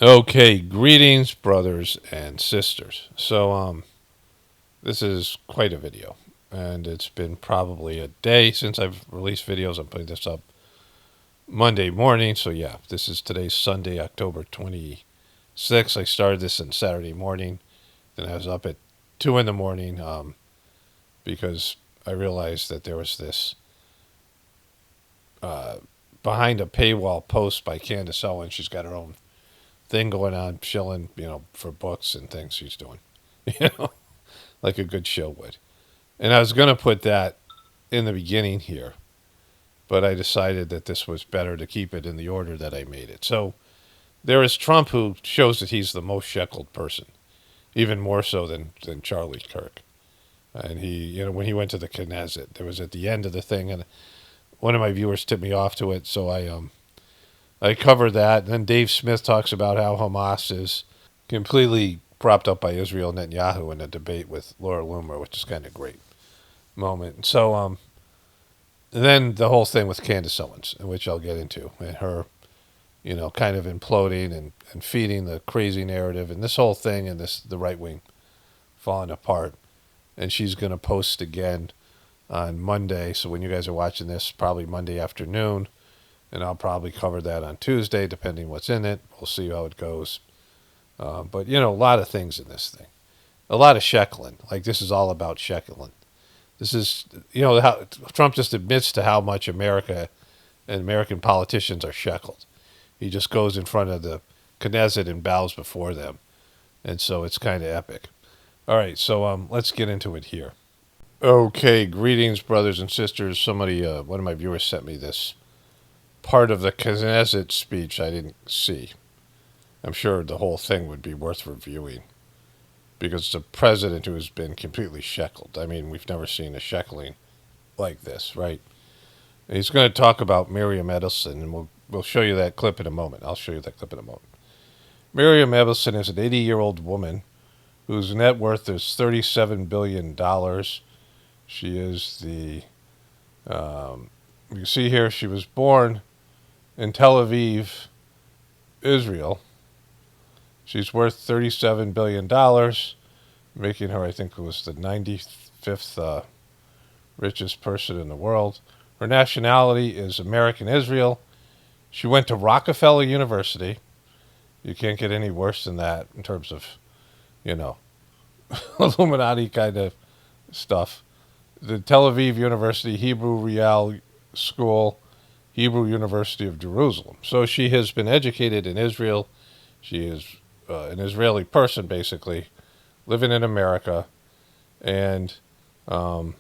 Okay, greetings, brothers and sisters. So, this is quite a video, and it's been probably a day since I've released videos. I'm putting this up Monday morning, so yeah, this is today's Sunday, October 26th. I started this on Saturday morning, then I was up at 2 in the morning because I realized that there was this uh, behind a paywall post by Candice Owen. She's got her own thing going on, chilling, for books and things she's doing, you know, like a good show would. And I was going to put that in the beginning here, but I decided that this was better to keep it in the order that I made it. So there is Trump, who shows that he's the most sheckled person, even more so than Charlie Kirk. And he, when he went to the Knesset, there was at the end of the thing, and one of my viewers tipped me off to it, so I covered that. And then Dave Smith talks about how Hamas is completely propped up by Israel Netanyahu in a debate with Laura Loomer, which is kind of great moment. So then the whole thing with Candace Owens, which I'll get into, and her, kind of imploding and feeding the crazy narrative, and this whole thing, and the right wing falling apart. And she's going to post again on Monday. So when you guys are watching this, probably Monday afternoon, and I'll probably cover that on Tuesday, depending what's in it. We'll see how it goes. But a lot of things in this thing, a lot of sheckling. Like, this is all about sheckling. This is, how Trump just admits to how much America and American politicians are sheckled. He just goes in front of the Knesset and bows before them. And so it's kind of epic. All right, so let's get into it here. Okay, greetings, brothers and sisters. Somebody, one of my viewers sent me this part of the Knesset speech I didn't see. I'm sure the whole thing would be worth reviewing because it's a president who has been completely sheckled. I mean, we've never seen a sheckling like this, right? And he's going to talk about Miriam Edelson, and we'll show you that clip in a moment. I'll show you that clip in a moment. Miriam Edelson is an 80-year-old woman whose net worth is $37 billion. She is you see here, she was born in Tel Aviv, Israel. She's worth $37 billion, making her, I think it was the 95th richest person in the world. Her nationality is American Israel. She went to Rockefeller University. You can't get any worse than that in terms of, Illuminati kind of stuff. The Tel Aviv University Hebrew Real School, Hebrew University of Jerusalem. So she has been educated in Israel. She is an Israeli person, basically, living in America, and all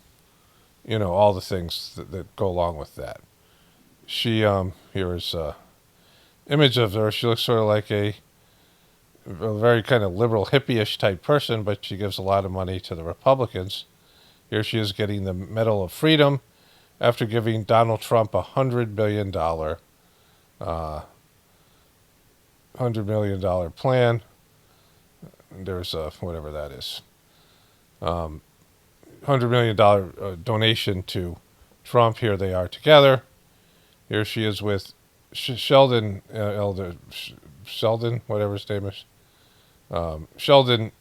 the things that go along with that. She here is image of her. She looks sort of like a very kind of liberal hippie-ish type person, but she gives a lot of money to the Republicans. Here she is getting the Medal of Freedom after giving Donald Trump $100 million plan. There's whatever that is, $100 million donation to Trump. Here they are together. Here she is with Sheldon Sheldon, whatever his name is. Sheldon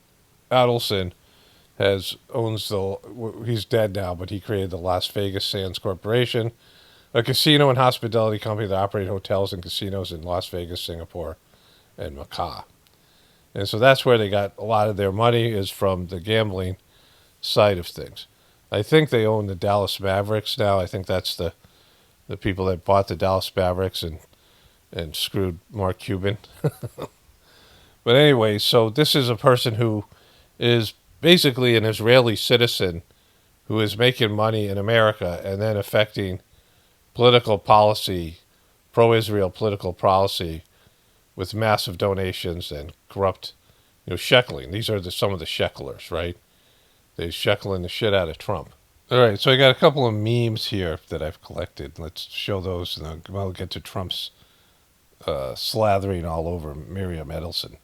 Adelson he's dead now, but he created the Las Vegas Sands Corporation, a casino and hospitality company that operated hotels and casinos in Las Vegas, Singapore, and Macau. And so that's where they got a lot of their money, is from the gambling side of things. I think they own the Dallas Mavericks now. I think that's the people that bought the Dallas Mavericks and screwed Mark Cuban. But anyway, so this is a person who is basically an Israeli citizen who is making money in America and then affecting political policy, pro-Israel political policy, with massive donations and corrupt, sheckling. These are some of the shecklers, right? They're sheckling the shit out of Trump. All right, so I got a couple of memes here that I've collected. Let's show those, and then I'll get to Trump's slathering all over Miriam Edelson.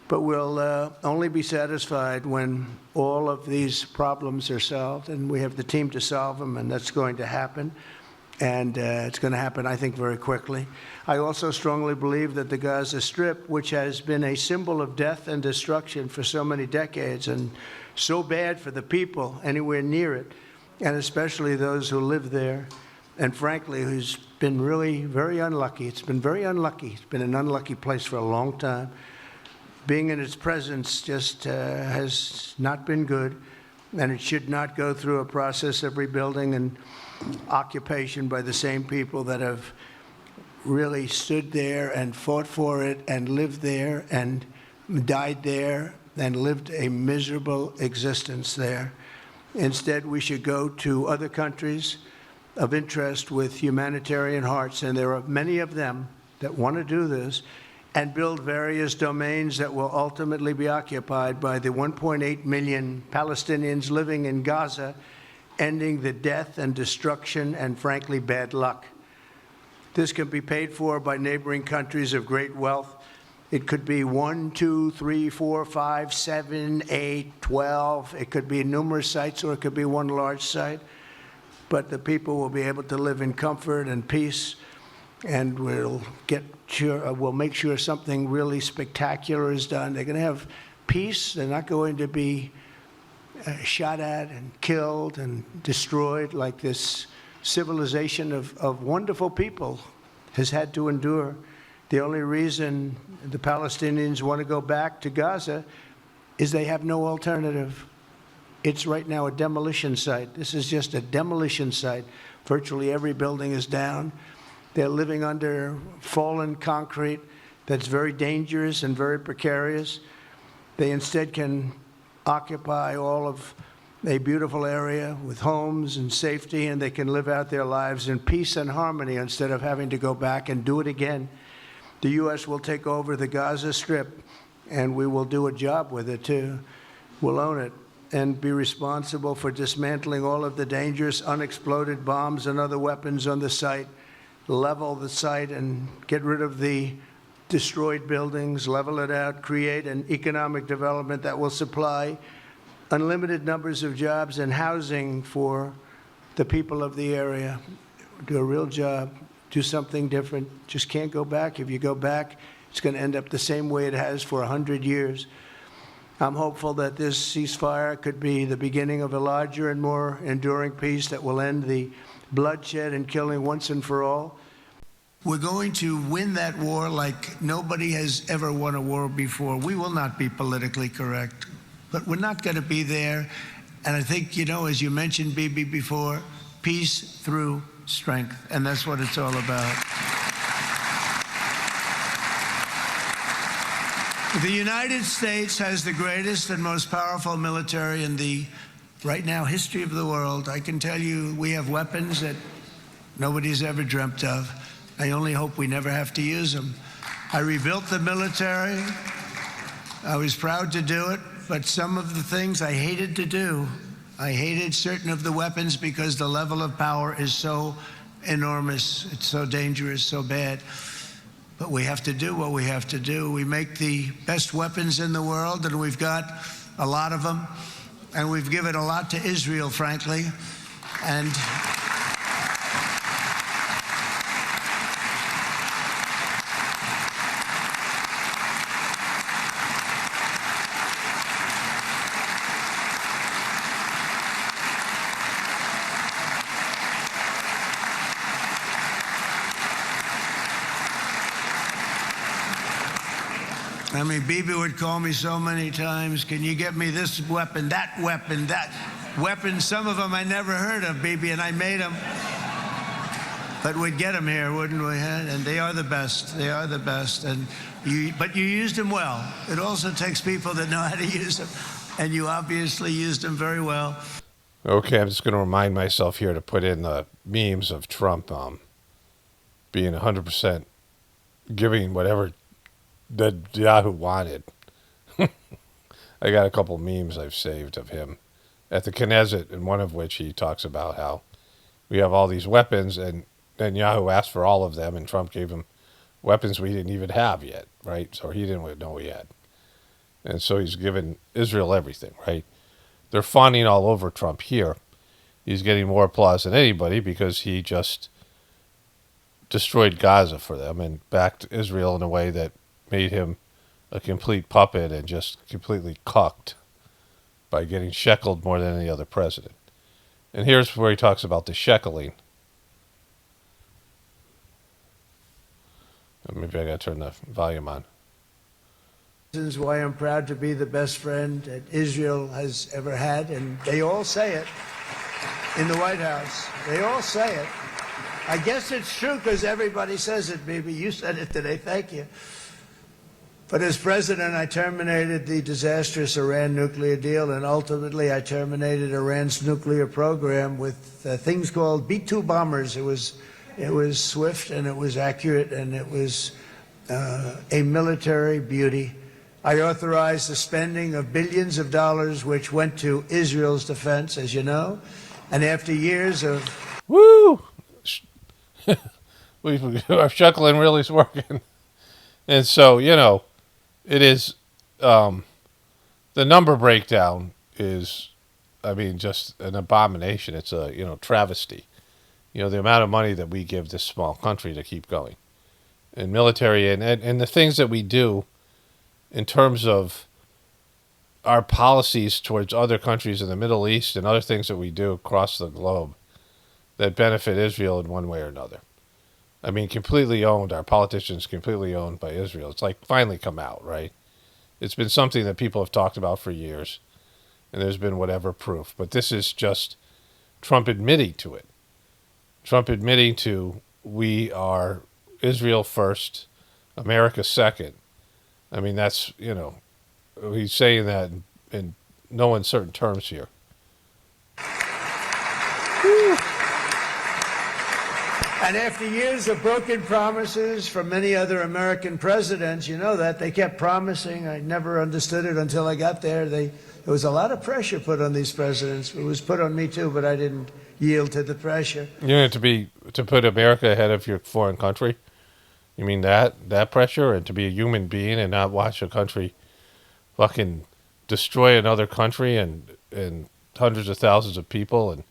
But we'll only be satisfied when all of these problems are solved, and we have the team to solve them, and that's going to happen. and it's going to happen, I think, very quickly. I also strongly believe that the Gaza Strip, which has been a symbol of death and destruction for so many decades and so bad for the people anywhere near it, and especially those who live there, and frankly, who's been really very unlucky. It's been very unlucky. It's been an unlucky place for a long time. Being in its presence just has not been good, and it should not go through a process of rebuilding and occupation by the same people that have really stood there and fought for it and lived there and died there and lived a miserable existence there. Instead, we should go to other countries of interest with humanitarian hearts, and there are many of them that want to do this, and build various domains that will ultimately be occupied by the 1.8 million Palestinians living in Gaza, ending the death and destruction and, frankly, bad luck. This can be paid for by neighboring countries of great wealth. It could be 1, 2, 3, 4, 5, 7, 8, 12. It could be numerous sites, or it could be one large site. But the people will be able to live in comfort and peace, and we'll make sure something really spectacular is done. They're going to have peace. They're not going to be shot at and killed and destroyed like this civilization of wonderful people has had to endure. The only reason the Palestinians want to go back to Gaza is they have no alternative. It's right now a demolition site. This is just a demolition site. Virtually every building is down. They're living under fallen concrete that's very dangerous and very precarious. They instead can occupy all of a beautiful area with homes and safety, and they can live out their lives in peace and harmony instead of having to go back and do it again. The U.S. will take over the Gaza Strip, and we will do a job with it, too. We'll own it and be responsible for dismantling all of the dangerous unexploded bombs and other weapons on the site, level the site and get rid of the destroyed buildings, level it out, create an economic development that will supply unlimited numbers of jobs and housing for the people of the area. Do a real job, do something different. Just can't go back. If you go back, it's going to end up the same way it has for 100 years. I'm hopeful that this ceasefire could be the beginning of a larger and more enduring peace that will end the bloodshed and killing once and for all. We're going to win that war like nobody has ever won a war before. We will not be politically correct, but we're not going to be there. And I think, as you mentioned, Bibi, before, peace through strength, and that's what it's all about. The United States has the greatest and most powerful military in the, right now, history of the world. I can tell you we have weapons that nobody's ever dreamt of. I only hope we never have to use them. I rebuilt the military. I was proud to do it, but some of the things I hated to do. I hated certain of the weapons because the level of power is so enormous. It's so dangerous, so bad. But we have to do what we have to do. We make the best weapons in the world, and we've got a lot of them. And we've given a lot to Israel, frankly. And I mean, Bibi would call me so many times, can you get me this weapon, that weapon, that weapon? Some of them I never heard of, Bibi, and I made them. But we'd get them here, wouldn't we? And they are the best. They are the best. But you used them well. It also takes people that know how to use them. And you obviously used them very well. Okay, I'm just going to remind myself here to put in the memes of Trump being 100% giving whatever that Yahoo wanted. I got a couple memes I've saved of him at the Knesset, in one of which he talks about how we have all these weapons, and then Yahoo asked for all of them, and Trump gave him weapons we didn't even have yet, right? So he didn't know we had. And so he's given Israel everything, right? They're fawning all over Trump here. He's getting more applause than anybody because he just destroyed Gaza for them and backed Israel in a way that made him a complete puppet and just completely cucked by getting sheckled more than any other president. And here's where he talks about the sheckling. Maybe I got to turn the volume on. This is why I'm proud to be the best friend that Israel has ever had, and they all say it in the White House. They all say it. I guess it's true because everybody says it, baby. You said it today. Thank you. But as president, I terminated the disastrous Iran nuclear deal, and ultimately I terminated Iran's nuclear program with things called B-2 bombers. It was swift, and it was accurate, and it was a military beauty. I authorized the spending of billions of dollars, which went to Israel's defense, as you know. And after years of... Woo! Our sheckling really is working. And so, it is, the number breakdown is, just an abomination. It's a, travesty. The amount of money that we give this small country to keep going. And military and the things that we do in terms of our policies towards other countries in the Middle East and other things that we do across the globe that benefit Israel in one way or another. Completely owned. Our politicians completely owned by Israel. It's like finally come out, right? It's been something that people have talked about for years, and there's been whatever proof. But this is just Trump admitting to it. Trump admitting to we are Israel first, America second. That's, he's saying that in no uncertain terms here. Woo. And after years of broken promises from many other American presidents, that they kept promising. I never understood it until I got there. There was a lot of pressure put on these presidents. It was put on me too, but I didn't yield to the pressure. To put America ahead of your foreign country? You mean that pressure, and to be a human being and not watch a country fucking destroy another country and hundreds of thousands of people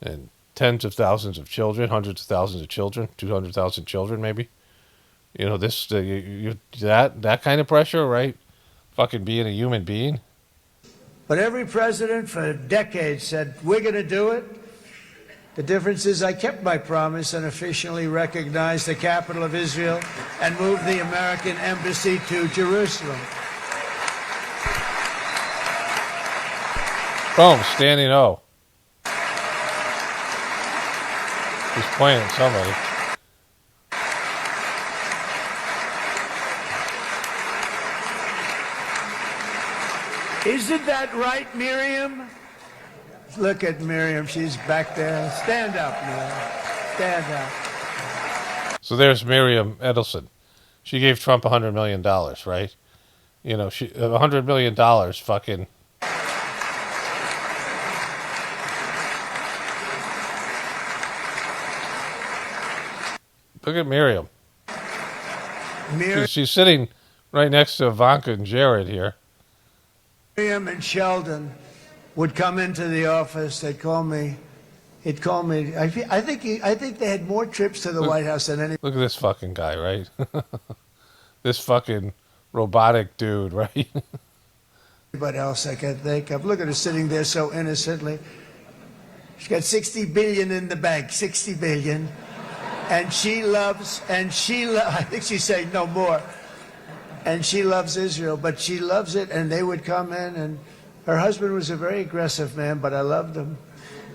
and tens of thousands of children, hundreds of thousands of children, 200,000 children maybe. That kind of pressure, right? Fucking being a human being. But every president for decades said, we're going to do it. The difference is I kept my promise and officially recognized the capital of Israel and moved the American embassy to Jerusalem. Boom, standing O. He's pointing at somebody. Isn't that right, Miriam? Look at Miriam. She's back there. Stand up, Miriam. Stand up. So there's Miriam Edelson. She gave Trump $100 million, right? $100 million fucking... Look at Miriam. She's sitting right next to Ivanka and Jared here. Miriam and Sheldon would come into the office. They'd call me. He'd call me. I think they had more trips to the White House than any. Look at this fucking guy, right? This fucking robotic dude, right? Anybody else I can think of. Look at her sitting there so innocently. She's got $60 billion in the bank. $60 billion. And I think she's saying no more. And she loves Israel, but she loves it, and they would come in, and her husband was a very aggressive man, but I loved him.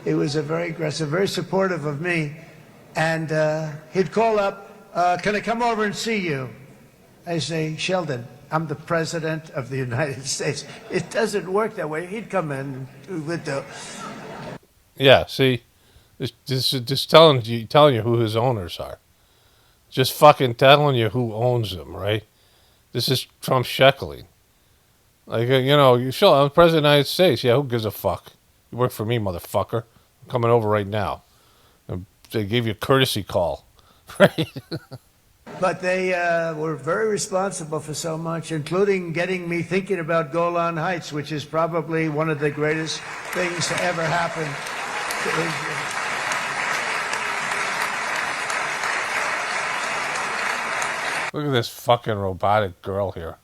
He was a very aggressive, very supportive of me. And he'd call up, can I come over and see you? I say, Sheldon, I'm the president of the United States. It doesn't work that way. He'd come in with the... Yeah, see? Just telling you who his owners are. Just fucking telling you who owns them, right? This is Trump sheckling. Like, I'm the president of the United States. Yeah, who gives a fuck? You work for me, motherfucker. I'm coming over right now. They gave you a courtesy call, right? But they were very responsible for so much, including getting me thinking about Golan Heights, which is probably one of the greatest things to ever happen to Israel. Look at this fucking robotic girl here.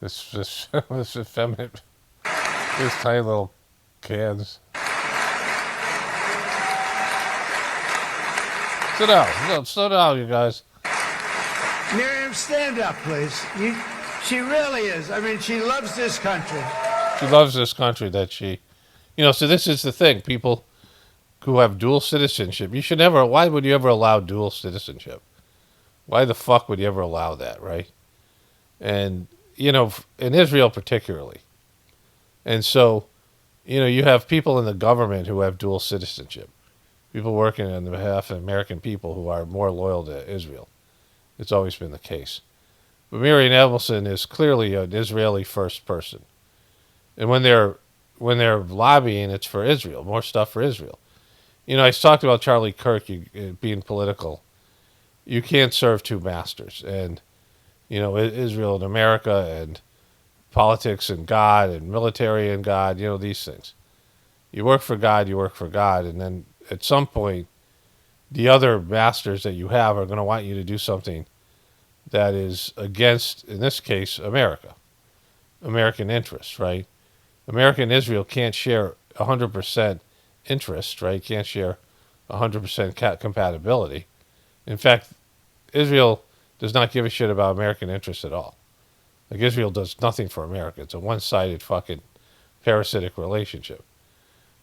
This effeminate, this tiny little cans. Sit down. Sit down, you guys. Miriam, stand up, please. She really is. I mean, she loves this country. She loves this country that she, so this is the thing. People who have dual citizenship, you should never, why would you ever allow dual citizenship? Why the fuck would you ever allow that, right? And, in Israel particularly. And so, you have people in the government who have dual citizenship. People working on behalf of American people who are more loyal to Israel. It's always been the case. But Miriam Edelson is clearly an Israeli first person. And when they're lobbying, it's for Israel, more stuff for Israel. I talked about Charlie Kirk being political. You can't serve two masters. And, Israel and America and politics and God and military and God, these things. You work for God, and then at some point, the other masters that you have are going to want you to do something that is against, in this case, American interests, right? America and Israel can't share 100% interest, right? Can't share 100% compatibility. In fact, Israel does not give a shit about American interests at all. Like, Israel does nothing for America. It's a one-sided fucking parasitic relationship.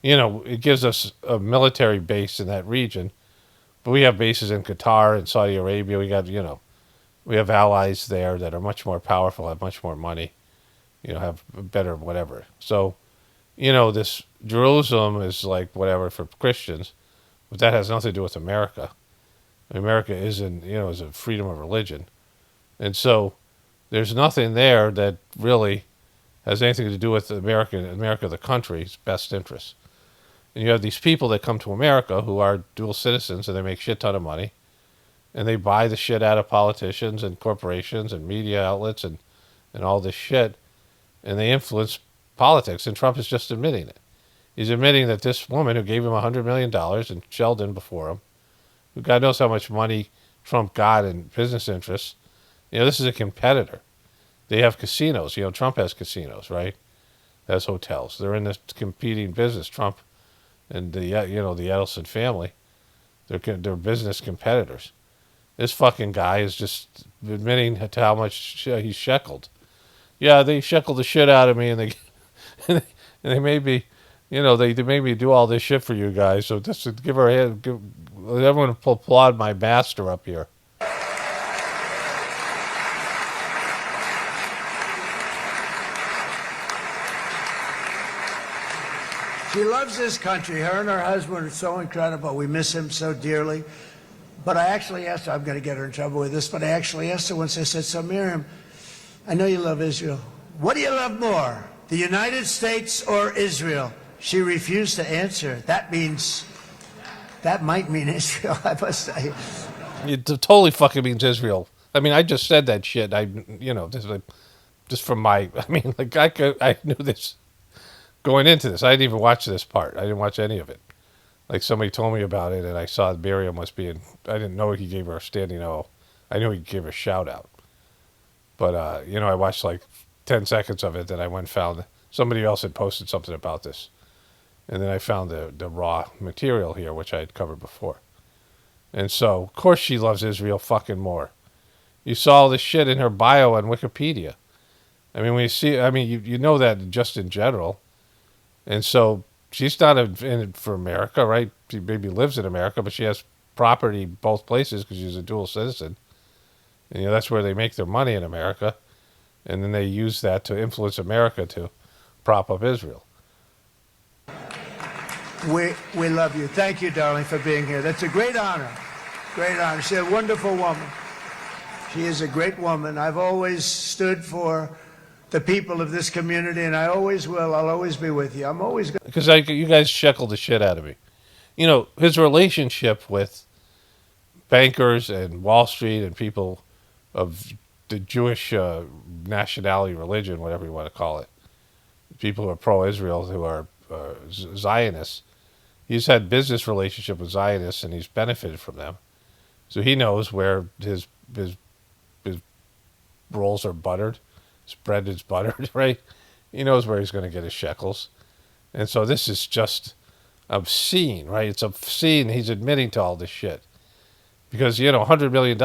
It gives us a military base in that region, but we have bases in Qatar and Saudi Arabia. We have allies there that are much more powerful, have much more money, have better whatever. So, this Jerusalem is like whatever for Christians, but that has nothing to do with America. America is a freedom of religion. And so there's nothing there that really has anything to do with America the country's best interests. And you have these people that come to America who are dual citizens and they make shit ton of money. And they buy the shit out of politicians and corporations and media outlets and all this shit. And they influence politics. And Trump is just admitting it. He's admitting that this woman who gave him $100 million and Sheldon before him, who God knows how much money Trump got in business interests, this is a competitor. They have casinos. Trump has casinos, right? Has hotels. They're in this competing business. Trump and the Edelson family, they're business competitors. This fucking guy is just admitting to how much he's sheckled. Yeah, they sheckled the shit out of me, and they made me, they made me do all this shit for you guys. So just to give her a hand, everyone applaud my master up here. She loves this country. Her and her husband are so incredible. We miss him so dearly. But I actually asked her, I'm going to get her in trouble with this, but I actually asked her once, I said, so Miriam, I know you love Israel. What do you love more, the United States or Israel? She refused to answer. That might mean Israel, I must say. It totally fucking means Israel. I mean, I just said that shit. Just from my, I knew this going into this. I didn't even watch this part. I didn't watch any of it. Like, somebody told me about it, and I saw Miriam was being, I didn't know he gave her a standing O. I knew he gave her a shout out. But, I watched like 10 seconds of it, then I went and found somebody else had posted something about this. And then I found the raw material here, which I had covered before. And so, of course she loves Israel fucking more. You saw all this shit in her bio on Wikipedia. I mean, you know that just in general. And so she's not in it for America, right? She maybe lives in America, but she has property both places because she's a dual citizen. And that's where they make their money in America. And then they use that to influence America to prop up Israel. We love you. Thank you, darling, for being here. That's a great honor. Great honor. She's a wonderful woman. She is a great woman. I've always stood for the people of this community, and I always will. I'll always be with you. I'm always going. Because you guys sheckled the shit out of me. His relationship with bankers and Wall Street and people of the Jewish nationality, religion, whatever you want to call it, people who are pro-Israel, who are Zionists. He's had business relationship with Zionists, and he's benefited from them. So he knows where his rolls are buttered, his bread is buttered, right? He knows where he's going to get his shekels. And so this is just obscene, right? It's obscene. He's admitting to all this shit. Because, $100 million.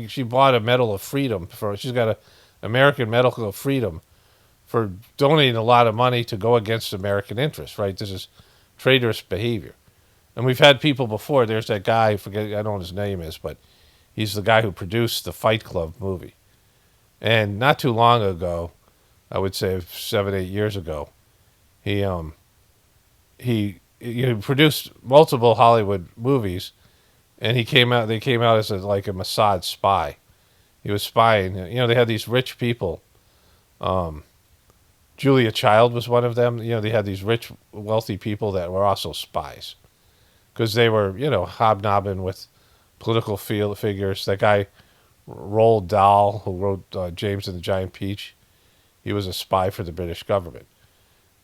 She bought a Medal of Freedom she's got a American Medal of Freedom for donating a lot of money to go against American interests, right? This is traitorous behavior. And we've had people before. There's that guy, I don't know what his name is, but he's the guy who produced the Fight Club movie. And not too long ago, I would say 7, 8 years ago, he produced multiple Hollywood movies, and they came out as like a Mossad spy. He was spying. They had these rich people. Julia Child was one of them. They had these rich, wealthy people that were also spies because they were, hobnobbing with political figures. That guy, Roald Dahl, who wrote James and the Giant Peach, he was a spy for the British government.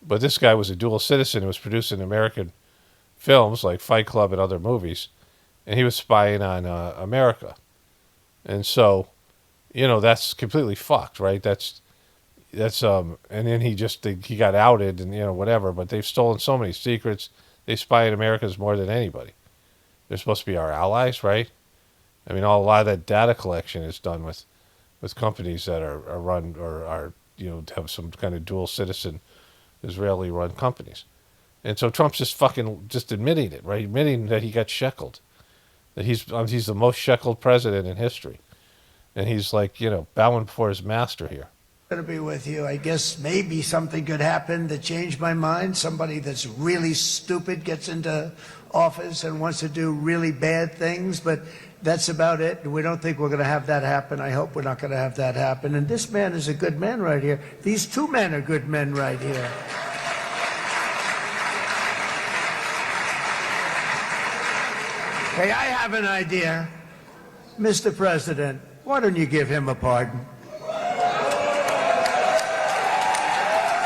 But this guy was a dual citizen who was producing American films like Fight Club and other movies, and he was spying on America. And so, that's completely fucked, right? That's and then he got outed and whatever, but they've stolen so many secrets. They spy on Americans more than anybody. They're supposed to be our allies, right? I mean, a lot of that data collection is done with companies that are run or are have some kind of dual citizen Israeli run companies. And so Trump's just admitting it, right? Admitting that he got sheckled, that he's the most sheckled president in history, and he's like bowing before his master here. Going to be with you. I guess maybe something could happen to change my mind. Somebody that's really stupid gets into office and wants to do really bad things, but that's about it. We don't think we're going to have that happen. I hope we're not going to have that happen. And this man is a good man right here. These two men are good men right here. Hey, I have an idea. Mr. President, why don't you give him a pardon?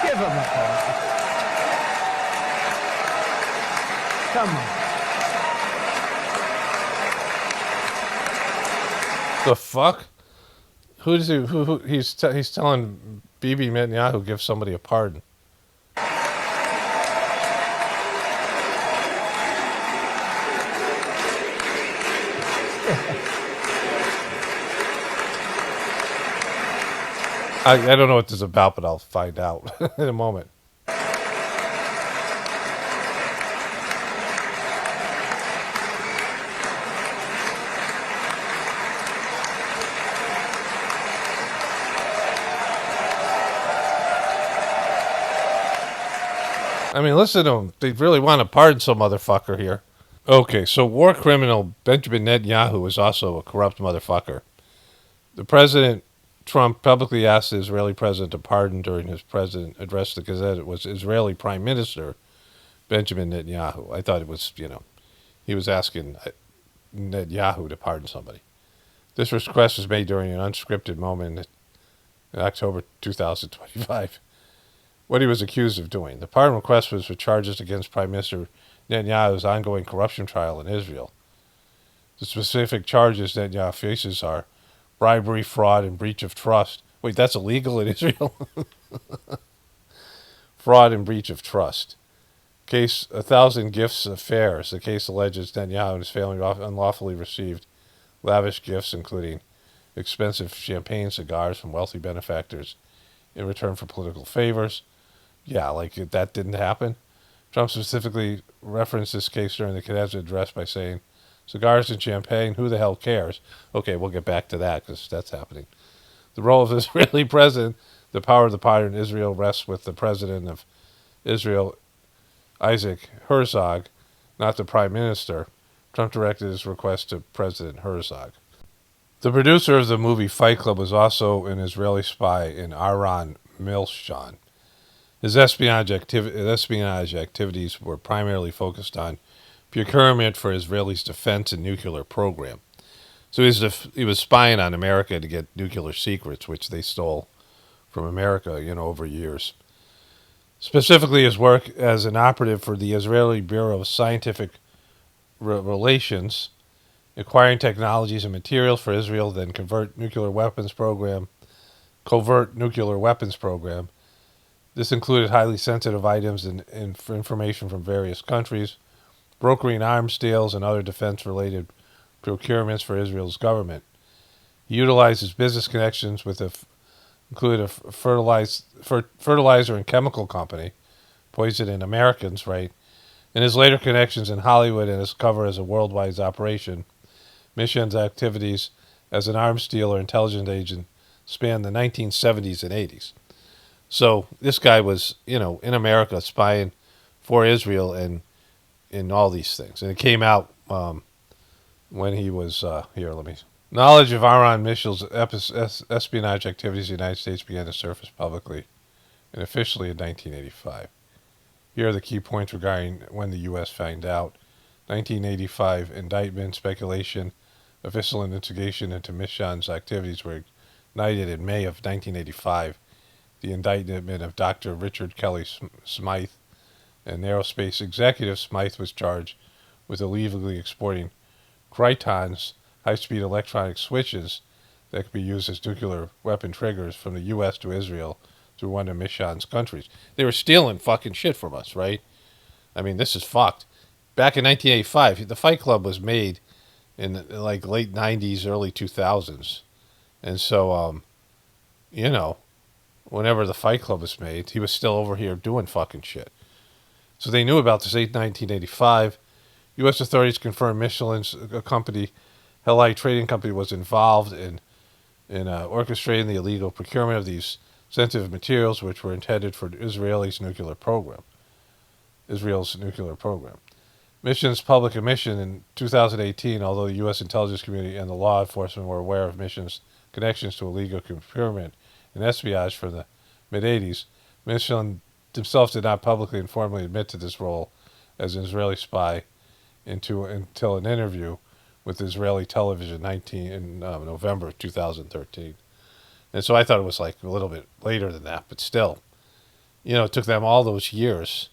Give him a pardon. Come on. The fuck? He's telling Bibi Netanyahu give somebody a pardon. I don't know what this is about, but I'll find out in a moment. I mean, listen to them. They really want to pardon some motherfucker here. Okay, so war criminal Benjamin Netanyahu is also a corrupt motherfucker. The president, Trump, publicly asked the Israeli president to pardon during his president address to the Gazette. It was Israeli Prime Minister Benjamin Netanyahu. I thought it was, he was asking Netanyahu to pardon somebody. This request was made during an unscripted moment in October 2025. What he was accused of doing. The pardon request was for charges against Prime Minister Netanyahu's ongoing corruption trial in Israel. The specific charges Netanyahu faces are bribery, fraud, and breach of trust. Wait, that's illegal in Israel? Fraud and breach of trust. Case 1,000 Gifts Affairs. The case alleges Netanyahu and his family unlawfully received lavish gifts, including expensive champagne cigars from wealthy benefactors in return for political favors. Yeah, like that didn't happen. Trump specifically referenced this case during the Knesset address by saying, cigars and champagne, who the hell cares? Okay, we'll get back to that because that's happening. The role of the Israeli president, the power of the pardon in Israel rests with the president of Israel, Isaac Herzog, not the prime minister. Trump directed his request to President Herzog. The producer of the movie Fight Club was also an Israeli spy in Aaron Milchan. His espionage activities were primarily focused on procurement for Israel's defense and nuclear program. So he was spying on America to get nuclear secrets, which they stole from America, over years. Specifically, his work as an operative for the Israeli Bureau of Scientific Relations, acquiring technologies and materials for Israel, then convert nuclear weapons program covert nuclear weapons program. This included highly sensitive items and information from various countries, brokering arms deals and other defense-related procurements for Israel's government. He utilized his business connections with included a fertilizer and chemical company, poisoning Americans, right? And his later connections in Hollywood and his cover as a worldwide operation. Mission's activities as an arms dealer intelligence agent spanned the 1970s and 80s. So this guy was, in America spying for Israel and in all these things. And it came out when he was, knowledge of Iran missiles espionage activities in the United States began to surface publicly and officially in 1985. Here are the key points regarding when the U.S. found out. 1985 indictment, speculation, official investigation into Mission's activities were ignited in May of 1985. The indictment of Dr. Richard Kelly Smythe, an aerospace executive. Smythe was charged with illegally exporting Gratons, high-speed electronic switches that could be used as nuclear weapon triggers from the U.S. to Israel through one of Mission's countries. They were stealing fucking shit from us, right? I mean, this is fucked. Back in 1985, the Fight Club was made in like late 90s, early 2000s. And so, whenever the Fight Club was made, he was still over here doing fucking shit. So they knew about this in 1985. U.S. authorities confirmed Michelin's company, Heli Trading Company, was involved in orchestrating the illegal procurement of these sensitive materials, which were intended for Israel's nuclear program. Mission's public admission in 2018, although the U.S. intelligence community and the law enforcement were aware of Mission's connections to illegal procurement and espionage from the mid-'80s, Mission himself did not publicly and formally admit to this role as an Israeli spy until an interview with Israeli television in November 2013. And so I thought it was like a little bit later than that, but still, it took them all those years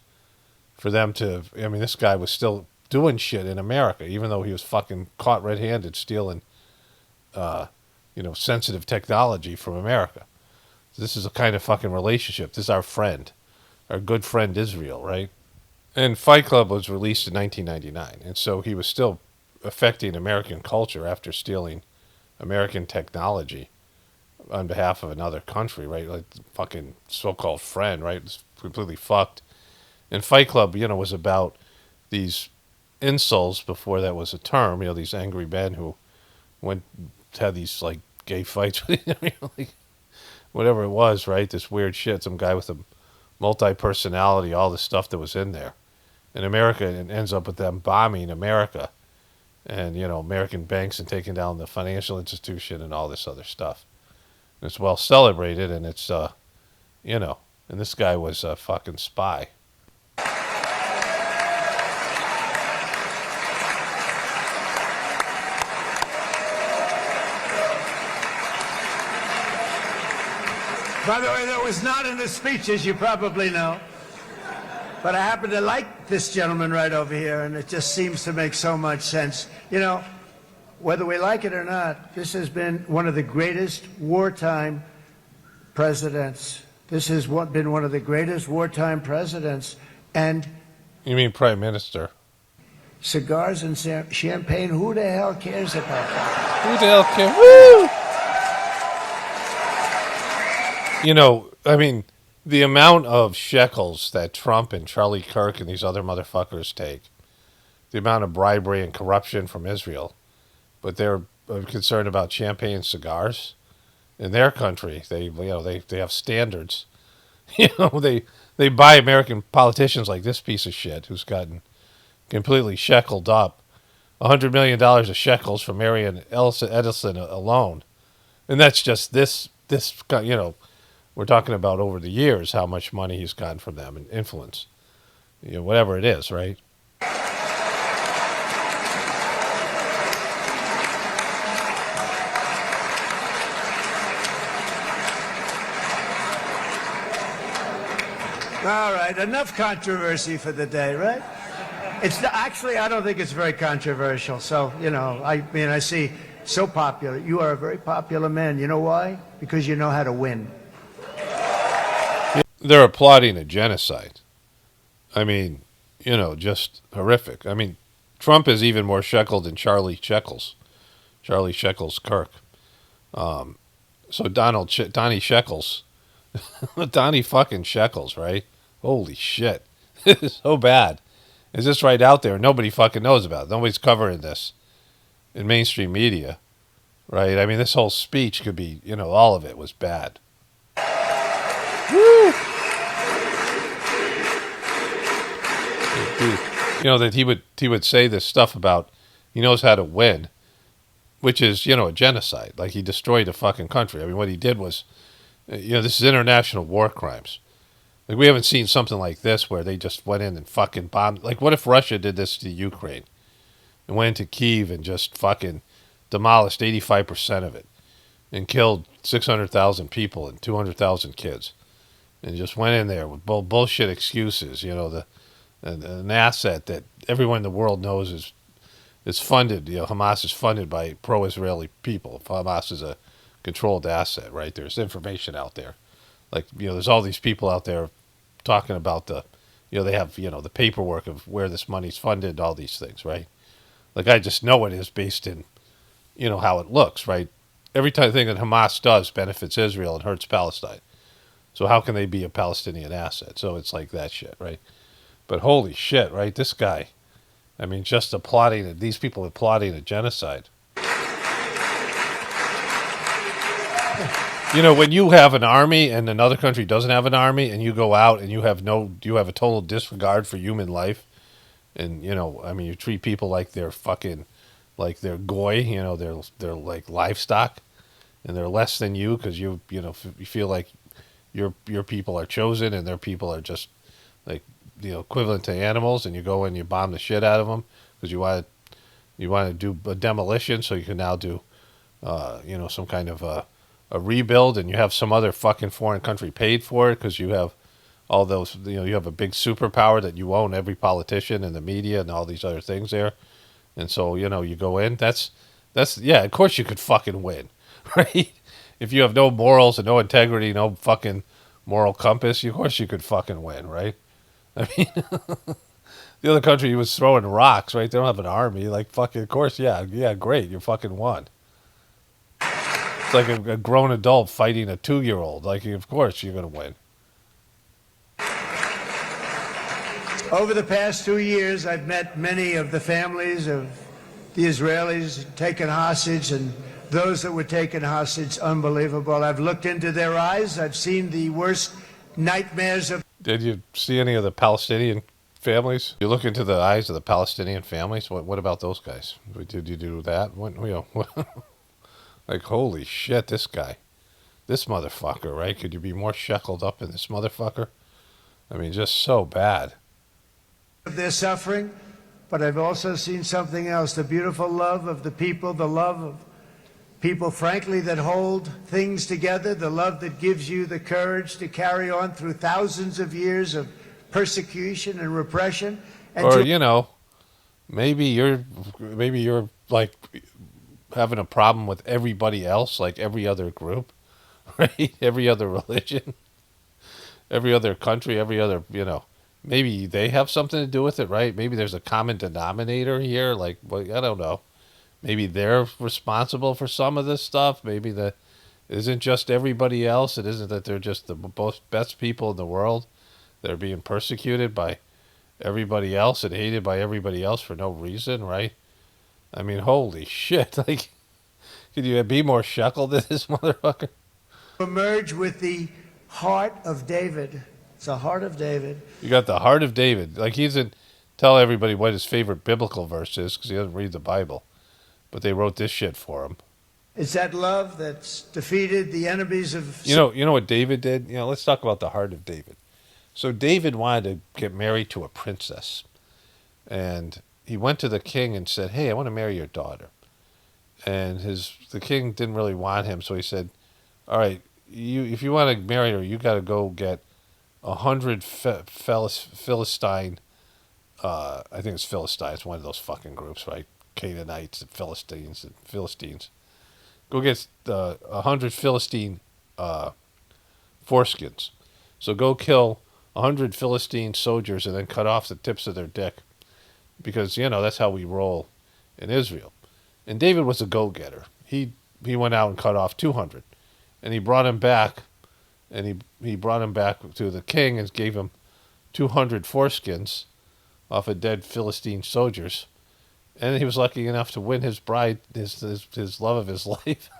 for them to, this guy was still doing shit in America, even though he was fucking caught red-handed stealing, sensitive technology from America. This is a kind of fucking relationship. This is our friend, our good friend Israel, right? And Fight Club was released in 1999, and so he was still affecting American culture after stealing American technology on behalf of another country, right? Like fucking so-called friend, right? It's completely fucked. And Fight Club, was about these insults before that was a term, these angry men who had these like gay fights with like, whatever it was, right? This weird shit, some guy with a multi-personality, all the stuff that was in there. In America, it ends up with them bombing America and, American banks and taking down the financial institution and all this other stuff. And it's well celebrated, and it's, and this guy was a fucking spy. By the way, that was not in the speech, as you probably know. But I happen to like this gentleman right over here, and it just seems to make so much sense. Whether we like it or not, this has been one of the greatest wartime presidents. This has been one of the greatest wartime presidents. And you mean prime minister? Cigars and champagne, who the hell cares about that? Who the hell cares? Woo! The amount of shekels that Trump and Charlie Kirk and these other motherfuckers take, the amount of bribery and corruption from Israel, but they're concerned about champagne and cigars in their country. They have standards. They buy American politicians like this piece of shit who's gotten completely sheckled up. $100 million of shekels from Marion Edison alone. And that's just this, we're talking about over the years how much money he's gotten from them and influence. Whatever it is, right? All right, enough controversy for the day, right? Actually, I don't think it's very controversial. So, I see so popular. You are a very popular man. You know why? because you know how to win. They're applauding a genocide. I mean, just horrific. I mean, Trump is even more sheckled than Charlie Shekels Kirk. So Donnie Shekels, Donnie fucking Shekels, right? Holy shit. It's so bad. It's just right out there. Nobody fucking knows about it. Nobody's covering this in mainstream media, right? I mean, this whole speech could be, all of it was bad. Woo! That he would say this stuff about he knows how to win, which is, a genocide. Like, he destroyed a fucking country. I mean, what he did was, this is international war crimes. Like, we haven't seen something like this where they just went in and fucking bombed. Like, what if Russia did this to Ukraine and went into Kyiv and just fucking demolished 85% of it and killed 600,000 people and 200,000 kids and just went in there with bullshit excuses, an asset that everyone in the world knows is funded. Hamas is funded by pro-Israeli people. Hamas is a controlled asset, right? There's information out there. Like, there's all these people out there talking about they have, the paperwork of where this money's funded, all these things, right? Like, I just know it is based in, how it looks, right? Every thing that Hamas does benefits Israel and hurts Palestine. So how can they be a Palestinian asset? So it's like that shit, right? But holy shit, right? This guy, I mean, just these people applauding a genocide. When you have an army and another country doesn't have an army, and you go out and you have a total disregard for human life, and you treat people like they're fucking, like they're goy, they're like livestock, and they're less than you because you feel like your people are chosen and their people are just like equivalent to animals, and you go and you bomb the shit out of them because you want to do a demolition so you can now do some kind of a rebuild, and you have some other fucking foreign country paid for it because you have all those, you have a big superpower that you own every politician and the media and all these other things there. And so, you go in, that's, yeah, of course you could fucking win, right? If you have no morals and no integrity, no fucking moral compass, of course you could fucking win, right? I mean, the other country was throwing rocks, right? They don't have an army. Like, fucking, of course, yeah, great, you fucking won. It's like a grown adult fighting a 2-year-old. Like, of course you're going to win. Over the past 2 years, I've met many of the families of the Israelis taken hostage and those that were taken hostage. Unbelievable. I've looked into their eyes. I've seen the worst nightmares of... Did you see any of the Palestinian families? You look into the eyes of the Palestinian families. What about those guys? Did you do that? Like, holy shit, this guy. This motherfucker, right? Could you be more sheckled up in this motherfucker? I mean, just so bad. Their suffering, but I've also seen something else, the beautiful love of the people, the love of people, frankly, that hold things together, the love that gives you the courage to carry on through thousands of years of persecution and repression. And or, maybe you're like having a problem with everybody else, like every other group, right? Every other religion, every other country, every other, maybe they have something to do with it, right? Maybe there's a common denominator here. Like, well, I don't know. Maybe they're responsible for some of this stuff. Maybe it isn't just everybody else. It isn't that they're just the best people in the world. They're being persecuted by everybody else and hated by everybody else for no reason, right? I mean, holy shit. Like, could you be more sheckled than this motherfucker? Emerge with the heart of David. It's the heart of David. You got the heart of David. Like, he doesn't tell everybody what his favorite biblical verse is because he doesn't read the Bible. But they wrote this shit for him. It's that love that's defeated the enemies of... You know what David did? Let's talk about the heart of David. So David wanted to get married to a princess. And he went to the king and said, hey, I want to marry your daughter. And the king didn't really want him, so he said, all right, if you want to marry her, you got to go get 100 Philistine, I think it's Philistines, one of those fucking groups, right? Canaanites and Philistines. Go get 100 Philistine foreskins. So go kill 100 Philistine soldiers and then cut off the tips of their dick. Because, that's how we roll in Israel. And David was a go-getter. He went out and cut off 200. And he brought him back, and he brought him back to the king and gave him 200 foreskins off of dead Philistine soldiers. And he was lucky enough to win his bride, his love of his life.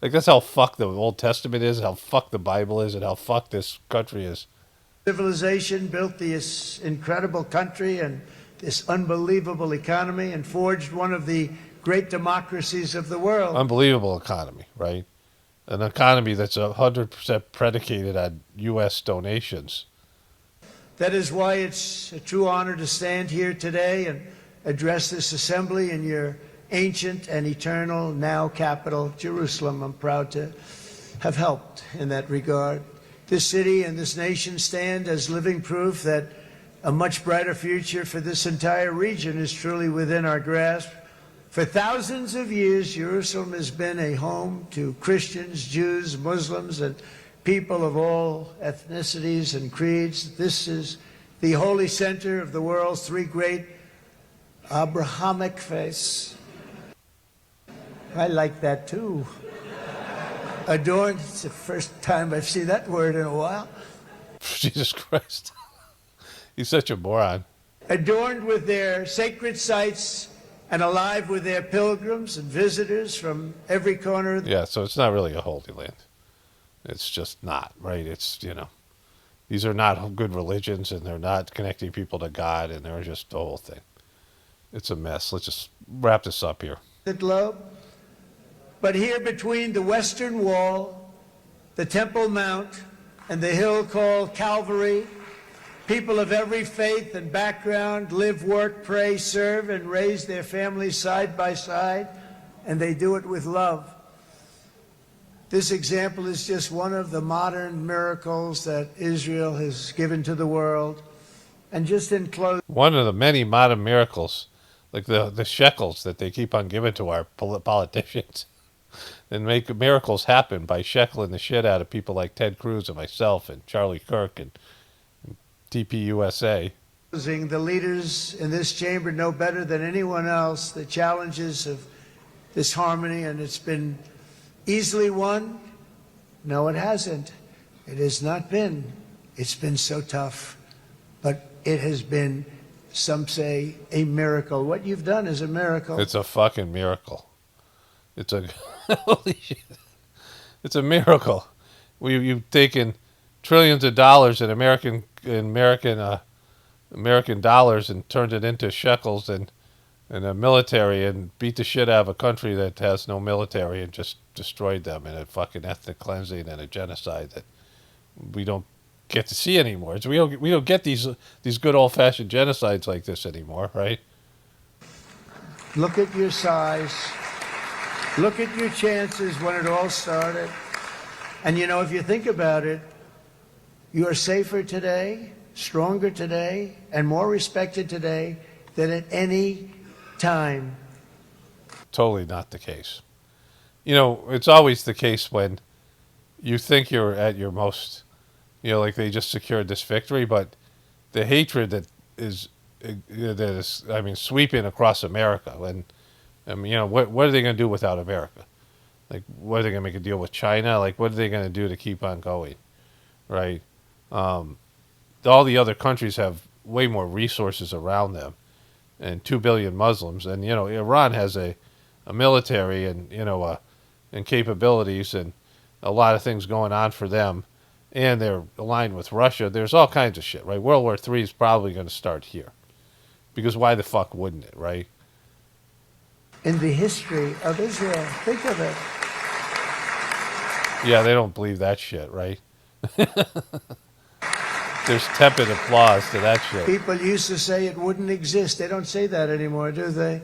Like, that's how fucked the Old Testament is, how fucked the Bible is, and how fucked this country is. Civilization built this incredible country and this unbelievable economy and forged one of the great democracies of the world. Unbelievable economy, right? An economy that's 100% predicated on U.S. donations. That is why it's a true honor to stand here today and address this assembly in your ancient and eternal now capital, Jerusalem. I'm proud to have helped in that regard. This city and this nation stand as living proof that a much brighter future for this entire region is truly within our grasp. For thousands of years, Jerusalem has been a home to Christians, Jews, Muslims, and people of all ethnicities and creeds. This is the holy center of the world's three great Abrahamic faiths. I like that too. Adorned, it's the first time I've seen that word in a while. Jesus Christ. He's such a moron. Adorned with their sacred sites and alive with their pilgrims and visitors from every corner. Yeah, so it's not really a holy land. It's just not, right? It's, these are not good religions, and they're not connecting people to God, and they're just the whole thing. It's a mess. Let's just wrap this up here. The globe. But here between the Western Wall, the Temple Mount, and the hill called Calvary, people of every faith and background live, work, pray, serve, and raise their families side by side, and they do it with love. This example is just one of the modern miracles that Israel has given to the world. And just in closing, one of the many modern miracles, like the shekels that they keep on giving to our politicians, and make miracles happen by sheckling the shit out of people like Ted Cruz and myself and Charlie Kirk and TPUSA. the leaders in this chamber know better than anyone else the challenges of this harmony, and it's been easily won. No, it hasn't. It has not been. It's been so tough, but it has been, some say, a miracle. What you've done is a miracle. It's a fucking miracle. It's a holy shit. It's a miracle. You've taken trillions of dollars in American dollars and turned it into shekels and a military, and beat the shit out of a country that has no military and just destroyed them in a fucking ethnic cleansing and a genocide that we don't get to see anymore. We don't get these good old fashioned genocides like this anymore, right? Look at your size. Look at your chances when it all started. And if you think about it, you are safer today, stronger today, and more respected today than at any time. Totally not the case. It's always the case when you think you're at your most, like they just secured this victory, but the hatred that is sweeping across America. And what are they going to do without America? Like, what are they going to make a deal with China? Like, what are they going to do to keep on going, right? All the other countries have way more resources around them, and 2 billion Muslims, and Iran has a military and and capabilities and a lot of things going on for them, and they're aligned with Russia. There's all kinds of shit, right? World War III is probably going to start here, because why the fuck wouldn't it, right? In the history of Israel, think of it. Yeah, they don't believe that shit, right? There's tepid applause to that shit. People used to say it wouldn't exist. They don't say that anymore, do they?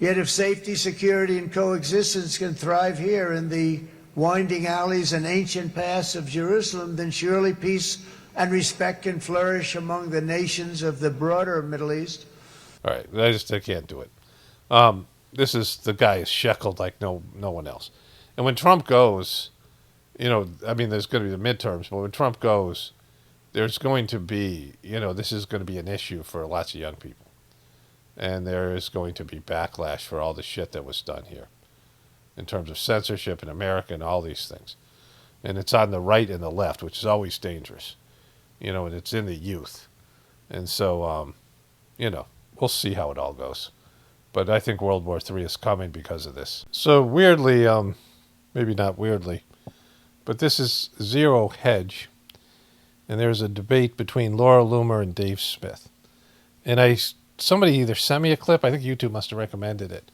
Yet if safety, security, and coexistence can thrive here in the winding alleys and ancient paths of Jerusalem, then surely peace and respect can flourish among the nations of the broader Middle East. All right, I can't do it. The guy is sheckled like no one else. And when Trump goes, I mean, there's going to be the midterms, but when Trump goes, there's going to be, this is going to be an issue for lots of young people. And there is going to be backlash for all the shit that was done here in terms of censorship in America and all these things. And it's on the right and the left, which is always dangerous, and it's in the youth. And so, we'll see how it all goes. But I think World War III is coming because of this. So weirdly, maybe not weirdly, but this is Zero Hedge. And there's a debate between Laura Loomer and Dave Smith. And somebody either sent me a clip, I think YouTube must have recommended it.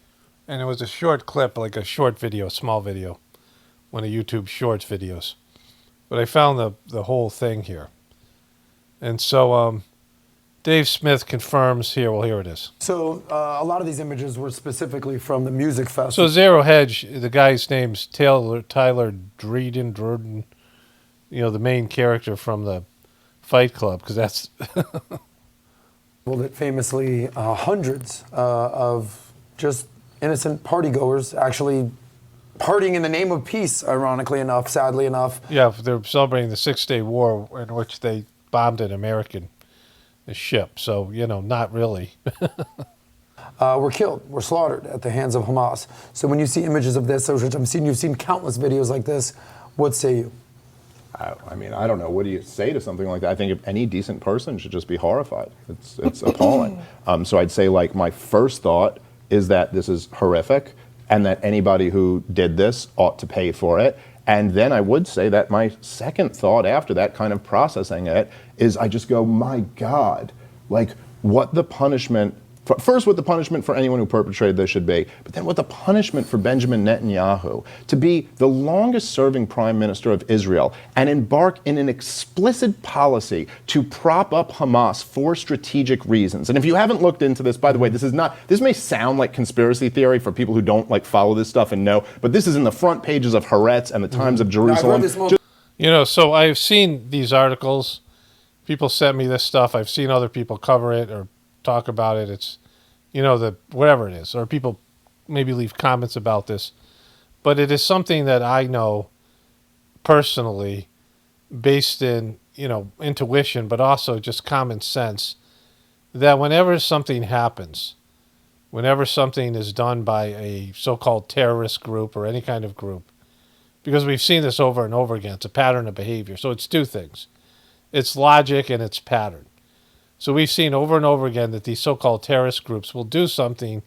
And it was a short clip, like a short video, small video, one of YouTube Shorts videos. But I found the whole thing here. And so Dave Smith confirms here, well, here it is. So a lot of these images were specifically from the music festival. So Zero Hedge, the guy's name's Tyler Durden, the main character from the Fight Club, because that's... Well, that famously hundreds of just innocent partygoers actually partying in the name of peace, ironically enough, sadly enough. Yeah, they're celebrating the Six-Day War in which they bombed an American ship. So, not really. Were killed, were slaughtered at the hands of Hamas. So when you see images of this, which you've seen countless videos like this, what say you? I mean, I don't know. What do you say to something like that? I think if any decent person should just be horrified. It's appalling. So I'd say, like, my first thought is that this is horrific and that anybody who did this ought to pay for it. And then I would say that my second thought after that, kind of processing it, is I just go, my God, like, what the punishment... First, what the punishment for anyone who perpetrated this should be, but then what the punishment for Benjamin Netanyahu to be the longest-serving prime minister of Israel and embark in an explicit policy to prop up Hamas for strategic reasons. And if you haven't looked into this, by the way, this may sound like conspiracy theory for people who don't follow this stuff and know, but this is in the front pages of Haaretz and the Times of Jerusalem. So I've seen these articles. People sent me this stuff. I've seen other people cover it or talk about it. It's, whatever it is, or people maybe leave comments about this, but it is something that I know personally based in, intuition, but also just common sense, that whenever something happens, whenever something is done by a so-called terrorist group or any kind of group, because we've seen this over and over again, it's a pattern of behavior. So it's two things. It's logic and it's pattern. So we've seen over and over again that these so-called terrorist groups will do something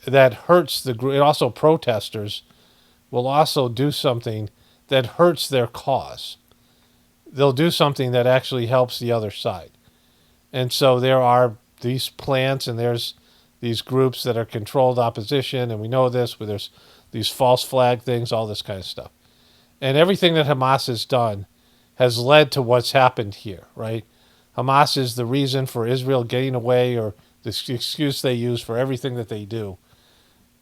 that hurts the group. And also protesters will also do something that hurts their cause. They'll do something that actually helps the other side. And so there are these plants and there's these groups that are controlled opposition, and we know this, where there's these false flag things, all this kind of stuff. And everything that Hamas has done has led to what's happened here, right? Hamas is the reason for Israel getting away, or the excuse they use for everything that they do.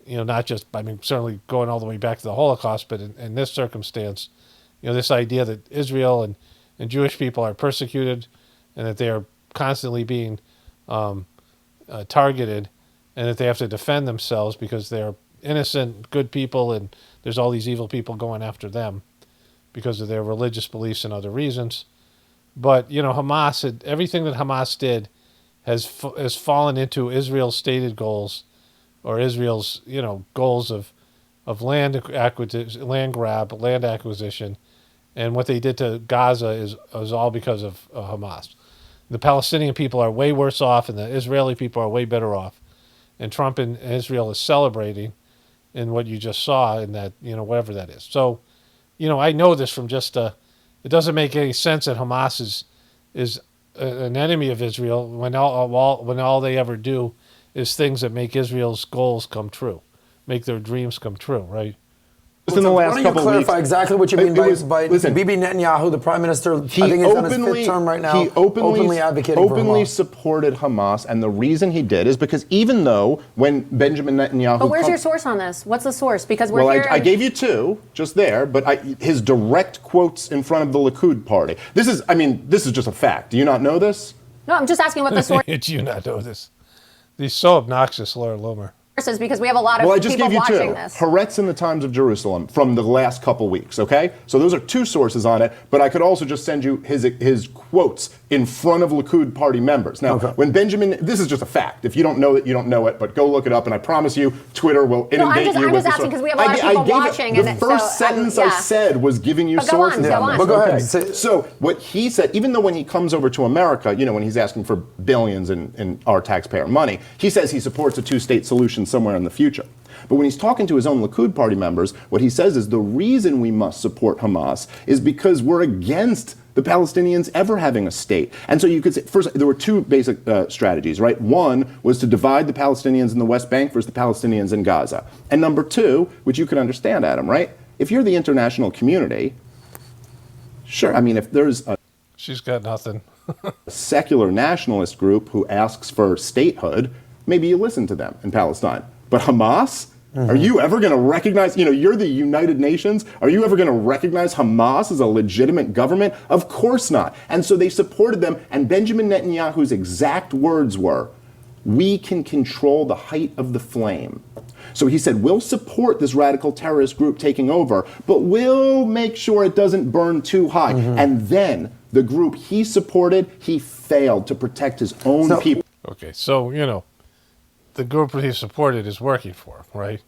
Not just, certainly going all the way back to the Holocaust, but in this circumstance, this idea that Israel and Jewish people are persecuted and that they are constantly being targeted and that they have to defend themselves because they're innocent, good people, and there's all these evil people going after them because of their religious beliefs and other reasons. But, Hamas, everything that Hamas did has fallen into Israel's stated goals, or Israel's, goals of land grab, land acquisition. And what they did to Gaza is all because of Hamas. The Palestinian people are way worse off, and the Israeli people are way better off. And Trump and Israel is celebrating in what you just saw in that, whatever that is. So, I know this from just it doesn't make any sense that Hamas is an enemy of Israel when all they ever do is things that make Israel's goals come true, make their dreams come true, right? Just in the last couple of weeks. Why don't you clarify exactly what you mean by Bibi Netanyahu, the prime minister? I think he's on his fifth term right now. He openly advocating for Hamas. supported Hamas, and the reason he did is because even though when Benjamin Netanyahu... But where's your source on this? What's the source? Because we're here... I gave you two just there, but his direct quotes in front of the Likud party. This is just a fact. Do you not know this? No, I'm just asking what the source... Do you not know this? He's so obnoxious, Laura Loomer. sources because we have a lot of Well, I just people gave you watching two. this. Haaretz and the Times of Jerusalem from the last couple weeks, okay? So those are two sources on it, but I could also just send you his quotes in front of Likud party members. Now, when Benjamin, this is just a fact. If you don't know it, you don't know it, but go look it up, and I promise you, Twitter will inundate you I'm with just asking this. because we have a lot of people watching. The first sentence I said was giving you But go on, sources go on on. this. But go ahead. Okay. So what he said, even though when he comes over to America, when he's asking for billions in our taxpayer money, he says he supports a two-state solution somewhere in the future. But when he's talking to his own Likud party members, what he says is the reason we must support Hamas is because we're against the Palestinians ever having a state. And so you could say, first, there were two basic strategies, right? One was to divide the Palestinians in the West Bank versus the Palestinians in Gaza. And number two, which you can understand, Adam, right? If you're the international community, sure, I mean, if there's a She's got nothing. secular nationalist group who asks for statehood, maybe you listen to them in Palestine. But Hamas? Are you ever going to recognize, you're the United Nations. Are you ever going to recognize Hamas as a legitimate government? Of course not. And so they supported them. And Benjamin Netanyahu's exact words were, we can control the height of the flame. So he said, we'll support this radical terrorist group taking over, but we'll make sure it doesn't burn too high. And then the group he supported, he failed to protect his own people. Okay, so, the group that he supported is working for him, right?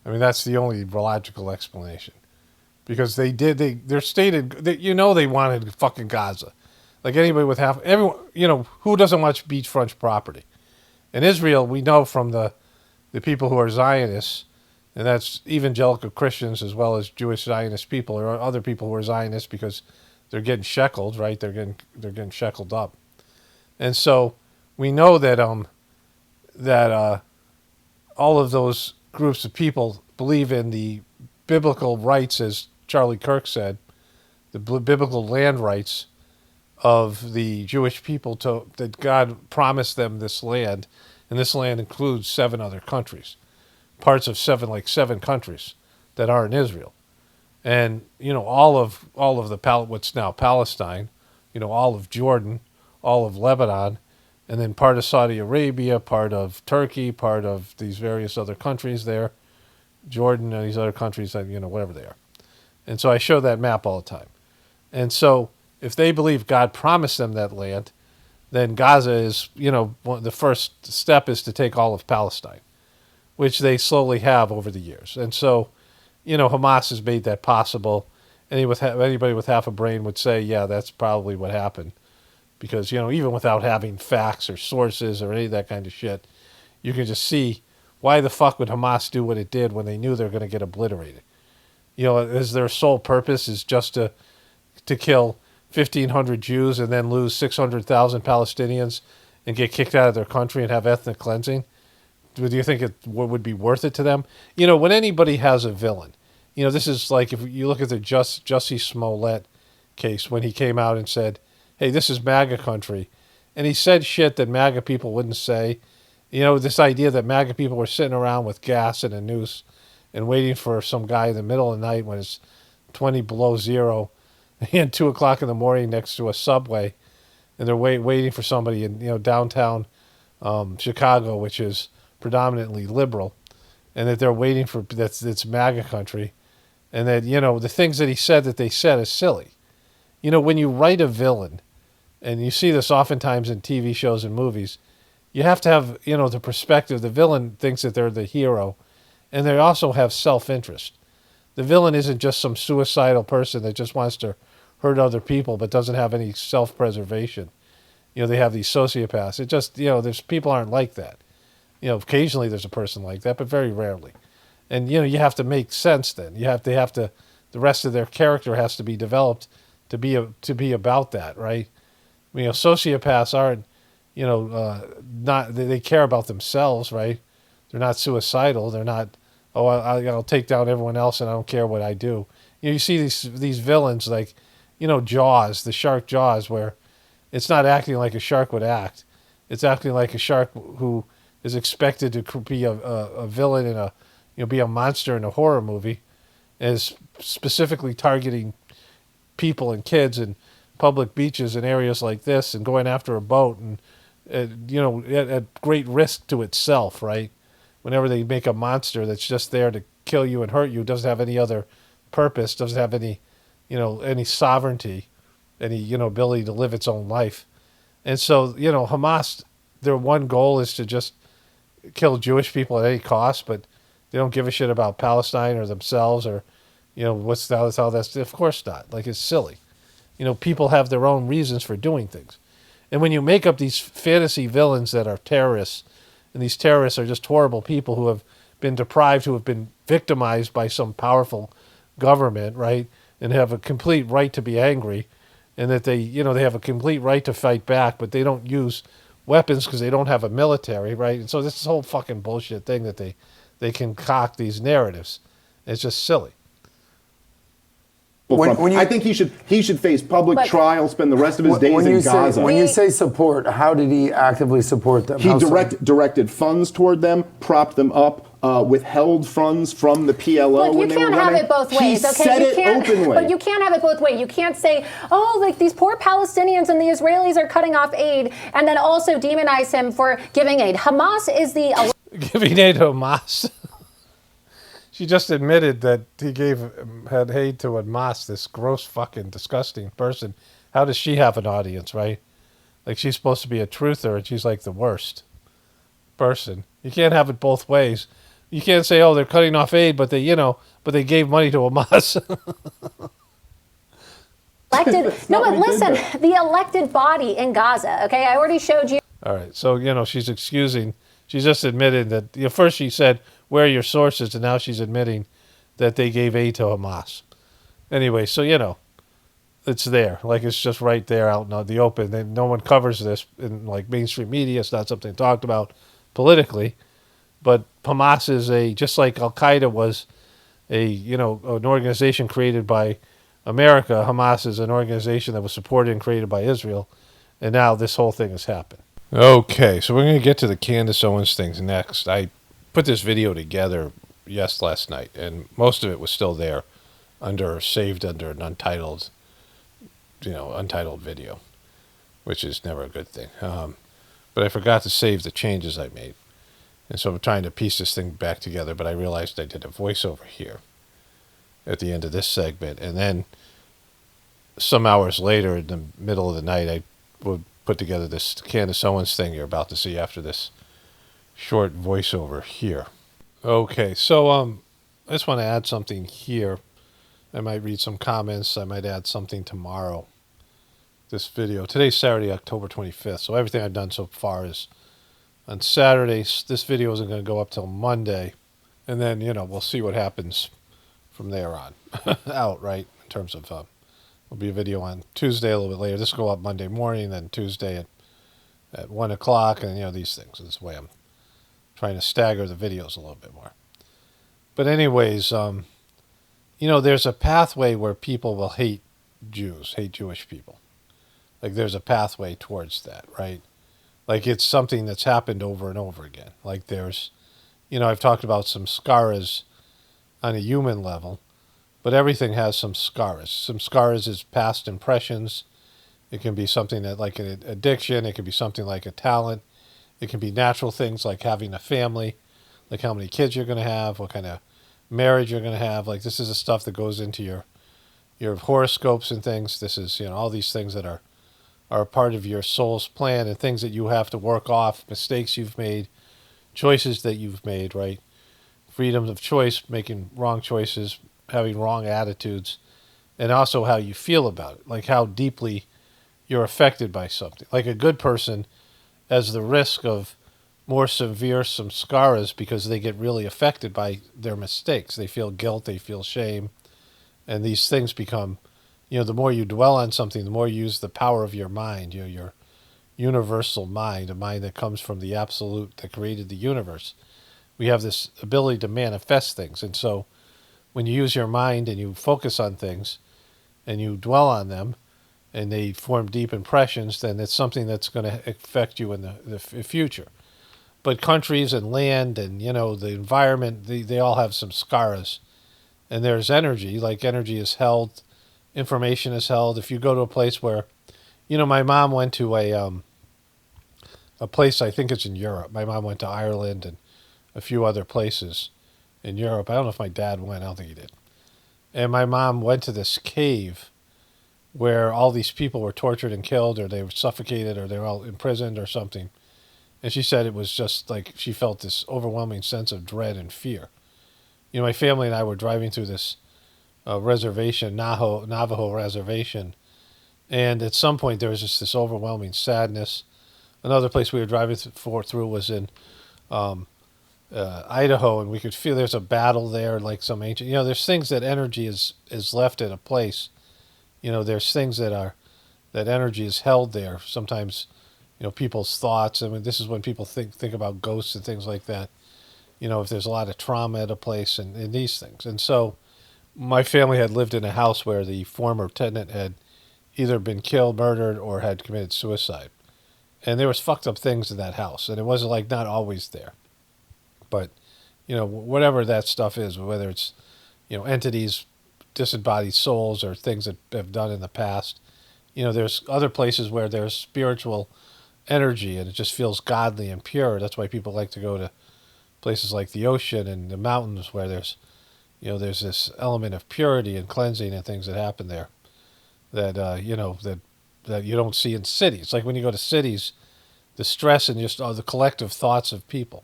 I mean, that's the only logical explanation. Because they're stated, they wanted fucking Gaza. Like anybody with everyone, who doesn't watch beachfront property? In Israel, we know from the people who are Zionists, and that's evangelical Christians as well as Jewish Zionist people or other people who are Zionists because they're getting sheckled, right? They're getting sheckled up. And so we know that all of those groups of people believe in the biblical rights, as Charlie Kirk said, the biblical land rights of the Jewish people that God promised them this land, and this land includes 7 other countries, parts of seven countries that are in Israel, and all of what's now Palestine, all of Jordan, all of Lebanon. And then part of Saudi Arabia, part of Turkey, part of these various other countries there, Jordan and these other countries, whatever they are. And so I show that map all the time. And so if they believe God promised them that land, then Gaza is, the first step is to take all of Palestine, which they slowly have over the years. And so, Hamas has made that possible. Anybody with half a brain would say, yeah, that's probably what happened. Because, even without having facts or sources or any of that kind of shit, you can just see why the fuck would Hamas do what it did when they knew they were going to get obliterated. As their sole purpose is just to kill 1,500 Jews and then lose 600,000 Palestinians and get kicked out of their country and have ethnic cleansing? Do you think it would be worth it to them? When anybody has a villain, this is like if you look at the Jussie Smollett case when he came out and said, hey, this is MAGA country. And he said shit that MAGA people wouldn't say. This idea that MAGA people were sitting around with gas and a noose and waiting for some guy in the middle of the night when it's 20 below zero and 2 o'clock in the morning next to a subway. And they're waiting for somebody in, downtown Chicago, which is predominantly liberal. And that they're waiting for, that's MAGA country. And that, the things that he said that they said is silly. When you write a villain, and you see this oftentimes in TV shows and movies, you have to have, the perspective. The villain thinks that they're the hero, and they also have self-interest. The villain isn't just some suicidal person that just wants to hurt other people but doesn't have any self-preservation. They have these sociopaths. It just, there's people aren't like that. Occasionally there's a person like that, but very rarely. And, you have to make sense then. They have to, the rest of their character has to be developed to be about that, right? Sociopaths aren't, not, they care about themselves, right? They're not suicidal. They're not, I'll take down everyone else and I don't care what I do. You see these villains like, Jaws, the shark Jaws, where it's not acting like a shark would act. It's acting like a shark who is expected to be a villain in be a monster in a horror movie, and is specifically targeting people and kids and public beaches and areas like this and going after a boat and, at great risk to itself, right? whenever they make a monster that's just there to kill you and hurt you, doesn't have any other purpose, doesn't have any, any sovereignty, any, ability to live its own life. And so, Hamas, their one goal is to just kill Jewish people at any cost, but they don't give a shit about Palestine or themselves or, what's how that's, of course not. Like, it's silly. People have their own reasons for doing things. And when you make up these fantasy villains that are terrorists, and these terrorists are just horrible people who have been deprived, who have been victimized by some powerful government, right, and have a complete right to be angry, and that they have a complete right to fight back, but they don't use weapons because they don't have a military, right? And so this whole fucking bullshit thing that they concoct these narratives. It's just silly. I think he should face public trial, spend the rest of his days in Gaza. When you say support, how did he actively support them? He directed funds toward them, propped them up, withheld funds from the PLO. Look, you can't have it both ways, he okay? Said it openly. But you can't have it both ways. You can't say, oh, like these poor Palestinians and the Israelis are cutting off aid, and then also demonize him for giving aid. Hamas is the... Giving aid to Hamas? She just admitted that he had aid to Hamas, this gross fucking disgusting person. How does she have an audience, right? Like, she's supposed to be a truther, and she's like the worst person. You can't have it both ways. You can't say, oh, they're cutting off aid, but they gave money to Hamas. Listen, the elected body in Gaza, okay? I already showed you. All right, so, she's excusing. She just admitted that, first she said, where are your sources? And now she's admitting that they gave aid to Hamas. Anyway, so, it's there. Like, it's just right there out in the open. No one covers this in, like, mainstream media. It's not something talked about politically. But Hamas is just like Al-Qaeda was an organization created by America. Hamas is an organization that was supported and created by Israel. And now this whole thing has happened. Okay, so we're going to get to the Candace Owens things next. I put this video together last night, and most of it was still there, saved under an untitled video, which is never a good thing. But I forgot to save the changes I made, and so I'm trying to piece this thing back together. But I realized I did a voiceover here at the end of this segment, and then some hours later, in the middle of the night, I would put together this Candace Owens thing you're about to see after this short voiceover here. Okay, so I just want to add something here. I might read some comments. I might add something tomorrow. This video. Today's Saturday, October 25th. So everything I've done so far is on Saturdays. This video isn't going to go up till Monday. And then, we'll see what happens from there on out, right? In terms of, there'll be a video on Tuesday a little bit later. This will go up Monday morning, then Tuesday at 1 o'clock. And, these things. This way I'm trying to stagger the videos a little bit more. But anyways, there's a pathway where people will hate Jews, hate Jewish people. Like, there's a pathway towards that, right? Like, it's something that's happened over and over again. Like, there's, I've talked about some scars on a human level, but everything has some scars. Some scars is past impressions. It can be something that, like an addiction. It can be something like a talent. It can be natural things like having a family, like how many kids you're going to have, what kind of marriage you're going to have. Like, this is the stuff that goes into your horoscopes and things. This is, all these things that are a part of your soul's plan and things that you have to work off, mistakes you've made, choices that you've made, right? Freedom of choice, making wrong choices, having wrong attitudes, and also how you feel about it, like how deeply you're affected by something. Like, a good person has the risk of more severe samskaras because they get really affected by their mistakes. They feel guilt, they feel shame, and these things become, the more you dwell on something, the more you use the power of your mind, your universal mind, a mind that comes from the absolute that created the universe. We have this ability to manifest things. And so when you use your mind and you focus on things and you dwell on them and they form deep impressions, then it's something that's going to affect you in the future. But countries and land and, the environment, they all have some scars. And there's energy, like energy is held, information is held. If you go to a place where, my mom went to a place, I think it's in Europe. My mom went to Ireland and a few other places in Europe. I don't know if my dad went. I don't think he did. And my mom went to this cave where all these people were tortured and killed, or they were suffocated, or they were all imprisoned or something. And she said it was just like she felt this overwhelming sense of dread and fear. You know, my family and I were driving through this reservation, Navajo reservation, and at some point there was just this overwhelming sadness. Another place we were driving through was in Idaho, and we could feel there's a battle there, like some ancient. You know, there's things that energy is left at a place. You know, there's things that energy is held there. Sometimes, you know, people's thoughts. I mean, this is when people think about ghosts and things like that. You know, if there's a lot of trauma at a place and these things. And so my family had lived in a house where the former tenant had either been killed, murdered, or had committed suicide. And there was fucked up things in that house. And it wasn't like not always there. But, you know, whatever that stuff is, whether it's, you know, entities, disembodied souls, or things that have done in the past, you know, there's other places where there's spiritual energy and it just feels godly and pure. That's why people like to go to places like the ocean and the mountains where there's, you know, there's this element of purity and cleansing and things that happen there that, you know, that you don't see in cities. Like when you go to cities, the stress and just the collective thoughts of people.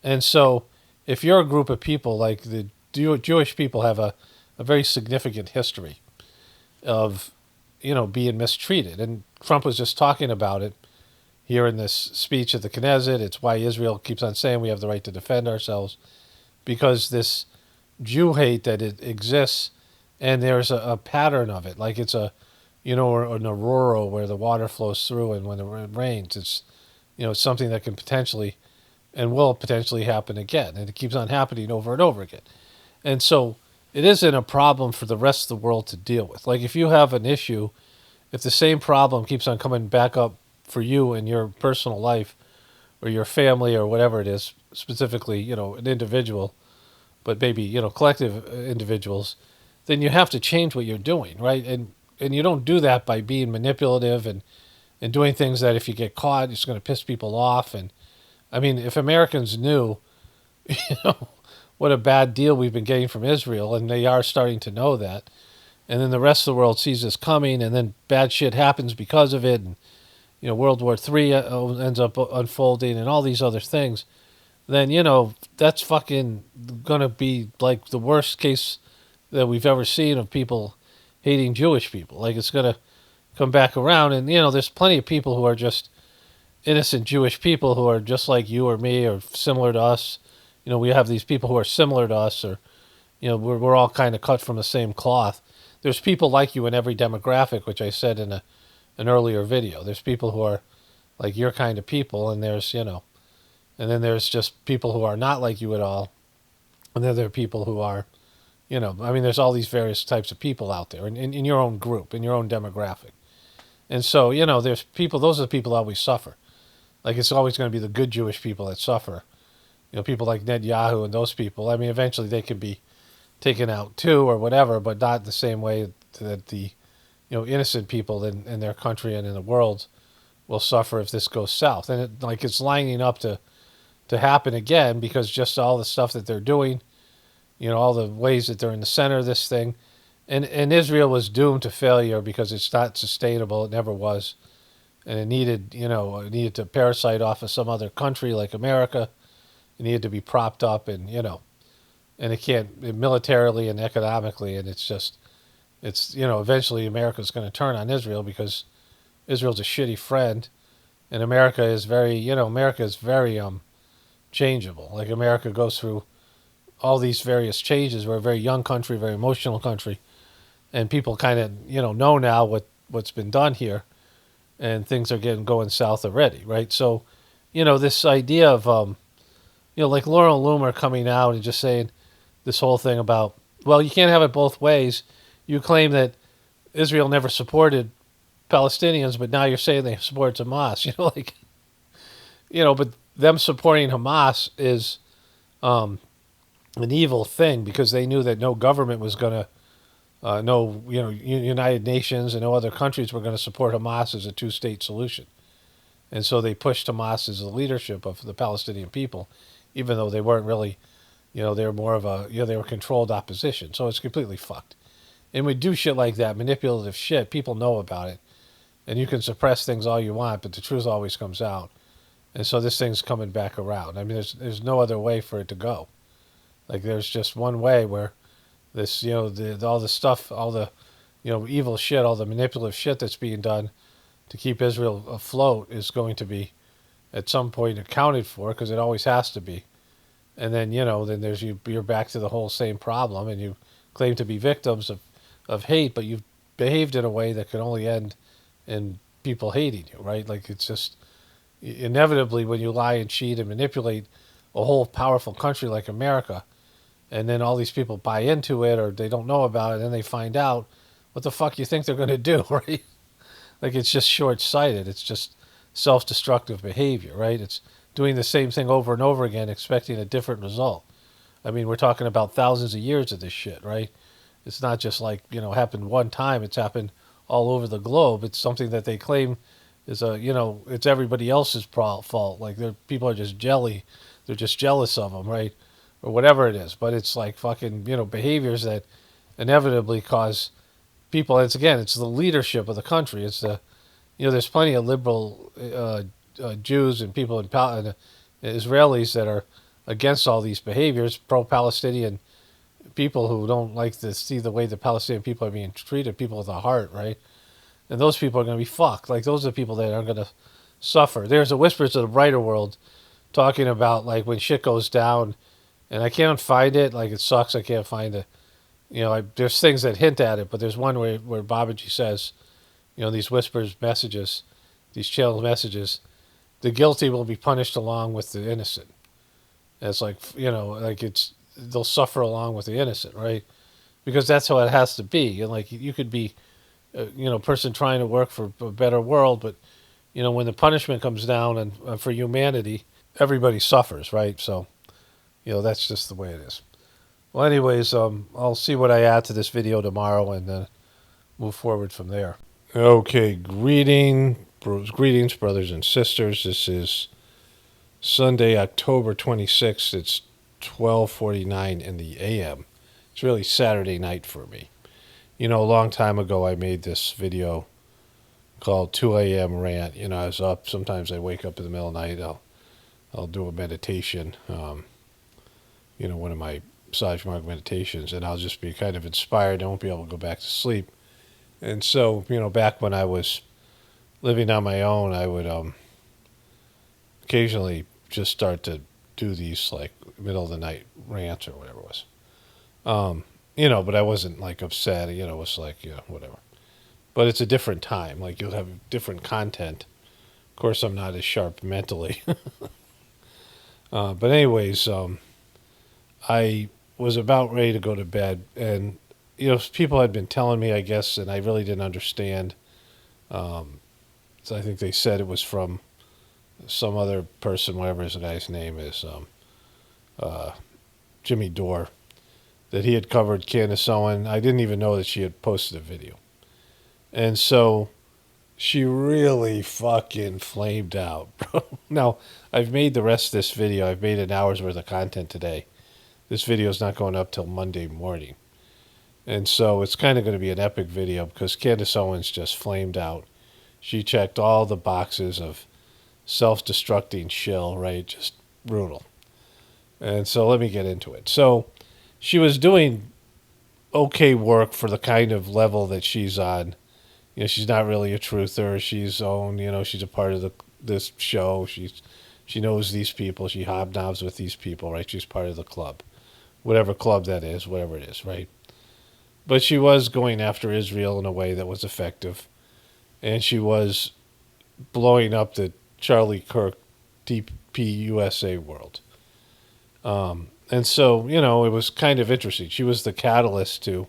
And so if you're a group of people, like the Jewish people have a very significant history of, you know, being mistreated. And Trump was just talking about it here in this speech at the Knesset. It's why Israel keeps on saying we have the right to defend ourselves, because this Jew hate that it exists, and there's a pattern of it. Like it's a, you know, an aurora where the water flows through, and when it rains, it's, you know, something that can potentially and will potentially happen again. And it keeps on happening over and over again. And so it isn't a problem for the rest of the world to deal with. Like if you have an issue, if the same problem keeps on coming back up for you in your personal life or your family or whatever it is, specifically, you know, an individual, but maybe, you know, collective individuals, then you have to change what you're doing, right? And you don't do that by being manipulative and doing things that if you get caught, it's going to piss people off. And I mean, if Americans knew, you know, what a bad deal we've been getting from Israel, and they are starting to know that, and then the rest of the world sees this coming, and then bad shit happens because of it, and, you know, World War III ends up unfolding and all these other things, then, you know, that's fucking going to be like the worst case that we've ever seen of people hating Jewish people. Like it's going to come back around, and, you know, there's plenty of people who are just innocent Jewish people who are just like you or me or similar to us. You know, we have these people who are similar to us, or, you know, we're all kind of cut from the same cloth. There's people like you in every demographic, which I said in an earlier video. There's people who are like your kind of people, and there's, you know, and then there's just people who are not like you at all. And then there are people who are, you know, I mean, there's all these various types of people out there in your own group, in your own demographic. And so, you know, there's people, those are the people that always suffer. Like it's always going to be the good Jewish people that suffer. You know, people like Netanyahu and those people, I mean, eventually they can be taken out too or whatever, but not the same way that the, you know, innocent people in their country and in the world will suffer if this goes south. And it, like it's lining up to happen again, because just all the stuff that they're doing, you know, all the ways that they're in the center of this thing. And Israel was doomed to failure because it's not sustainable. It never was. And it needed, you know, it needed to parasite off of some other country like America. It needed to be propped up, and, you know, and it can't militarily and economically. And it's just, it's, you know, eventually America's going to turn on Israel because Israel's a shitty friend. And America is very, you know, America is very changeable. Like America goes through all these various changes. We're a very young country, very emotional country. And people kind of, you know now what's been done here. And things are going south already, right? So, you know, this idea of, you know, like Laurel Loomer coming out and just saying this whole thing about, well, you can't have it both ways. You claim that Israel never supported Palestinians, but now you're saying they support Hamas. You know, like, you know, but them supporting Hamas is an evil thing because they knew that no government was going to, no, you know, United Nations and no other countries were going to support Hamas as a two-state solution. And so they pushed Hamas as the leadership of the Palestinian people, even though they weren't really, they were more of a, they were controlled opposition. So it's completely fucked. And we do shit like that, manipulative shit. People know about it. And you can suppress things all you want, but the truth always comes out. And so this thing's coming back around. I mean, there's no other way for it to go. Like, there's just one way where this, all the stuff, all the, evil shit, all the manipulative shit that's being done to keep Israel afloat is going to be at some point accounted for, because it always has to be. And then, then you're back to the whole same problem, and you claim to be victims of hate, but you've behaved in a way that can only end in people hating you, right? Like, it's just inevitably when you lie and cheat and manipulate a whole powerful country like America, and then all these people buy into it or they don't know about it, and then they find out, what the fuck you think they're going to do, right? Like, it's just short-sighted. It's just self-destructive behavior, right? It's doing the same thing over and over again, expecting a different result. I mean, we're talking about thousands of years of this shit, right? It's not just like, happened one time. It's happened all over the globe. It's something that they claim is it's everybody else's fault. Like, people are just jelly. They're just jealous of them, right? Or whatever it is. But it's like fucking, behaviors that inevitably cause people, it's the leadership of the country. It's the, there's plenty of liberal Jews and people in Israelis that are against all these behaviors, pro-Palestinian people who don't like to see the way the Palestinian people are being treated, people with a heart, right? And those people are going to be fucked. Like, those are the people that are going to suffer. There's a Whispers of the Brighter World talking about, like, when shit goes down, and I can't find it. Like, it sucks. I can't find it. There's things that hint at it, but there's one where Babaji says, these Whispers messages, these channel messages, the guilty will be punished along with the innocent. And it's like, they'll suffer along with the innocent, right? Because that's how it has to be. And like, you could be, a person trying to work for a better world, but, when the punishment comes down and for humanity, everybody suffers, right? So, that's just the way it is. Well, anyways, I'll see what I add to this video tomorrow and then move forward from there. Okay, greetings, brothers and sisters. This is Sunday, October 26th. It's 12:49 in the a.m. It's really Saturday night for me. A long time ago I made this video called 2 a.m. rant. I was up. Sometimes I wake up in the middle of the night. I'll do a meditation, one of my Sajmark meditations, and I'll just be kind of inspired. I won't be able to go back to sleep. And so, back when I was living on my own, I would occasionally just start to do these, like, middle of the night rants or whatever it was. But I wasn't, like, upset. It was like, whatever. But it's a different time. Like, you'll have different content. Of course, I'm not as sharp mentally. But anyways, I was about ready to go to bed, and people had been telling me, I guess, and I really didn't understand. So I think they said it was from some other person, whatever his guy's name is, Jimmy Dore, that he had covered Candace Owen. I didn't even know that she had posted a video. And so she really fucking flamed out, bro. Now, I've made the rest of this video. I've made an hour's worth of content today. This video is not going up till Monday morning. And so it's kind of going to be an epic video because Candace Owens just flamed out. She checked all the boxes of self-destructing shill, right? Just brutal. And so let me get into it. So she was doing okay work for the kind of level that she's on. She's not really a truther. She's she's a part of this show. She knows these people. She hobnobs with these people, right? She's part of the club. Whatever club that is, whatever it is, right? But she was going after Israel in a way that was effective. And she was blowing up the Charlie Kirk DP USA world. And so, it was kind of interesting. She was the catalyst to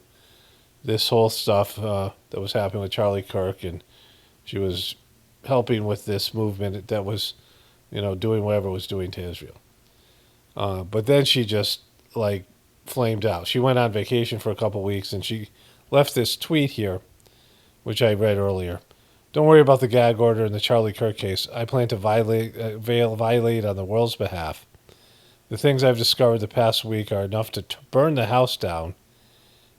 this whole stuff that was happening with Charlie Kirk, and she was helping with this movement that was, doing whatever it was doing to Israel. But then she just, like, flamed out. She went on vacation for a couple weeks, and she left this tweet here, which I read earlier. Don't worry about the gag order in the Charlie Kirk case. I plan to violate on the world's behalf. The things I've discovered the past week are enough to burn the house down.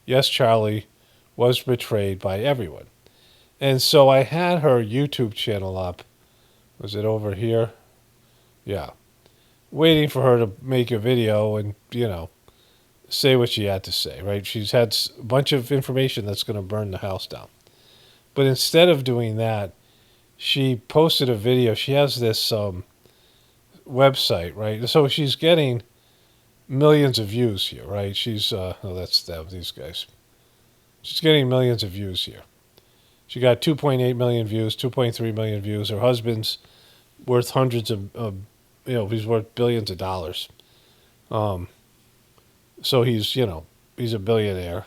Yes, Charlie was betrayed by everyone. And so I had her YouTube channel up. Was it over here? Yeah. Waiting for her to make a video and, say what she had to say, right? She's had a bunch of information that's going to burn the house down. But instead of doing that, she posted a video. She has this website, right? So she's getting millions of views here, right? She's, that's them, these guys. She's getting millions of views here. She got 2.8 million views, 2.3 million views. Her husband's worth hundreds of he's worth billions of dollars. So he's a billionaire.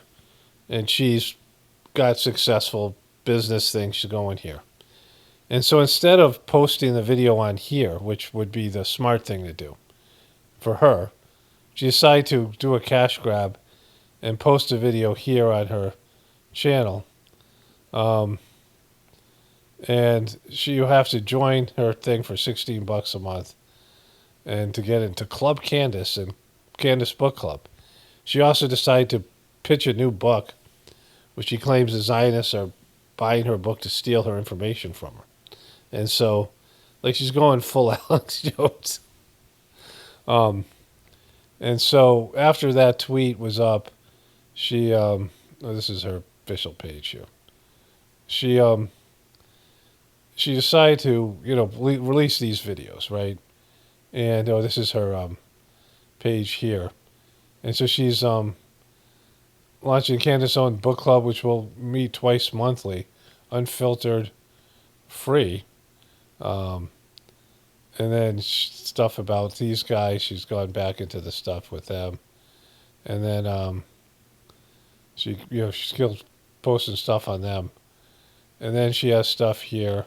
And she's got successful business things going here. And so instead of posting the video on here, which would be the smart thing to do for her, she decided to do a cash grab and post a video here on her channel. And you have to join her thing for $16 a month and to get into Club Candice and Candice Book Club. She also decided to pitch a new book, which she claims the Zionists are buying her book to steal her information from her. And so, she's going full Alex Jones. And so after that tweet was up, she, this is her official page here. She decided to, release these videos, right? And, this is her page here. And so she's launching Candice's own book club, which will meet twice monthly, unfiltered, free. And then stuff about these guys. She's gone back into the stuff with them. And then she's still posting stuff on them. And then she has stuff here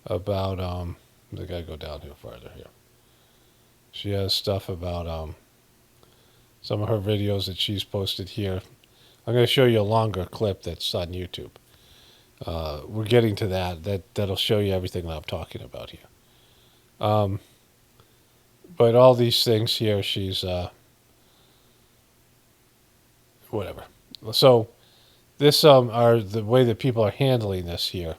about I gotta go down here farther here. She has stuff about some of her videos that she's posted here. I'm going to show you a longer clip that's on YouTube. We're getting to that'll show you everything that I'm talking about here. But all these things here, she's whatever. So this are the way that people are handling this here.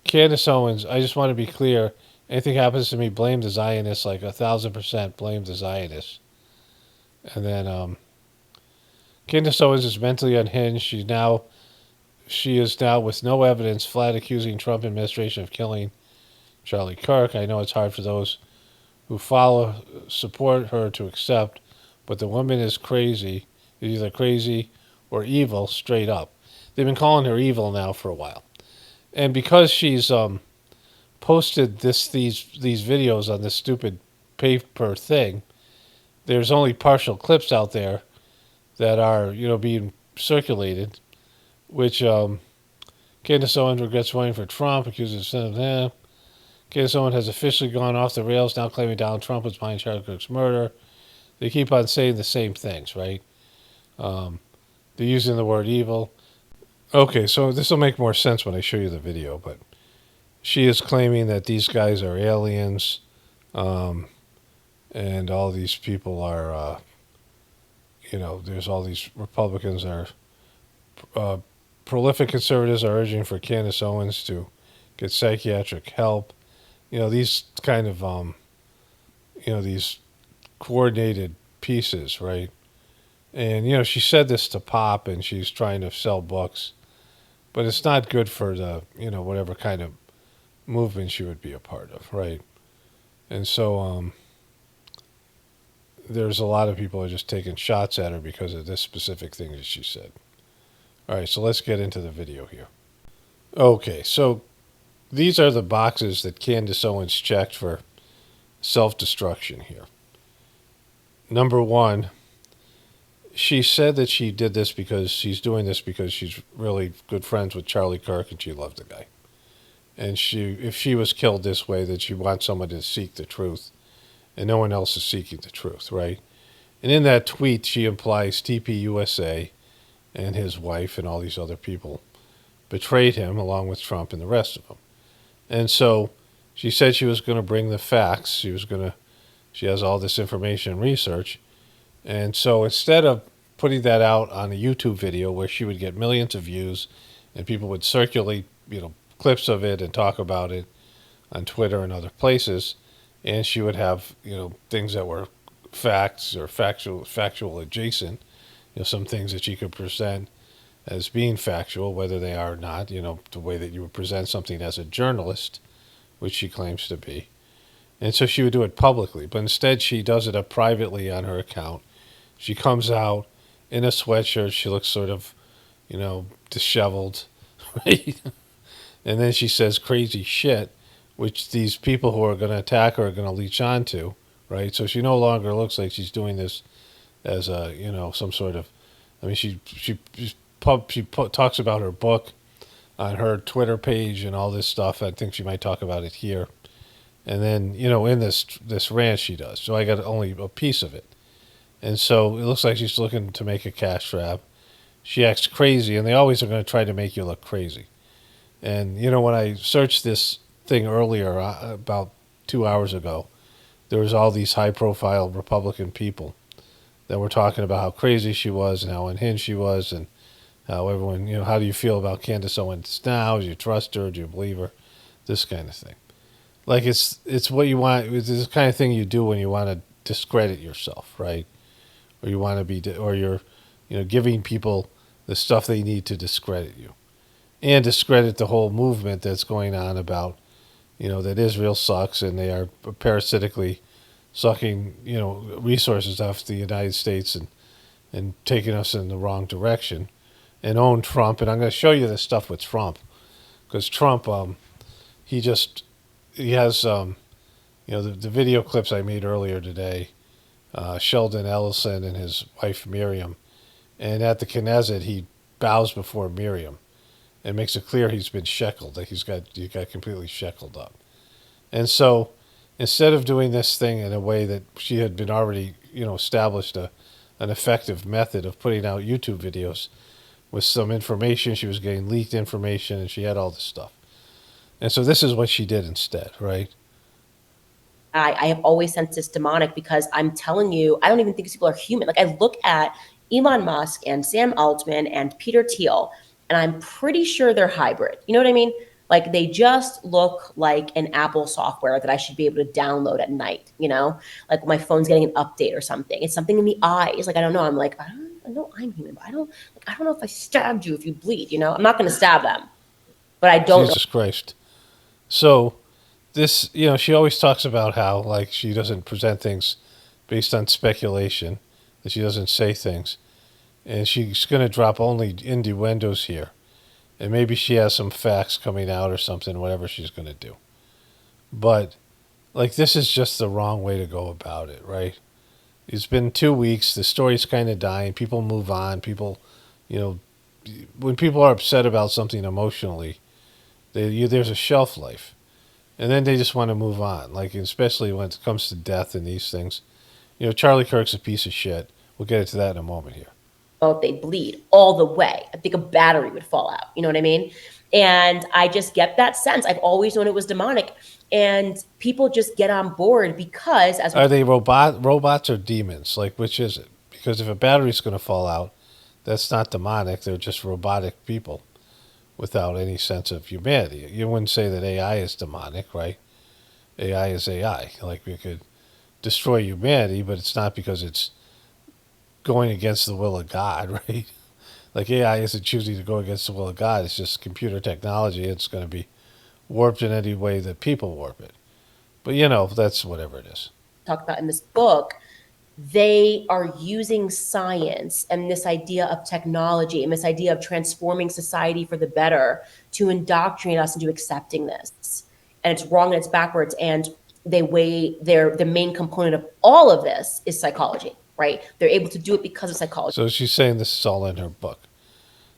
Candace Owens, I just want to be clear. Anything happens to me, blame the Zionists, 1,000% blame the Zionists. And then Candace Owens is mentally unhinged. She is now with no evidence flat accusing Trump administration of killing Charlie Kirk. I know it's hard for those who support her to accept, but the woman is crazy. Is either crazy or evil, straight up. They've been calling her evil now for a while. And because she's posted these videos on this stupid paper thing, there's only partial clips out there that are, being circulated, which Candace Owens regrets voting for Trump, accuses of Candace Owens has officially gone off the rails, now claiming Donald Trump was behind Charlie Kirk's murder. They keep on saying the same things, right? They're using the word evil. Okay, so this will make more sense when I show you the video, but she is claiming that these guys are aliens, and all these people are, there's all these Republicans are, prolific conservatives are urging for Candace Owens to get psychiatric help. These kind of, these coordinated pieces, right? And, she said this to Pop, and she's trying to sell books, but it's not good for the, whatever kind of movement she would be a part of, right? And so, there's a lot of people who are just taking shots at her because of this specific thing that she said. All right, so let's get into the video here. Okay, so these are the boxes that Candace Owens checked for self-destruction here. Number one, she said that she did this because she's doing this because she's really good friends with Charlie Kirk and she loved the guy. And if she was killed this way, that she wants someone to seek the truth. And no one else is seeking the truth, right? And in that tweet, she implies TPUSA and his wife and all these other people betrayed him along with Trump and the rest of them. And so she said she was going to bring the facts. She was going to She has all this information and research. And so instead of putting that out on a YouTube video where she would get millions of views and people would circulate, clips of it and talk about it on Twitter and other places, and she would have, things that were facts or factual adjacent, some things that she could present as being factual, whether they are or not, the way that you would present something as a journalist, which she claims to be. And so she would do it publicly, but instead she does it up privately on her account. She comes out in a sweatshirt. She looks sort of, disheveled, right? And then she says crazy shit, which these people who are going to attack her are going to leech onto, right? So she no longer looks like she's doing this as a, some sort of. I mean, she talks about her book on her Twitter page and all this stuff. I think she might talk about it here. And then, in this rant she does. So I got only a piece of it. And so it looks like she's looking to make a cash grab. She acts crazy, and they always are going to try to make you look crazy. And, when I searched this thing earlier, about 2 hours ago, there was all these high-profile Republican people that were talking about how crazy she was and how unhinged she was and how everyone, how do you feel about Candace Owens now? Do you trust her? Do you believe her? This kind of thing. Like it's what you want. It's the kind of thing you do when you want to discredit yourself, right? Or you want to be, or you're, giving people the stuff they need to discredit you, and discredit the whole movement that's going on about, that Israel sucks and they are parasitically sucking, resources off the United States and taking us in the wrong direction, and own Trump. And I'm going to show you this stuff with Trump, because Trump, he has, the video clips I made earlier today, Sheldon Ellison and his wife Miriam, and at the Knesset he bows before Miriam and makes it clear he's been sheckled, that he got completely sheckled up. And so instead of doing this thing in a way that she had been already, established an effective method of putting out YouTube videos with some information, she was getting leaked information and she had all this stuff. And so this is what she did instead, right? I have always sensed this demonic, because I'm telling you, I don't even think these people are human. Like, I look at Elon Musk and Sam Altman and Peter Thiel, and I'm pretty sure they're hybrid. You know what I mean? Like, they just look like an Apple software that I should be able to download at night, like my phone's getting an update or something. It's something in the eyes. Like, I don't know. I'm like, I know I'm human, but I don't know if I stabbed you if you bleed, I'm not going to stab them, but I don't. Jesus Christ. So this, she always talks about how, like, she doesn't present things based on speculation, that she doesn't say things. And she's going to drop only innuendos here. And maybe she has some facts coming out or something, whatever she's going to do. But, like, this is just the wrong way to go about it, right? It's been 2 weeks. The story's kind of dying. People move on. People, when people are upset about something emotionally, there's a shelf life. And then they just want to move on, like, especially when it comes to death and these things. Charlie Kirk's a piece of shit. We'll get into that in a moment here. If they bleed all the way, I think a battery would fall out. You know what I mean? And I just get that sense. I've always known it was demonic. And people just get on board because... Are they robots or demons? Like, which is it? Because if a battery's going to fall out, that's not demonic. They're just robotic people without any sense of humanity. You wouldn't say that AI is demonic, right? AI is AI. Like, we could destroy humanity, but it's not because it's going against the will of God, right? Like, AI isn't choosing to go against the will of God. It's just computer technology. It's going to be warped in any way that people warp it. But, that's whatever it is. Talk about in this book, they are using science and this idea of technology and this idea of transforming society for the better to indoctrinate us into accepting this. And it's wrong and it's backwards. And the main component of all of this is psychology, right? They're able to do it because of psychology. So she's saying this is all in her book.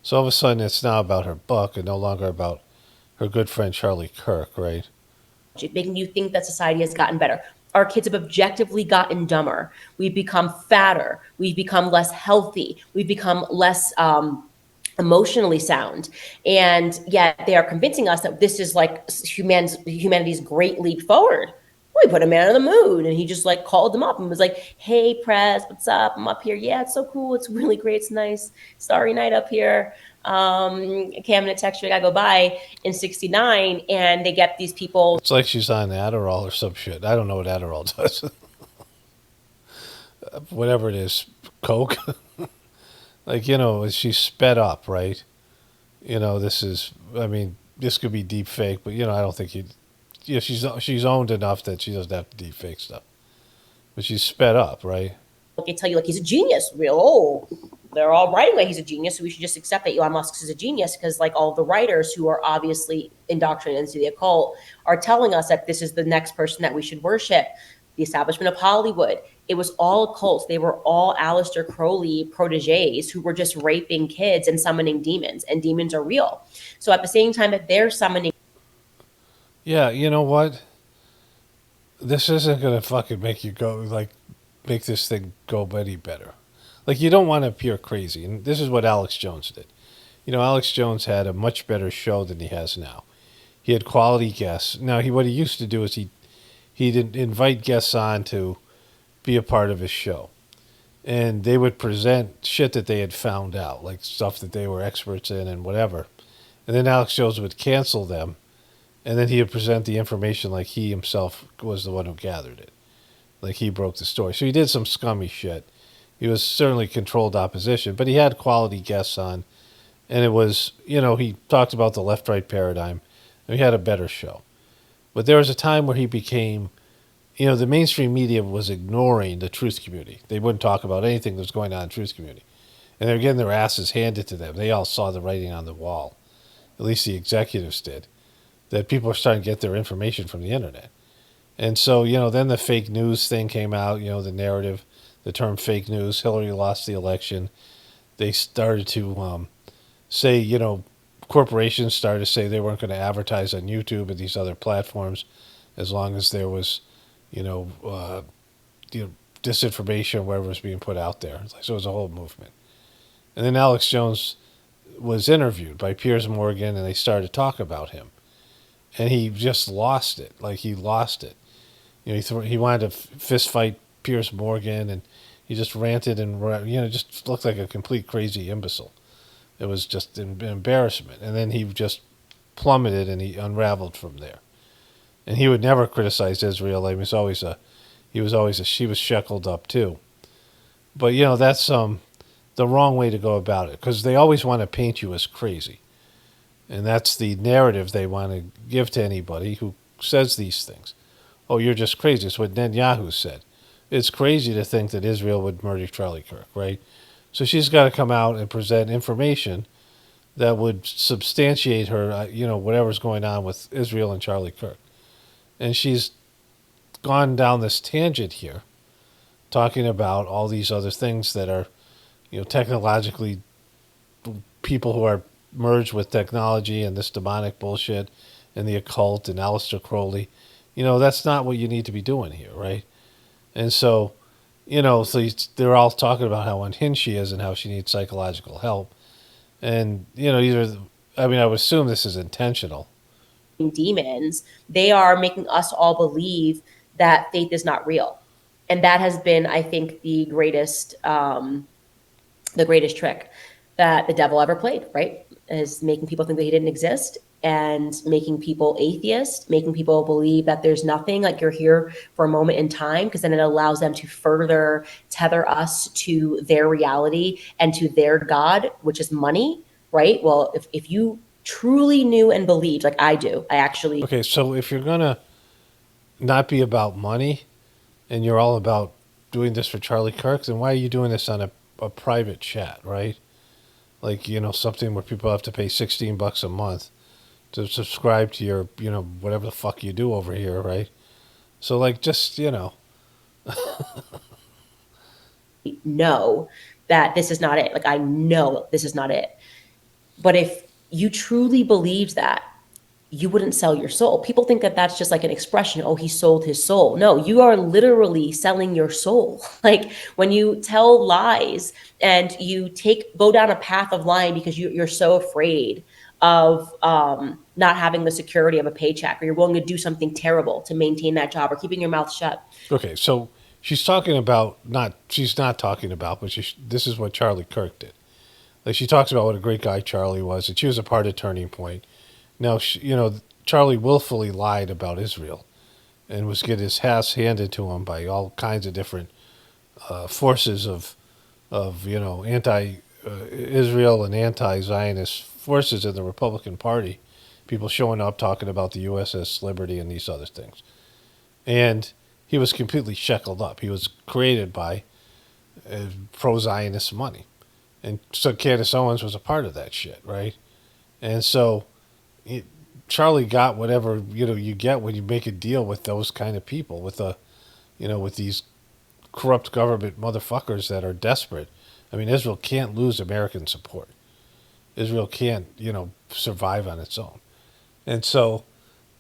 So all of a sudden it's now about her book and no longer about her good friend Charlie Kirk, right? Making you think that society has gotten better. Our kids have objectively gotten dumber. We've become fatter. We've become less healthy. We've become less emotionally sound. And yet they are convincing us that this is like humanity's great leap forward. we put a man on the moon. And he just like called them up and was like, hey, Prez, what's up? I'm up here. Yeah, it's so cool. It's really great. It's nice. Starry night up here. Okay, I'm going to text you. I got to go by in 69. And they get these people. It's like she's on Adderall or some shit. I don't know what Adderall does. Whatever it is, Coke. Like, you know, she's sped up, right? You know, this could be deep fake, but, you know, I don't think she's owned enough that she doesn't have to deep fake stuff. But she's sped up, right? They tell you like he's a genius. They're all writing like he's a genius, so we should just accept that Elon Musk is a genius because like all the writers who are obviously indoctrinated into the occult are telling us that this is the next person that we should worship. The establishment of Hollywood, it was all occults. They were all Aleister Crowley proteges who were just raping kids and summoning demons, and demons are real. So at the same time that they're summoning. Yeah, you know what? This isn't going to fucking make this thing go any better. Like, you don't want to appear crazy. And this is what Alex Jones did. You know, Alex Jones had a much better show than he has now. He had quality guests. Now, what he used to do is he'd invite guests on to be a part of his show. And they would present shit that they had found out, like stuff that they were experts in and whatever. And then Alex Jones would cancel them. And then he would present the information like he himself was the one who gathered it. Like he broke the story. So he did some scummy shit. He was certainly controlled opposition, but he had quality guests on. And it was, you know, he talked about the left-right paradigm. And he had a better show. But there was a time where he became, you know, the mainstream media was ignoring the truth community. They wouldn't talk about anything that was going on in the truth community. And they were getting their asses handed to them. They all saw the writing on the wall. At least the executives did. That people are starting to get their information from the internet. And so, you know, then the fake news thing came out, you know, the narrative, the term fake news. Hillary lost the election. They started to say, you know, corporations started to say they weren't going to advertise on YouTube and these other platforms as long as there was, disinformation or whatever was being put out there. So it was a whole movement. And then Alex Jones was interviewed by Piers Morgan, and they started to talk about him. And he just lost it. Like, he lost it. You know, he wanted to fist fight Piers Morgan, and he just ranted and, you know, just looked like a complete crazy imbecile. It was just an embarrassment. And then he just plummeted, and he unraveled from there. And he would never criticize Israel. I mean, she was sheckled up too. But, you know, that's the wrong way to go about it, because they always want to paint you as crazy. And that's the narrative they want to give to anybody who says these things. Oh, you're just crazy. That's what Netanyahu said. It's crazy to think that Israel would murder Charlie Kirk, right? So she's got to come out and present information that would substantiate her, whatever's going on with Israel and Charlie Kirk. And she's gone down this tangent here, talking about all these other things that are, you know, technologically, people who are merged with technology and this demonic bullshit and the occult and Aleister Crowley. You know, that's not what you need to be doing here, right? And so, you know, they're all talking about how unhinged she is and how she needs psychological help. And, you know, I would assume this is intentional. Demons, they are making us all believe that faith is not real. And that has been, I think, the greatest trick that the devil ever played, right? Is making people think that he didn't exist and making people atheist, making people believe that there's nothing, like you're here for a moment in time, because then it allows them to further tether us to their reality and to their God, which is money, right? Well, if you truly knew and believed, like I do, I actually... Okay, so if you're going to not be about money and you're all about doing this for Charlie Kirk, then why are you doing this on a private chat, right? Like, you know, something where people have to pay $16 a month to subscribe to your, you know, whatever the fuck you do over here, right? So, like, just, you know. know that this is not it. Like, I know this is not it. But if you truly believed that, you wouldn't sell your soul. People think that that's just like an expression. Oh, he sold his soul. No, you are literally selling your soul. Like when you tell lies and you go down a path of lying because you're so afraid of not having the security of a paycheck, or you're willing to do something terrible to maintain that job, or keeping your mouth shut. Okay, so she's talking about she's not talking about, but this is what Charlie Kirk did. Like, she talks about what a great guy Charlie was, and she was a part of Turning Point. Now, Charlie willfully lied about Israel and was getting his ass handed to him by all kinds of different forces of anti-Israel and anti-Zionist forces in the Republican Party. People showing up talking about the USS Liberty and these other things. And he was completely sheckled up. He was created by pro-Zionist money. And so Candace Owens was a part of that shit, right? And so Charlie got whatever, you get when you make a deal with those kind of people, with with these corrupt government motherfuckers that are desperate. I mean, Israel can't lose American support. Israel can't, survive on its own. And so,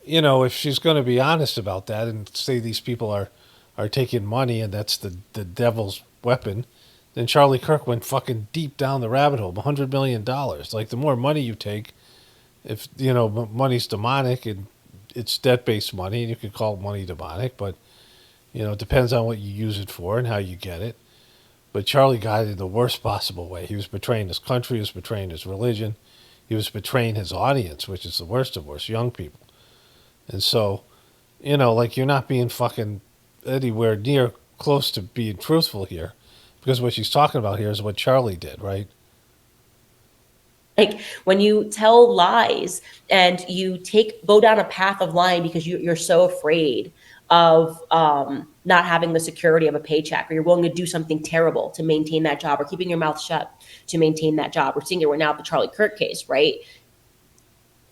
if she's going to be honest about that and say these people are taking money and that's the devil's weapon, then Charlie Kirk went fucking deep down the rabbit hole, $100 million. Like, the more money you take, if, money's demonic and it's debt-based money, and you can call money demonic, but, it depends on what you use it for and how you get it. But Charlie got it in the worst possible way. He was betraying his country, he was betraying his religion, he was betraying his audience, which is the worst of worst, young people. And so, you're not being fucking anywhere near close to being truthful here. Because what she's talking about here is what Charlie did, right? Like, when you tell lies and you go down a path of lying because you're so afraid of not having the security of a paycheck, or you're willing to do something terrible to maintain that job, or keeping your mouth shut to maintain that job. We're seeing it right now with the Charlie Kirk case, right?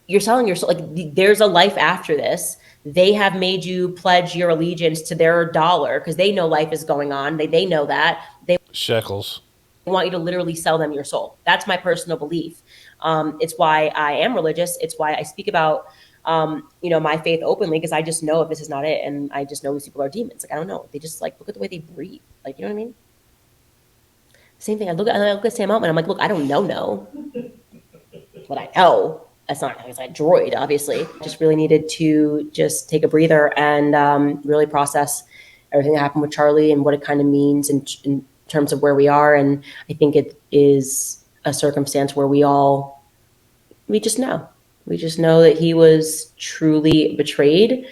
You're selling yourself, like, there's a life after this. They have made you pledge your allegiance to their dollar because they know life is going on. They know that. They Shekels. want you to literally sell them your soul. That's my personal belief. It's why I am religious. It's why I speak about, my faith openly, because I just know if this is not it. And I just know these people are demons. Like, I don't know. They just look at the way they breathe. Like, you know what I mean? Same thing. I look at Sam Altman. I'm like, look, I don't know. But I know. That's not because I droid, obviously. Just really needed to just take a breather and really process everything that happened with Charlie and what it kind of means in terms of where we are. And I think it is a circumstance where we just know. We just know that he was truly betrayed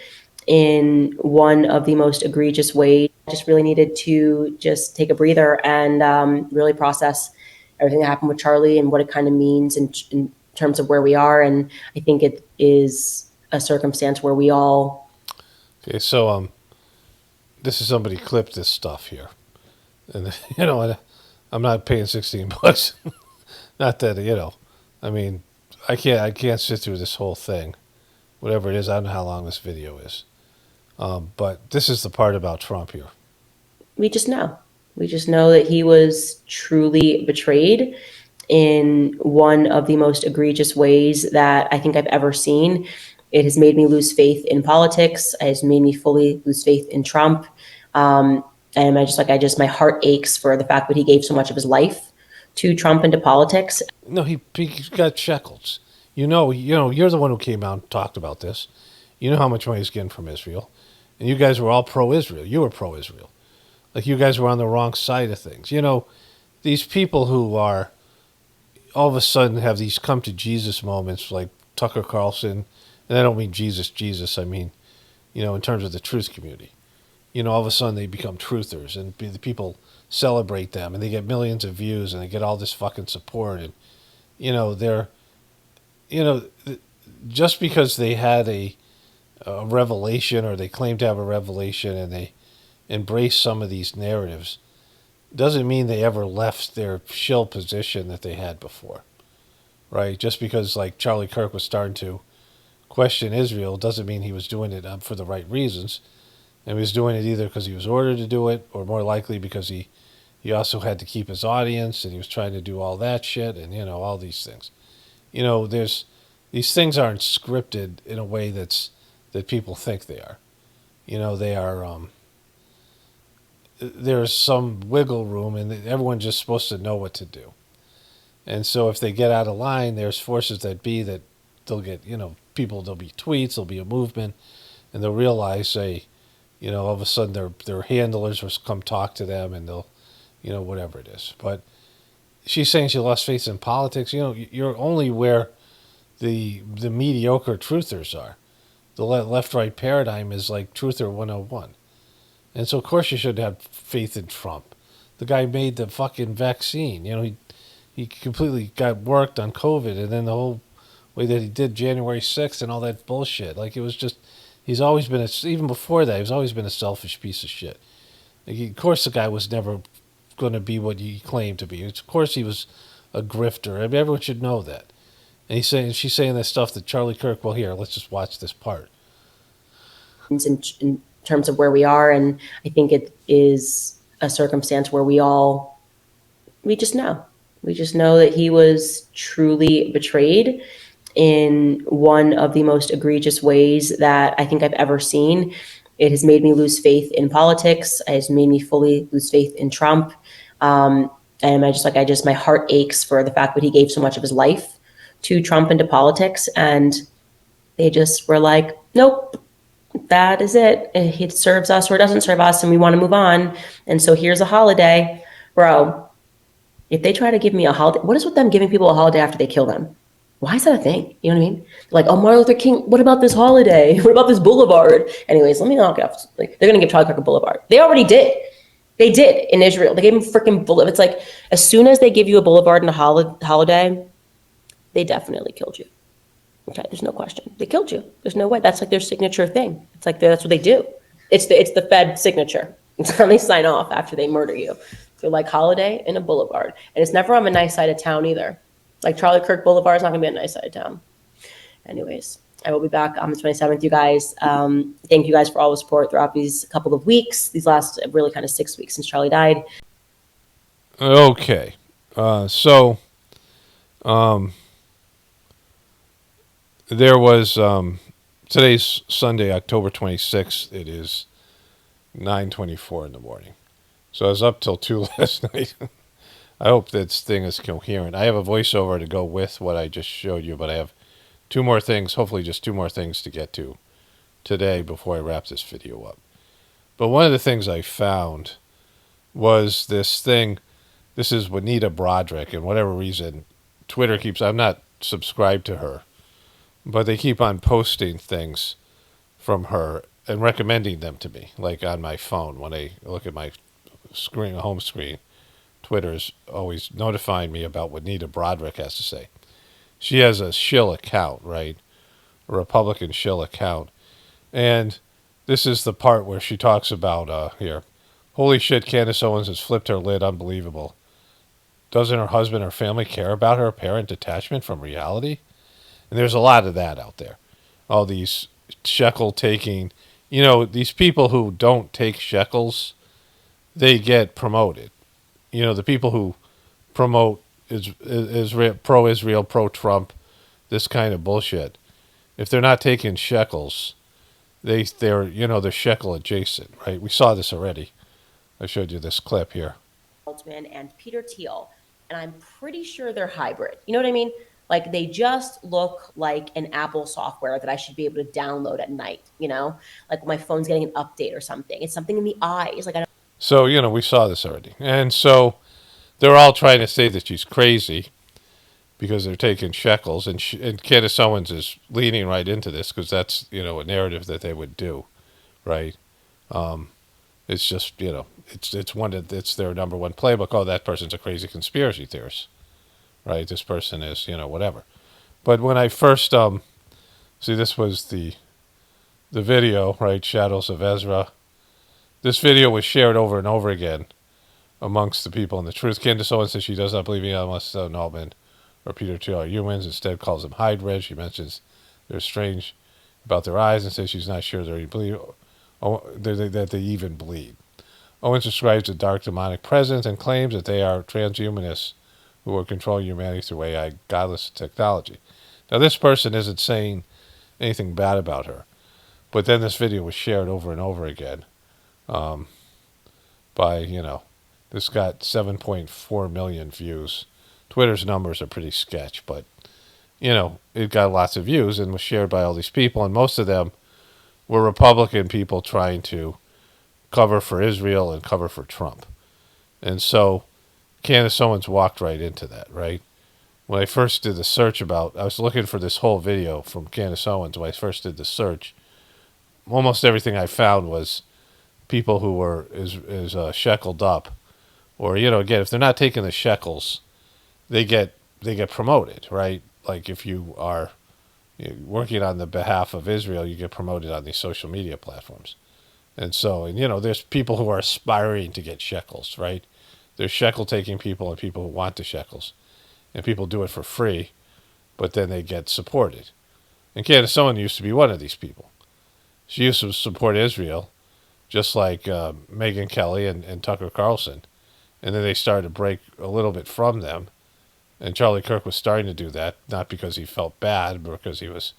in one of the most egregious ways. Just really needed to just take a breather and really process everything that happened with Charlie and what it kind of means in terms of where we are. And I think it is a circumstance where we all. Okay, so this is somebody clipped this stuff here. And, I'm not paying $16. Not that, I mean, I can't sit through this whole thing. Whatever it is, I don't know how long this video is. But this is the part about Trump here. We just know. We just know that he was truly betrayed in one of the most egregious ways that I think I've ever seen. It has made me lose faith in politics. It has made me fully lose faith in Trump. And my heart aches for the fact that he gave so much of his life to Trump and to politics. No, he got shekels. You're the one who came out and talked about this. You know how much money he's getting from Israel. And you guys were all pro-Israel. You were pro-Israel. Like, you guys were on the wrong side of things. These people who are all of a sudden have these come to Jesus moments, like Tucker Carlson, and I don't mean Jesus, I mean, in terms of the truth community. All of a sudden they become truthers, and the people celebrate them, and they get millions of views, and they get all this fucking support, and, they're, just because they had a revelation, or they claim to have a revelation, and they embrace some of these narratives, doesn't mean they ever left their shill position that they had before, right? Just because, like, Charlie Kirk was starting to question Israel doesn't mean he was doing it for the right reasons. And he was doing it either because he was ordered to do it, or more likely because he also had to keep his audience, and he was trying to do all that shit, and, all these things. These things aren't scripted in a way that people think they are. They are, there's some wiggle room, and everyone's just supposed to know what to do. And so if they get out of line, there's forces that be that they'll get, there'll be tweets, there'll be a movement, and they'll realize all of a sudden their handlers will come talk to them, and they'll, whatever it is. But she's saying she lost faith in politics. You're only where the mediocre truthers are. The left-right paradigm is like truther 101. And so, of course, you should have faith in Trump. The guy made the fucking vaccine. He completely got worked on COVID, and then the whole way that he did January 6th and all that bullshit. Like, it was just, he's always been, even before that, he's always been a selfish piece of shit. Like, of course, the guy was never going to be what he claimed to be. Of course, he was a grifter. I mean, everyone should know that. And she's saying that stuff that Charlie Kirk, well, here, let's just watch this part. In terms of where we are, and I think it is a circumstance where we just know that he was truly betrayed in one of the most egregious ways that I think I've ever seen. It has made me lose faith in politics. It has made me fully lose faith in Trump. And my heart aches for the fact that he gave so much of his life to Trump and to politics. And they just were like, nope, that is it. It serves us or it doesn't serve us, and we want to move on. And so here's a holiday. Bro, if they try to give me a holiday, what is with them giving people a holiday after they kill them? Why is that a thing? You know what I mean? Like, oh, Martin Luther King, what about this holiday? What about this boulevard? Anyways, let me knock it off. Like, they're going to give Charlie Kirk a boulevard. They already did. They did in Israel. They gave him freaking boulevard. It's like, as soon as they give you a boulevard and a holiday, they definitely killed you. Okay, there's no question. They killed you. There's no way. That's like their signature thing. It's like that's what they do. It's the Fed signature. It's how they sign off after they murder you. They're like holiday and a boulevard. And it's never on a nice side of town either. Like Charlie Kirk Boulevard is not going to be a nice side of town. Anyways, I will be back on the 27th, you guys. Thank you guys for all the support throughout these couple of weeks, these last really kind of 6 weeks since Charlie died. Okay. There was, today's Sunday, October 26th. It is 9:24 in the morning. So I was up till 2 last night. I hope this thing is coherent. I have a voiceover to go with what I just showed you, but I have two more things, hopefully just two more things to get to today before I wrap this video up. But one of the things I found was this thing. This is Juanita Broderick, and whatever reason, Twitter keeps, I'm not subscribed to her, but they keep on posting things from her and recommending them to me, like on my phone. When I look at my screen, home screen, Twitter's always notifying me about what Juanita Broderick has to say. She has a shill account, right? A Republican shill account. And this is the part where she talks about, here, holy shit, Candace Owens has flipped her lid, unbelievable. Doesn't her husband or family care about her apparent detachment from reality? And there's a lot of that out there. All these shekel taking, these people who don't take shekels, they get promoted. The people who promote Israel, pro-Israel, pro-Trump, this kind of bullshit, if they're not taking shekels, they're shekel adjacent, right? We saw this already. I showed you this clip here. Altman and Peter Thiel, and I'm pretty sure they're hybrid. You know what I mean? Like they just look like an Apple software that I should be able to download at night, like when my phone's getting an update or something. It's something in the eyes. Like I don't. So, we saw this already. And so they're all trying to say that she's crazy because they're taking shekels. And Candace Owens is leaning right into this because that's, a narrative that they would do, right? It's just, it's their number one playbook. Oh, that person's a crazy conspiracy theorist, right? This person is, whatever. But when I first, see, this was the video, right? Shadows of Ezra. This video was shared over and over again amongst the people in the truth. Candace Owens says she does not believe Elon Musk, Altman, or Peter Thiel are humans. Instead, calls them hybrid. She mentions they're strange about their eyes and says she's not sure that they even bleed. Owens describes a dark demonic presence and claims that they are transhumanists who are controlling humanity through AI, godless technology. Now, this person isn't saying anything bad about her, but then this video was shared over and over again. This got 7.4 million views. Twitter's numbers are pretty sketch, but, it got lots of views and was shared by all these people, and most of them were Republican people trying to cover for Israel and cover for Trump. And so Candace Owens walked right into that, right? When I first did the search I was looking for this whole video from Candace Owens. When I first did the search, almost everything I found was people who were sheckled up, or again, if they're not taking the shekels, they get promoted, right? Like if you are working on the behalf of Israel, you get promoted on these social media platforms. And so, there's people who are aspiring to get shekels, right? There's shekel taking people and people who want the shekels. And people do it for free, but then they get supported. And Candace Owens used to be one of these people. She used to support Israel, just like Megyn Kelly and Tucker Carlson. And then they started to break a little bit from them. And Charlie Kirk was starting to do that, not because he felt bad, but because he was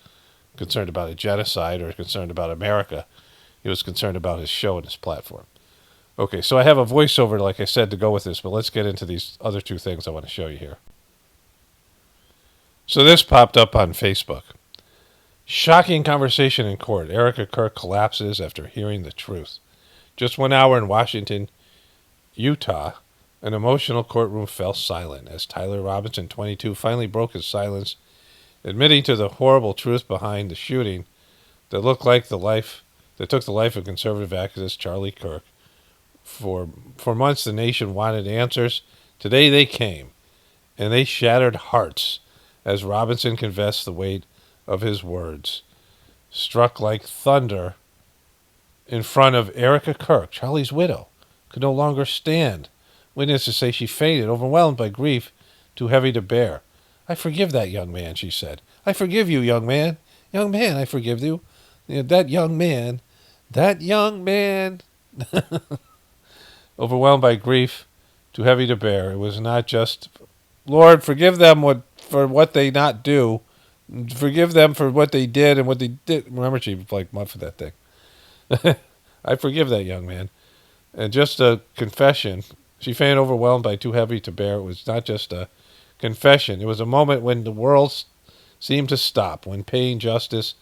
concerned about a genocide or concerned about America. He was concerned about his show and his platform. Okay, so I have a voiceover, like I said, to go with this, but let's get into these other two things I want to show you here. So this popped up on Facebook. Shocking conversation in court. Erika Kirk collapses after hearing the truth. Just 1 hour in Washington, Utah, an emotional courtroom fell silent as Tyler Robinson, 22, finally broke his silence, admitting to the horrible truth behind the shooting that took the life of conservative activist Charlie Kirk. For months, the nation wanted answers. Today they came, and they shattered hearts as Robinson confessed the weight of his words. Struck like thunder in front of Erika Kirk, Charlie's widow, could no longer stand. Witnesses say she fainted, overwhelmed by grief too heavy to bear. I forgive that young man, she said. I forgive you, young man. Young man, I forgive you. That young man. Overwhelmed by grief too heavy to bear. It was not just, Lord, forgive them for what they not do. Forgive them for what they did and what they did. Remember, she muffed that thing. I forgive that young man. And just a confession. She fainted, overwhelmed by too heavy to bear. It was not just a confession. It was a moment when the world seemed to stop, when pain, justice,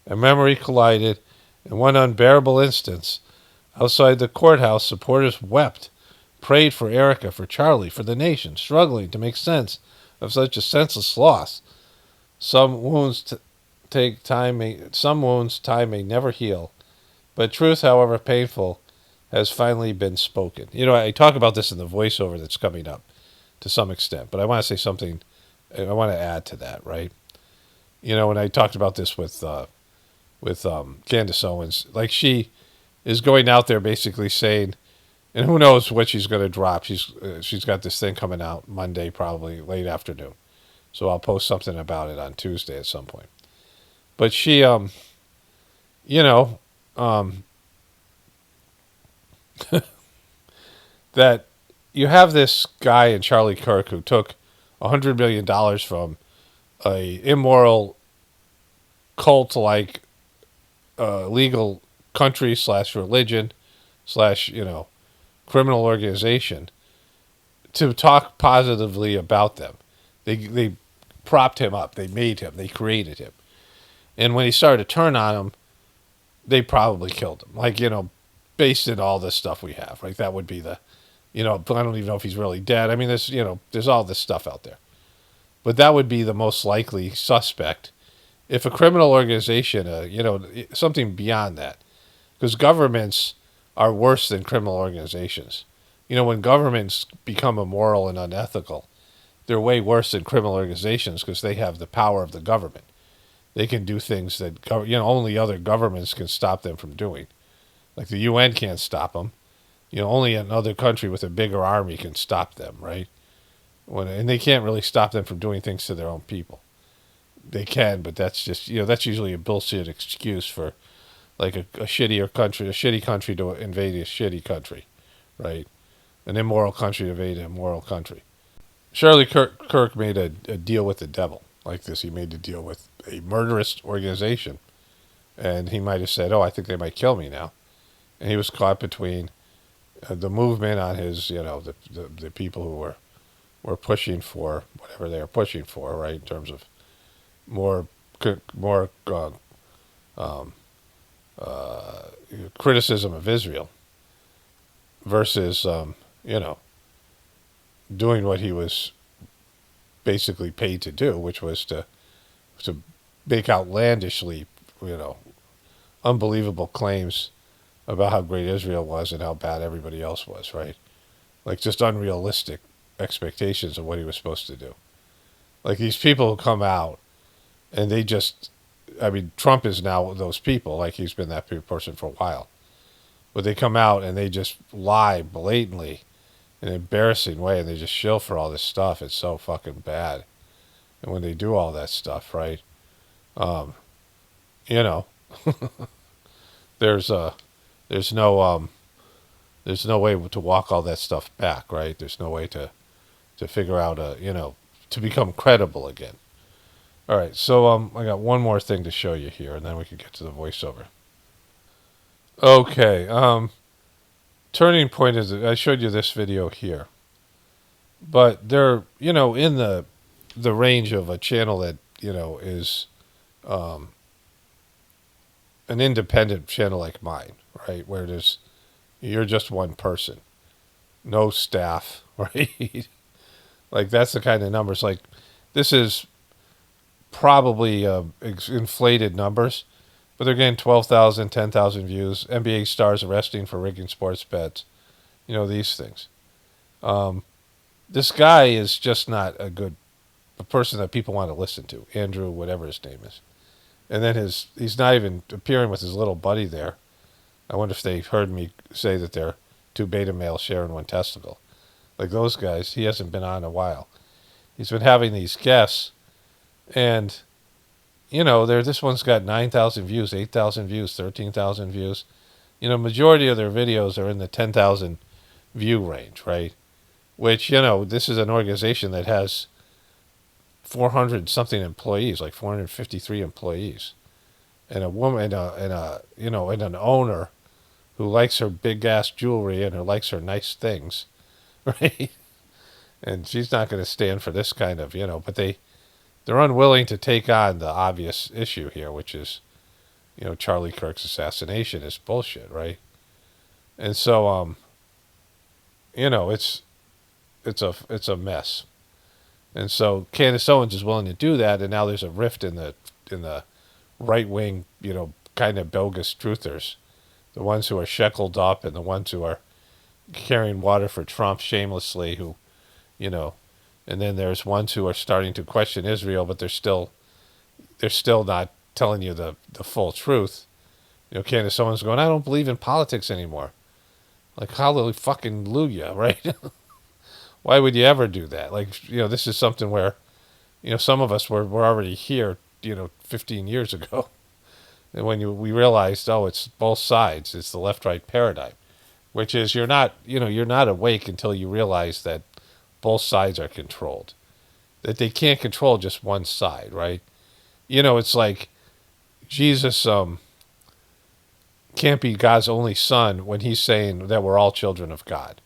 and memory collided. In one unbearable instance, outside the courthouse, supporters wept, prayed for Erika, for Charlie, for the nation, struggling to make sense of such a senseless loss. Some wounds time may never heal, but truth, however painful, has finally been spoken. I talk about this in the voiceover that's coming up to some extent, but I want to say something. I want to add to that, right? When I talked about this with Candace Owens, like she is going out there basically saying, and who knows what she's going to drop. She's got this thing coming out Monday, probably late afternoon. So I'll post something about it on Tuesday at some point. But she, that you have this guy in Charlie Kirk who took $100 million from a immoral cult-like legal country / religion / criminal organization to talk positively about them. They propped him up. They made him. They created him. And when he started to turn on him, they probably killed him. Based in all this stuff we have. That would be the, I don't even know if he's really dead. I mean, there's all this stuff out there. But that would be the most likely suspect if a criminal organization, something beyond that. Because governments are worse than criminal organizations. When governments become immoral and unethical, they're way worse than criminal organizations because they have the power of the government. They can do things that only other governments can stop them from doing. Like the UN can't stop them. Only another country with a bigger army can stop them, right? And they can't really stop them from doing things to their own people. They can, but that's just, that's usually a bullshit excuse for like a shitty country to invade a shitty country, right? An immoral country to invade an immoral country. Charlie Kirk made a deal with the devil like this. He made a deal with a murderous organization. And he might have said, I think they might kill me now. And he was caught between the movement on his, the people who were pushing for whatever they were pushing for, right, in terms of more criticism of Israel versus you know, doing what he was basically paid to do, which was to make outlandishly, you know, unbelievable claims about how great Israel was and how bad everybody else was, right? Like just unrealistic expectations of what he was supposed to do. Like these people who come out and they just, I mean, Trump is now those people, like he's been that person for a while. But they come out and they just lie blatantly in an embarrassing way and they just shill for all this stuff. It's so fucking bad. And when they do all that stuff, right? You know, there's no there's no way to walk all that stuff back, right? There's no way to figure out you know, to become credible again. All right, so I got one more thing to show you here, and then we can get to the voiceover. Okay, turning point is I showed you this video here, but they're, you know, in the range of a channel that, you know, is an independent channel like mine, right? Where you're just one person, no staff, right? Like that's the kind of numbers. Like this is probably inflated numbers, but they're getting 12,000, 10,000 views. NBA stars arresting for rigging sports bets. You know, these things. This guy is just not a person that people want to listen to. Andrew, whatever his name is. And then he's not even appearing with his little buddy there. I wonder if they heard me say that they're two beta males sharing one testicle. Like those guys, he hasn't been on in a while. He's been having these guests, and, you know, this one's got 9,000 views, 8,000 views, 13,000 views. You know, majority of their videos are in the 10,000 view range, right? Which, you know, this is an organization that has 400 something employees, like 453 employees, and a woman and an owner who likes her big ass jewelry and who likes her nice things, right? And she's not going to stand for this kind of, you know, but they're unwilling to take on the obvious issue here, which is, you know, Charlie Kirk's assassination is bullshit, right? And so you know, it's a mess. And so Candace Owens is willing to do that, and now there's a rift in the right wing, you know, kind of bogus truthers, the ones who are sheckled up and the ones who are carrying water for Trump shamelessly, who, you know, and then there's ones who are starting to question Israel, but they're still not telling you the full truth. You know, Candace Owens going, I don't believe in politics anymore. Like, hallelujah, fucking Luya, right? Why would you ever do that? Like, you know, this is something where, you know, some of us were already here, you know, 15 years ago. And when we realized, oh, it's both sides, it's the left-right paradigm, which is you're not awake until you realize that both sides are controlled, that they can't control just one side, right? You know, it's like Jesus can't be God's only son when he's saying that we're all children of God.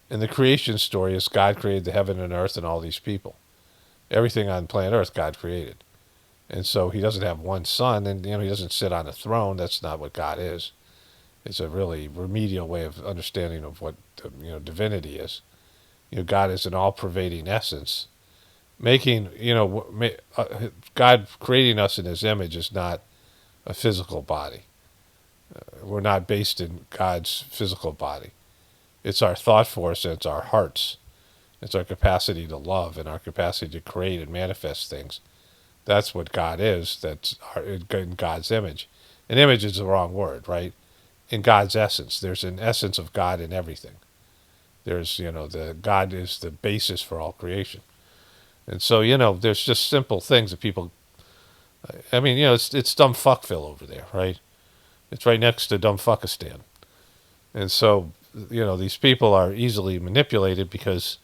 And the creation story is God created the heaven and earth and all these people. Everything on planet Earth God created. And so he doesn't have one son, and, you know, he doesn't sit on a throne. That's not what God is. It's a really remedial way of understanding of what, you know, divinity is. You know, God is an all-pervading essence. Making, you know, God creating us in his image is not a physical body. We're not based in God's physical body. It's our thought force, and it's our hearts. It's our capacity to love and our capacity to create and manifest things. That's what God is. That's in God's image. An image is the wrong word, right? In God's essence. There's an essence of God in everything. There's, you know, God is the basis for all creation. And so, you know, there's just simple things that people, I mean, you know, it's dumb fuckville over there, right? It's right next to dumb fuckistan. And so, you know, these people are easily manipulated because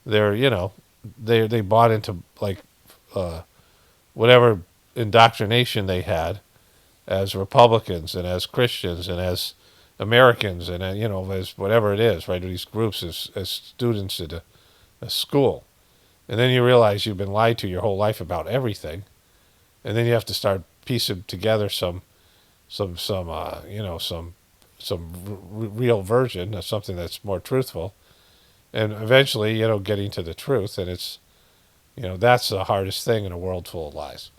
they're, you know, they bought into, like, whatever indoctrination they had as Republicans and as Christians and as Americans and, you know, as whatever it is, right? These groups as students at a school. And then you realize you've been lied to your whole life about everything. And then you have to start piecing together some real version of something that's more truthful, and eventually, getting to the truth. And it's, that's the hardest thing in a world full of lies.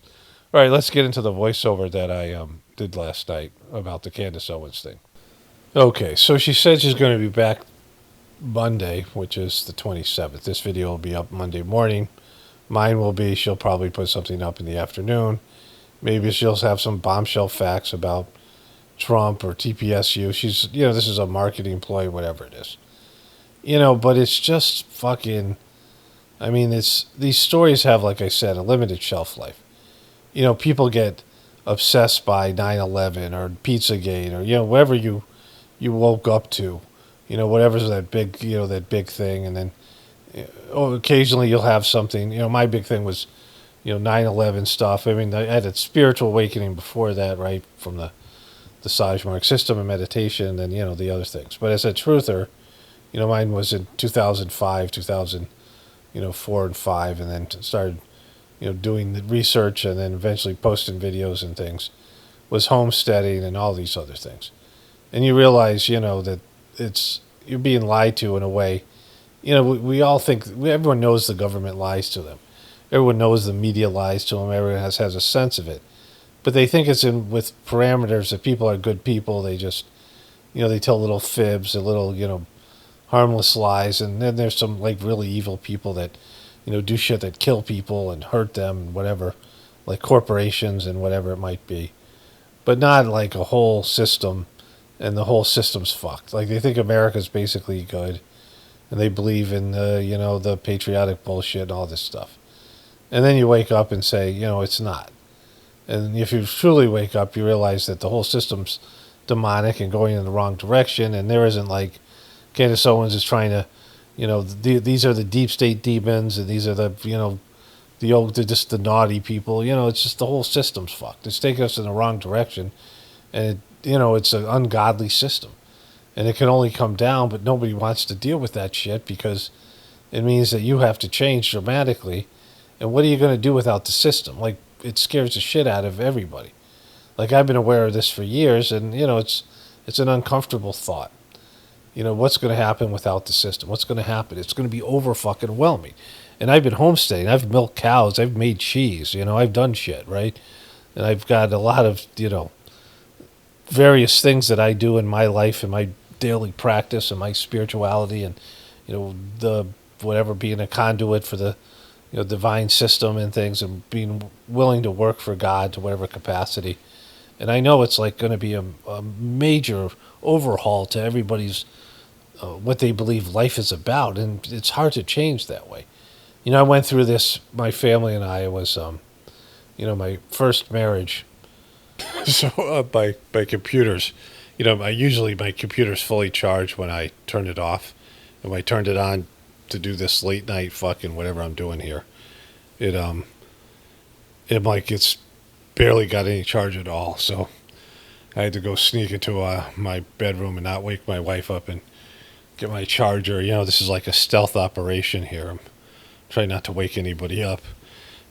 All right, let's get into the voiceover that I did last night about the Candace Owens thing. Okay, so she said she's going to be back Monday, which is the 27th. This video will be up Monday morning. Mine will be, she'll probably put something up in the afternoon. Maybe she'll have some bombshell facts about Trump or TPSU. She's, this is a marketing ploy, whatever it is. But it's just fucking, these stories have, like I said, a limited shelf life. People get obsessed by 9/11 or Pizzagate or, whatever you woke up to, whatever's that big thing. And then occasionally you'll have something, my big thing was, 9/11 stuff. I had a spiritual awakening before that, right? From the Sajmark system and meditation and then, the other things. But as a truther, mine was in 2005, 2004 and 5, and then started, doing the research and then eventually posting videos and things, was homesteading and all these other things. And you realize, that you're being lied to in a way. We all think, everyone knows the government lies to them. Everyone knows the media lies to them. Everyone has a sense of it. But they think it's with parameters that people are good people. They just, they tell little fibs, and little, harmless lies. And then there's some, like, really evil people that, do shit that kill people and hurt them and whatever, like corporations and whatever it might be. But not like a whole system, and the whole system's fucked. Like, they think America's basically good, and they believe in the patriotic bullshit and all this stuff. And then you wake up and say, it's not. And if you truly wake up, you realize that the whole system's demonic and going in the wrong direction. And there isn't like Candace Owens is trying to, these are the deep state demons, and these are the, just the naughty people. It's just the whole system's fucked. It's taking us in the wrong direction. And, it's an ungodly system. And it can only come down, but nobody wants to deal with that shit because it means that you have to change dramatically. And what are you going to do without the system? Like, it scares the shit out of everybody. Like, I've been aware of this for years, and, it's an uncomfortable thought. What's going to happen without the system? What's going to happen? It's going to be over-fucking-whelming. And I've been homesteading. I've milked cows. I've made cheese. I've done shit, right? And I've got a lot of, various things that I do in my life, in my daily practice, and my spirituality, and, the whatever, being a conduit for the divine system and things, and being willing to work for God to whatever capacity. And I know it's like going to be a major overhaul to everybody's what they believe life is about, and it's hard to change that way. I went through this. My family and I was, my first marriage. So my computers, my computer's fully charged when I turn it off, and when I turned it on to do this late night fucking whatever I'm doing here, it's barely got any charge at all. So I had to go sneak into my bedroom and not wake my wife up and get my charger. This is like a stealth operation here. I'm trying not to wake anybody up.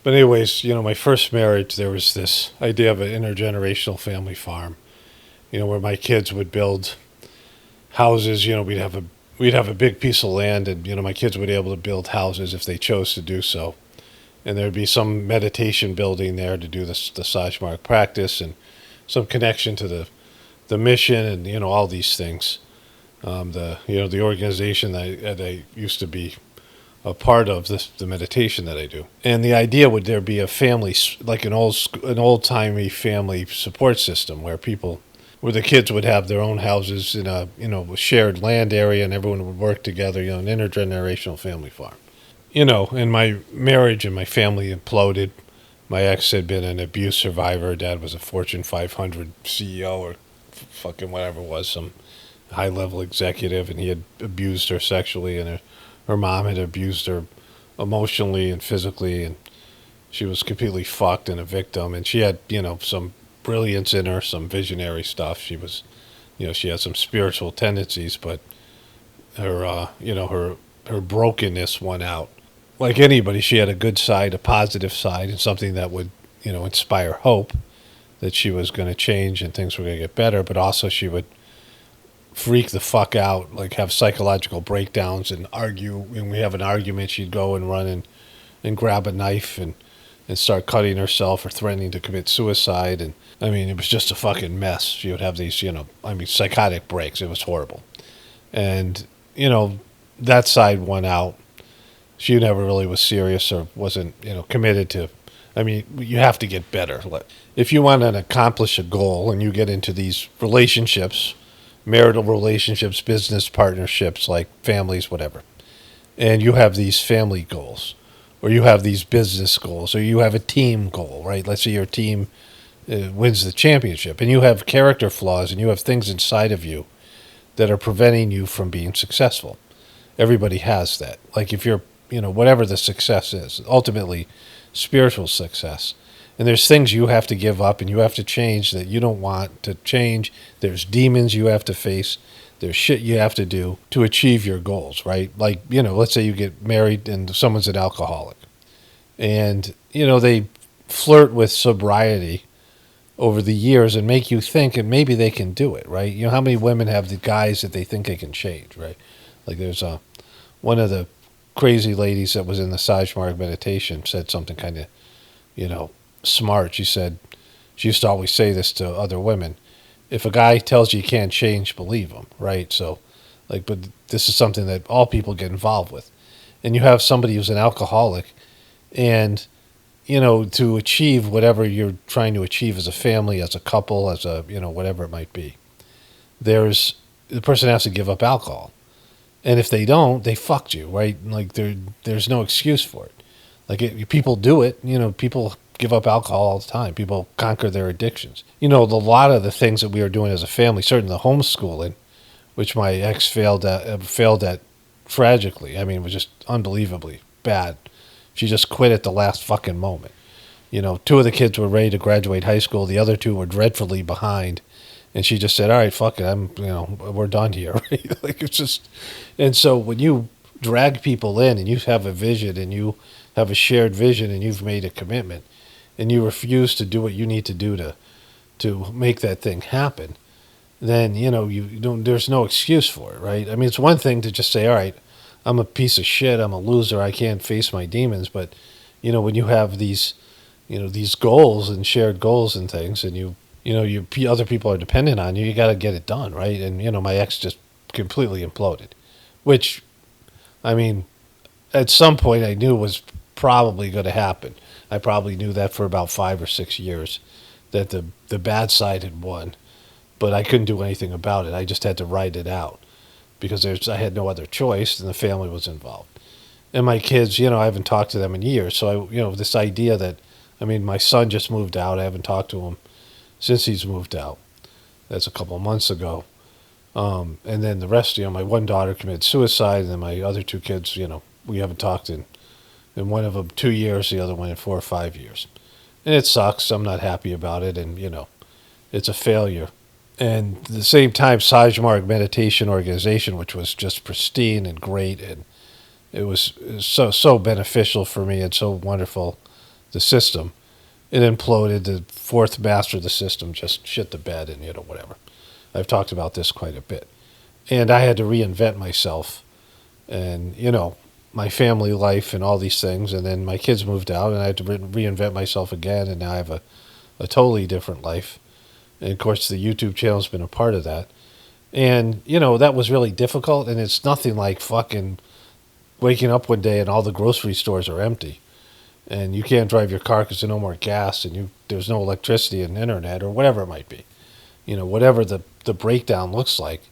But anyways, my first marriage, there was this idea of an intergenerational family farm, where my kids would build houses. We'd have a big piece of land, and, my kids would be able to build houses if they chose to do so. And there'd be some meditation building there to do the Sajmark practice, and some connection to the mission, and, all these things. The organization that I used to be a part of, the meditation that I do. And the idea would there be a family, like an old-timey family support system where the kids would have their own houses in a, shared land area, and everyone would work together, an intergenerational family farm. And my marriage and my family imploded. My ex had been an abuse survivor. Dad was a Fortune 500 CEO or fucking whatever it was, some high-level executive, and he had abused her sexually, and her mom had abused her emotionally and physically, and she was completely fucked and a victim. And she had, some brilliance in her, some visionary stuff. She was, she had some spiritual tendencies, but her, her brokenness won out. Like anybody, she had a good side, a positive side, and something that would, inspire hope that she was going to change and things were going to get better, but also she would freak the fuck out, like have psychological breakdowns and argue. When we have an argument, she'd go and run and grab a knife and start cutting herself or threatening to commit suicide. And I mean, it was just a fucking mess. She would have these, psychotic breaks. It was horrible. And, that side won out. She never really was serious or wasn't, committed to. I mean, you have to get better. If you want to accomplish a goal and you get into these relationships, marital relationships, business partnerships, like families, whatever, and you have these family goals, or you have these business goals, or you have a team goal, right? Let's say your team wins the championship, and you have character flaws, and you have things inside of you that are preventing you from being successful. Everybody has that. Like if you're, whatever the success is, ultimately spiritual success. And there's things you have to give up and you have to change that you don't want to change. There's demons you have to face. There's shit you have to do to achieve your goals, right? Like, let's say you get married and someone's an alcoholic. And, they flirt with sobriety over the years and make you think and maybe they can do it, right? How many women have the guys that they think they can change, right? Like there's one of the crazy ladies that was in the Sajmarg meditation said something kind of, smart. She said, she used to always say this to other women: if a guy tells you can't change, believe him, right? So, but this is something that all people get involved with. And you have somebody who's an alcoholic, and, to achieve whatever you're trying to achieve as a family, as a couple, as a, whatever it might be, the person has to give up alcohol. And if they don't, they fucked you, right? Like there's no excuse for it. Like people do it, people give up alcohol all the time. People conquer their addictions. A lot of the things that we are doing as a family, certainly the homeschooling, which my ex failed at tragically. I mean, it was just unbelievably bad. She just quit at the last fucking moment. Two of the kids were ready to graduate high school. The other two were dreadfully behind. And she just said, all right, fuck it. We're done here. Right? Like it's just, and so when you drag people in and you have a vision and you have a shared vision and you've made a commitment and you refuse to do what you need to do to make that thing happen, then, you don't, there's no excuse for it, right? I mean, it's one thing to just say, all right, I'm a piece of shit. I'm a loser. I can't face my demons. But, when you have these, these goals and shared goals and things, and other people are dependent on you, you got to get it done, right? And, my ex just completely imploded, which, I mean, at some point I knew was probably going to happen. I probably knew that for about 5 or 6 years, that the bad side had won, but I couldn't do anything about it. I just had to ride it out because I had no other choice, and the family was involved. And my kids, I haven't talked to them in years. So, this idea that, my son just moved out. I haven't talked to him since he's moved out. That's a couple of months ago. And then the rest, my one daughter committed suicide, and then my other two kids, we haven't talked in one of them 2 years, the other one in 4 or 5 years. And it sucks. I'm not happy about it, and, it's a failure. And at the same time, Sajmarg Meditation Organization, which was just pristine and great, and it was so beneficial for me and so wonderful, the system, it imploded. The fourth master of the system just shit the bed and, whatever. I've talked about this quite a bit. And I had to reinvent myself and, my family life and all these things. And then my kids moved out and I had to reinvent myself again. And now I have a totally different life. And, of course, the YouTube channel's been a part of that. And, that was really difficult. And it's nothing like fucking waking up one day and all the grocery stores are empty. And you can't drive your car because there's no more gas and there's no electricity and internet or whatever it might be. Whatever the breakdown looks like.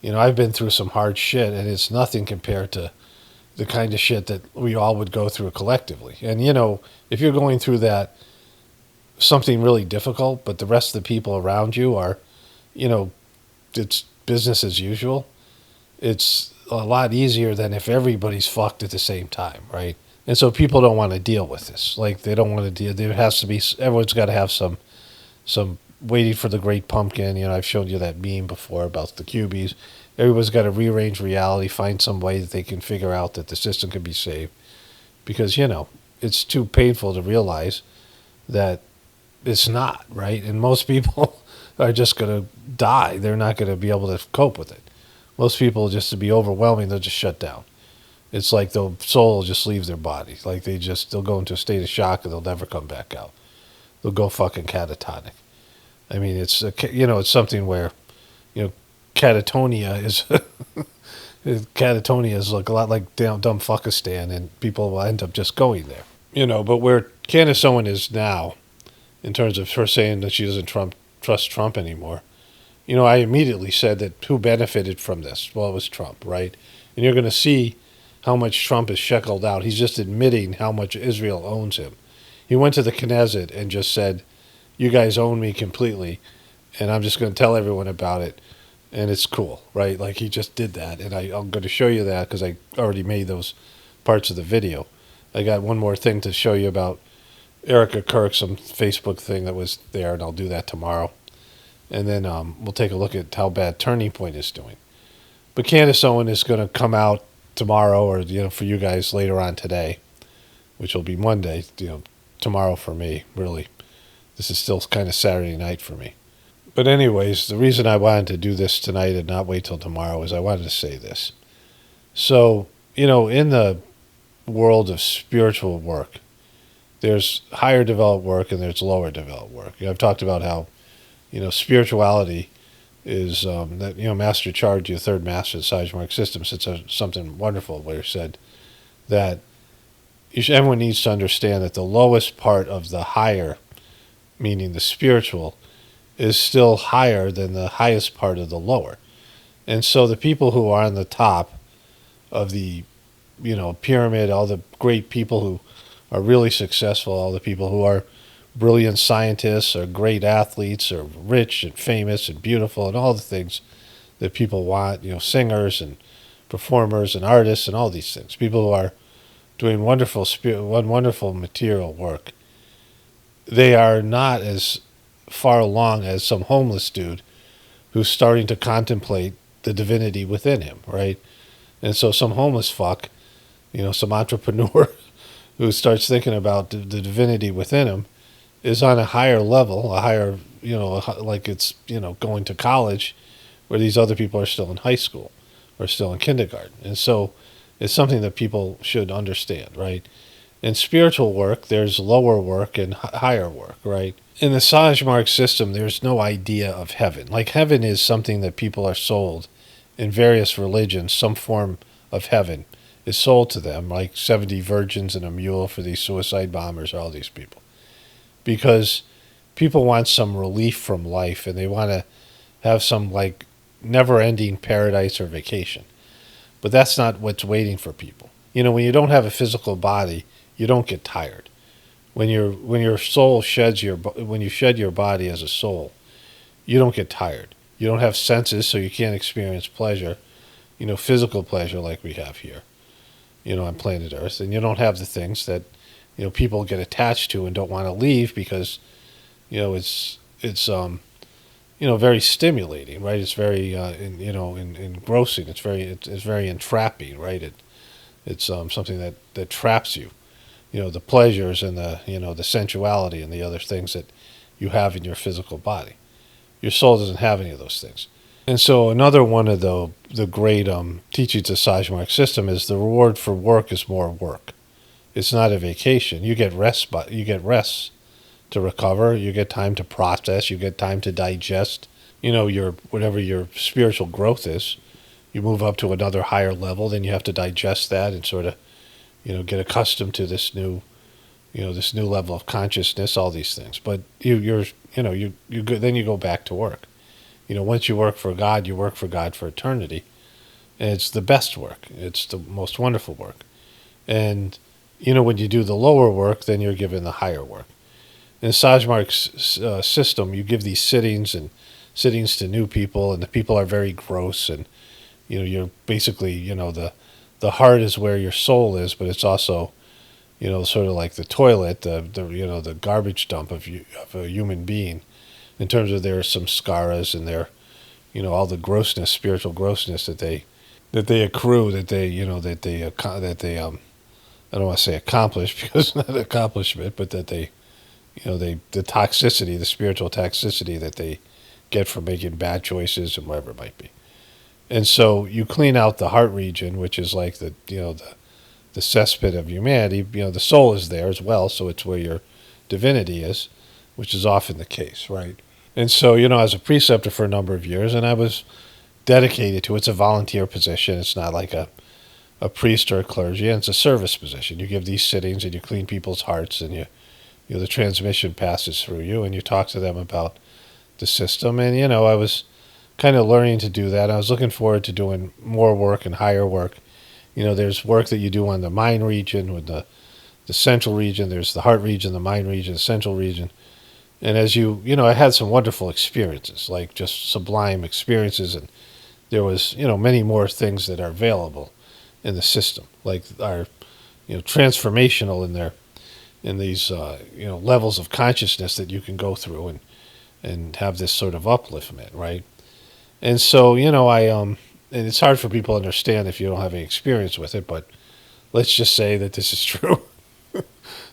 I've been through some hard shit, and it's nothing compared to the kind of shit that we all would go through collectively. And, if you're going through that, something really difficult, but the rest of the people around you are, it's business as usual, it's a lot easier than if everybody's fucked at the same time, right? And so people don't want to deal with this. Like, they don't want to deal. There has to be, everyone's got to have some waiting for the great pumpkin. I've shown you that meme before about the cubies. Everyone's got to rearrange reality, find some way that they can figure out that the system can be saved. Because, it's too painful to realize that it's not, right? And most people are just going to die. They're not going to be able to cope with it. Most people, just to be overwhelming, they'll just shut down. It's like the soul will just leave their body. Like they'll go into a state of shock and they'll never come back out. They'll go fucking catatonic. I mean, it's something where, catatonia is catatonia is like a lot like dumb fuckistan, and people will end up just going there. But where Candace Owen is now, in terms of her saying that she doesn't trust Trump anymore, I immediately said that who benefited from this? Well, it was Trump, right? And you're going to see how much Trump is sheckled out. He's just admitting how much Israel owns him. He went to the Knesset and just said, you guys own me completely, and I'm just going to tell everyone about it, and it's cool, right? Like, he just did that, and I'm going to show you that because I already made those parts of the video. I got one more thing to show you about Erica Kirk, some Facebook thing that was there, and I'll do that tomorrow. And then we'll take a look at how bad Turning Point is doing. But Candace Owen is going to come out tomorrow, or for you guys later on today, which will be Monday. Tomorrow for me, really. This is still kind of Saturday night for me. But anyways, the reason I wanted to do this tonight and not wait till tomorrow is I wanted to say this. So, in the world of spiritual work, there's higher developed work and there's lower developed work. I've talked about how, spirituality is that, Master Charge, your third master of the Sajmark system, said something wonderful where he said that everyone needs to understand that the lowest part of the higher, meaning the spiritual, is still higher than the highest part of the lower. And so the people who are on the top of the, pyramid, all the great people who are really successful, all the people who are brilliant scientists or great athletes or rich and famous and beautiful and all the things that people want, singers and performers and artists and all these things, people who are doing wonderful material work, they are not as far along as some homeless dude who's starting to contemplate the divinity within him, right? And so some homeless fuck, some entrepreneur who starts thinking about the divinity within him is on a higher level, a higher, like it's, going to college, where these other people are still in high school or still in kindergarten. And so it's something that people should understand, right? In spiritual work, there's lower work and higher work, right? In the Sajmark system, there's no idea of heaven. Like, heaven is something that people are sold in various religions. Some form of heaven is sold to them, like 70 virgins and a mule for these suicide bombers, all these people. Because people want some relief from life, and they want to have some, like, never-ending paradise or vacation. But that's not what's waiting for people. When you don't have a physical body, you don't get tired. When your soul when you shed your body as a soul, you don't get tired. You don't have senses, so you can't experience pleasure, physical pleasure like we have here, on planet Earth. And you don't have the things that, people get attached to and don't want to leave because, it's very stimulating, right? It's very, engrossing. It's very entrapping, right? It's something that traps you. The pleasures and the sensuality and the other things that you have in your physical body. Your soul doesn't have any of those things. And so another one of the great teachings of Sajmark system is the reward for work is more work. It's not a vacation. You get rest, but you get rest to recover. You get time to process. You get time to digest. Your whatever your spiritual growth is. You move up to another higher level, then you have to digest that and sort of, get accustomed to this new level of consciousness, all these things. But you then you go back to work. Once you work for God, you work for God for eternity. And it's the best work. It's the most wonderful work. And, when you do the lower work, then you're given the higher work. In Sajmark's system, you give these sittings to new people, and the people are very gross, and, you're basically, the heart is where your soul is, but it's also, sort of like the toilet, the garbage dump of a human being, in terms of their samskaras and their, all the grossness, spiritual grossness that they accrue, that they I don't want to say accomplish because it's not an accomplishment, but that they, the toxicity, the spiritual toxicity that they get from making bad choices and whatever it might be. And so you clean out the heart region, which is like the cesspit of humanity. The soul is there as well, so it's where your divinity is, which is often the case, right? And so, I was a preceptor for a number of years, and I was dedicated to it. It's a volunteer position. It's not like a priest or a clergy, and it's a service position. You give these sittings, and you clean people's hearts, and the transmission passes through you, and you talk to them about the system. And, I was kind of learning to do that. I was looking forward to doing more work and higher work. There's work that you do on the mind region with the central region. There's the heart region, the mind region, the central region. And as I had some wonderful experiences, like just sublime experiences. And there was, many more things that are available in the system, like are, transformational in these, levels of consciousness that you can go through and have this sort of upliftment, right? And so, and it's hard for people to understand if you don't have any experience with it, but let's just say that this is true.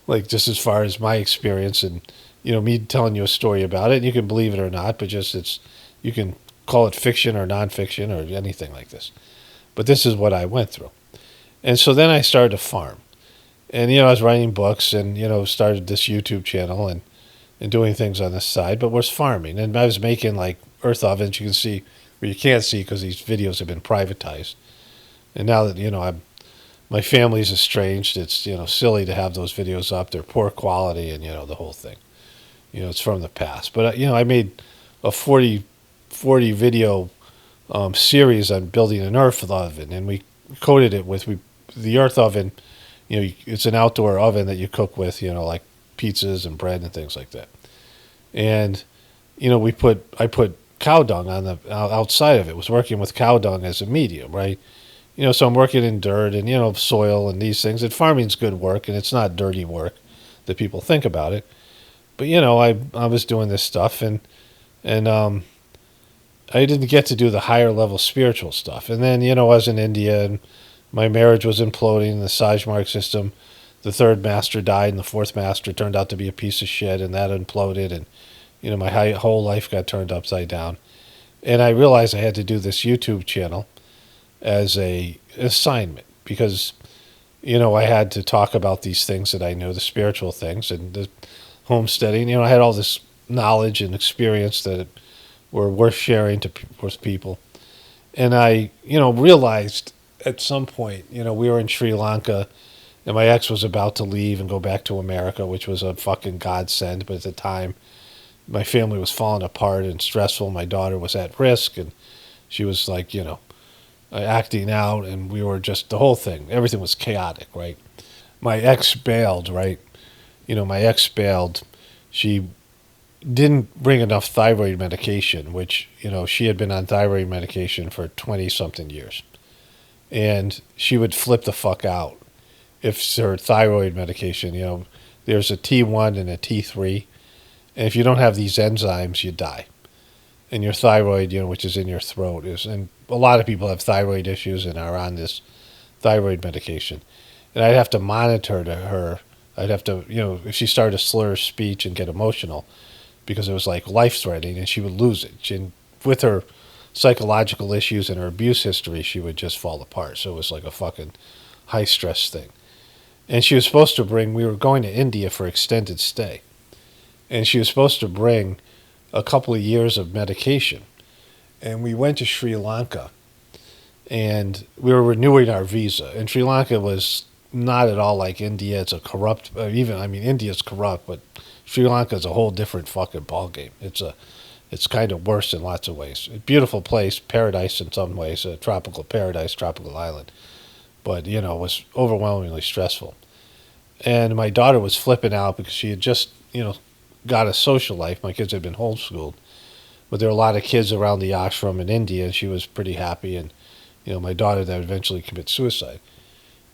Like, just as far as my experience and, me telling you a story about it, and you can believe it or not, but you can call it fiction or nonfiction or anything like this. But this is what I went through. And so then I started to farm. And, I was writing books and, started this YouTube channel and doing things on the side, but was farming. And I was making like earth ovens, you can see, or you can't see because these videos have been privatized. And now that, my family's estranged, it's, silly to have those videos up. They're poor quality and, the whole thing. It's from the past. But, I made a 40 video series on building an earth oven, and we coated it with the earth oven. It's an outdoor oven that you cook with, like pizzas and bread and things like that. And, I put cow dung on the outside of it. Was working with cow dung as a medium, right? So I'm working in dirt and, soil and these things. And farming's good work, and it's not dirty work that people think about it. But, I was doing this stuff, and I didn't get to do the higher level spiritual stuff. And then, I was in India, and my marriage was imploding, the Sajmark system. The third master died, and the fourth master turned out to be a piece of shit, and that imploded, and, my whole life got turned upside down. And I realized I had to do this YouTube channel as a assignment because, I had to talk about these things that I knew, the spiritual things and the homesteading. I had all this knowledge and experience that were worth sharing with people. And I, realized at some point, we were in Sri Lanka and my ex was about to leave and go back to America, which was a fucking godsend. But at the time, my family was falling apart and stressful. My daughter was at risk and she was like, acting out, and we were just, the whole thing, everything was chaotic, right? My ex bailed, right? My ex bailed. She didn't bring enough thyroid medication, which, she had been on thyroid medication for 20-something years. And she would flip the fuck out if her thyroid medication, there's a T1 and a T3. And if you don't have these enzymes, you die. And your thyroid, which is in your throat, and a lot of people have thyroid issues and are on this thyroid medication. And I'd have to monitor her. I'd have to, if she started to slur her speech and get emotional, because it was like life-threatening, and she would lose it. And with her psychological issues and her abuse history, she would just fall apart. So it was like a fucking high-stress thing. And she was supposed to bring, we were going to India for extended stay. And she was supposed to bring a couple of years of medication. And we went to Sri Lanka, and we were renewing our visa. And Sri Lanka was not at all like India. It's a corrupt, India's corrupt, but Sri Lanka is a whole different fucking ballgame. It's kind of worse in lots of ways. A beautiful place, paradise in some ways, a tropical paradise, tropical island. But, it was overwhelmingly stressful. And my daughter was flipping out because she had just, got a social life. My kids had been homeschooled. But there were a lot of kids around the ashram in India, and she was pretty happy. And, my daughter that eventually commit suicide.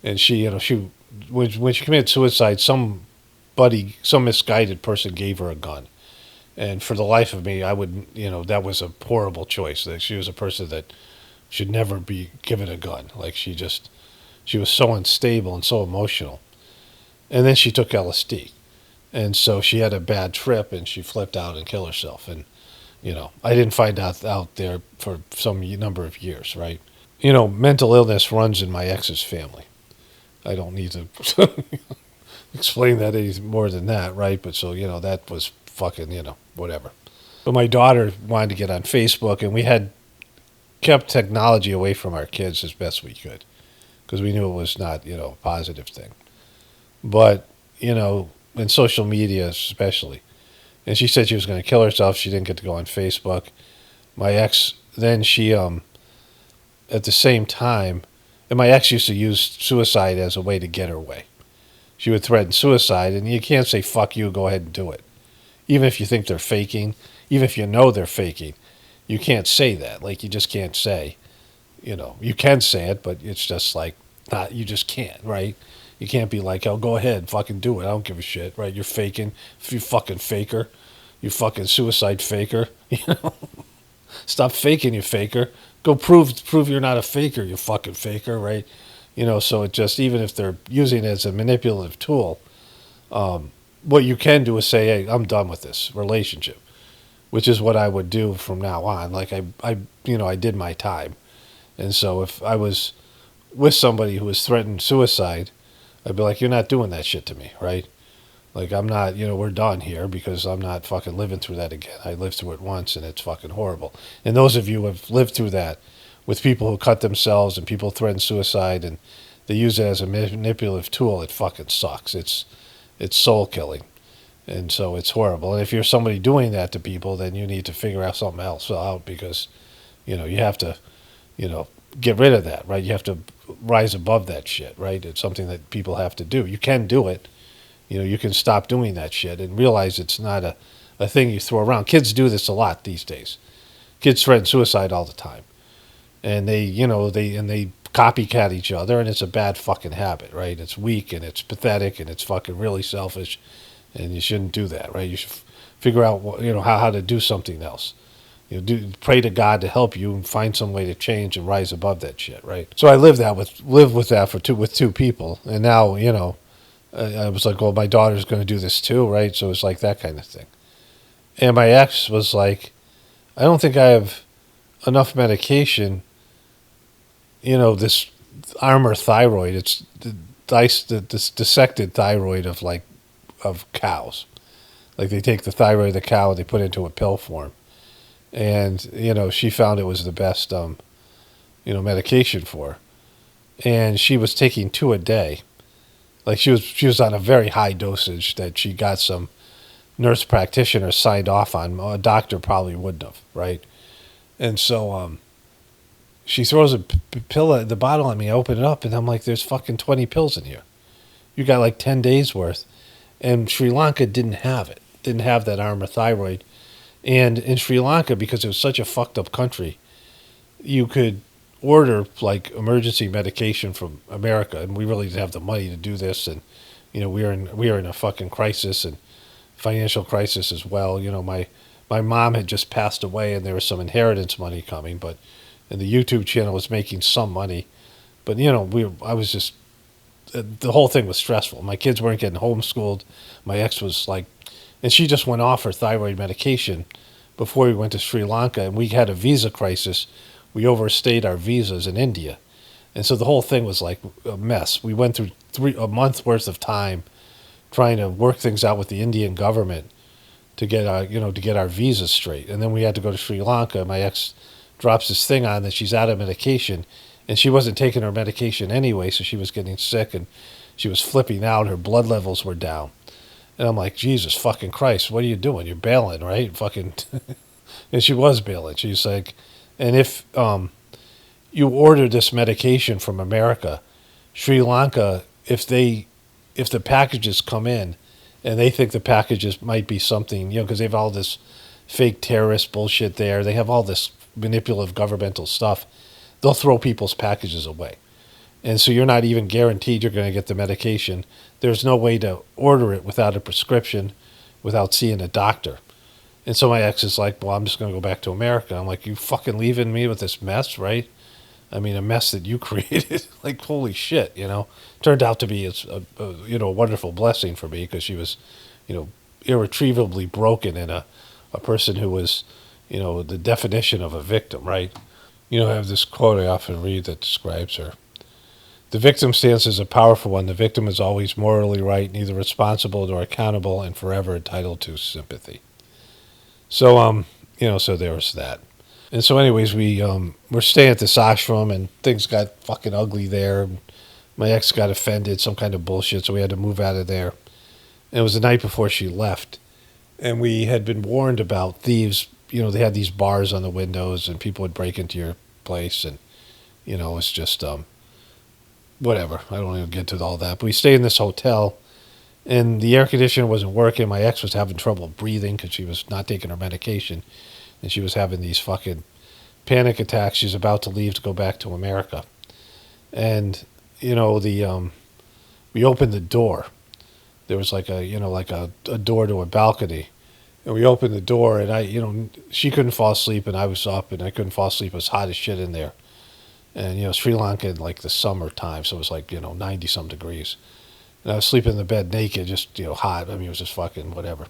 And she, when she committed suicide, some misguided person gave her a gun. And for the life of me, I would, that was a horrible choice. That she was a person that should never be given a gun. Like she was so unstable and so emotional. And then she took LSD. And so she had a bad trip and she flipped out and killed herself. And, I didn't find out there for some number of years, right? Mental illness runs in my ex's family. I don't need to explain that any more than that, right? But so, that was fucking, whatever. But my daughter wanted to get on Facebook, and we had kept technology away from our kids as best we could because we knew it was not, a positive thing. But, in social media especially. And she said she was going to kill herself. She didn't get to go on Facebook. My ex, then she, at the same time, and my ex used to use suicide as a way to get her way. She would threaten suicide, and you can't say, fuck you, go ahead and do it. Even if you think they're faking, even if you know they're faking, you can't say that. Like, you just can't say, you can say it, but it's just like, not, you just can't, right? You can't be like, oh, go ahead, fucking do it. I don't give a shit, right? You're faking. If you fucking faker, you fucking suicide faker, Stop faking, you faker. Go prove you're not a faker, you fucking faker, right? So it just, even if they're using it as a manipulative tool, what you can do is say, hey, I'm done with this relationship, which is what I would do from now on. Like I did my time. And so if I was with somebody who was threatened suicide, I'd be like, you're not doing that shit to me, right? Like, I'm not, we're done here because I'm not fucking living through that again. I lived through it once and it's fucking horrible. And those of you who have lived through that with people who cut themselves and people threaten suicide and they use it as a manipulative tool, it fucking sucks. It's soul killing. And so it's horrible. And if you're somebody doing that to people, then you need to figure out something else out because, you have to, get rid of that, right? You have to rise above that shit, right? It's something that people have to do. You can do it. You can stop doing that shit and realize it's not a thing you throw around. Kids do this a lot these days. Kids threaten suicide all the time. And they copycat each other, and it's a bad fucking habit, right? It's weak, and it's pathetic, and it's fucking really selfish, and you shouldn't do that, right? You should figure out, how to do something else. Pray to God to help you and find some way to change and rise above that shit, right? So I lived with that with two people, and now, I was like, well, my daughter's going to do this too, right? So it's like that kind of thing. And my ex was like, I don't think I have enough medication, this armor thyroid. It's this dissected thyroid of cows. Like they take the thyroid of the cow and they put it into a pill form. And, she found it was the best, medication for her. And she was taking 2 a day. Like she was on a very high dosage that she got some nurse practitioner signed off on. A doctor probably wouldn't have, right? And so she throws a pill at the bottle at me. I open it up, and I'm like, there's fucking 20 pills in here. You got like 10 days worth. And Sri Lanka didn't have it. Didn't have that armor thyroid. And in Sri Lanka, because it was such a fucked up country, you could order like emergency medication from America, and we really didn't have the money to do this. And we were in a fucking crisis and financial crisis as well. My mom had just passed away, and there was some inheritance money coming, and the YouTube channel was making some money, but I was just, the whole thing was stressful. My kids weren't getting homeschooled. My ex was like, and she just went off her thyroid medication before we went to Sri Lanka, and we had a visa crisis. We overstayed our visas in India. And so the whole thing was like a mess. We went through a month worth of time trying to work things out with the Indian government to get our visas straight. And then we had to go to Sri Lanka. My ex drops this thing on that she's out of medication, and she wasn't taking her medication anyway, so she was getting sick and she was flipping out. Her blood levels were down. And I'm like, Jesus fucking Christ, what are you doing? You're bailing, right? Fucking. And she was bailing. She's like, and if you order this medication from America, Sri Lanka, if the packages come in and they think the packages might be something, because they have all this fake terrorist bullshit there, they have all this manipulative governmental stuff, they'll throw people's packages away. And so you're not even guaranteed you're going to get the medication. There's no way to order it without a prescription, without seeing a doctor. And so my ex is like, well, I'm just going to go back to America. I'm like, you fucking leaving me with this mess, right? I mean, a mess that you created. Like, holy shit, Turned out to be a wonderful blessing for me because she was, irretrievably broken and a person who was, the definition of a victim, right? I have this quote I often read that describes her. The victim stance is a powerful one. The victim is always morally right, neither responsible nor accountable, and forever entitled to sympathy. So, so there was that. And so anyways, we're staying at this ashram, and things got fucking ugly there. My ex got offended, some kind of bullshit, so we had to move out of there. And it was the night before she left. And we had been warned about thieves. They had these bars on the windows, and people would break into your place, and, it's just, whatever. I don't even get to all that. But we stayed in this hotel, and the air conditioner wasn't working. My ex was having trouble breathing because she was not taking her medication, and she was having these fucking panic attacks. She's about to leave to go back to America. And, we opened the door. There was like a door to a balcony. And we opened the door, and she couldn't fall asleep, and I was up, and I couldn't fall asleep. It was hot as shit in there. And, Sri Lanka in like the summertime, so it was like, 90 some degrees. And I was sleeping in the bed naked, just, hot. I mean, it was just fucking whatever.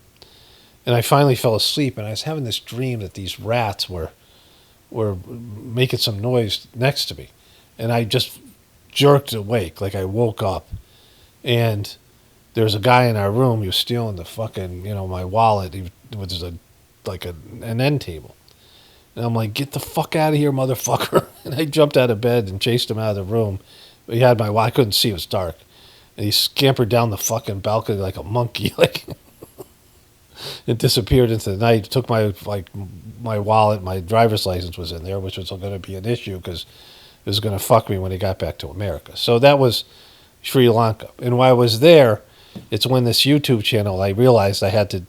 And I finally fell asleep, and I was having this dream that these rats were making some noise next to me. And I just jerked awake, like I woke up. And there was a guy in our room. He was stealing the fucking, my wallet. He was an end table. And I'm like, get the fuck out of here, motherfucker. And I jumped out of bed and chased him out of the room. But he had my wallet. I couldn't see. It was dark. And he scampered down the fucking balcony like a monkey. It disappeared into the night. Took my wallet. My driver's license was in there, which was going to be an issue because it was going to fuck me when he got back to America. So that was Sri Lanka. And while I was there, it's when this YouTube channel, I realized I had to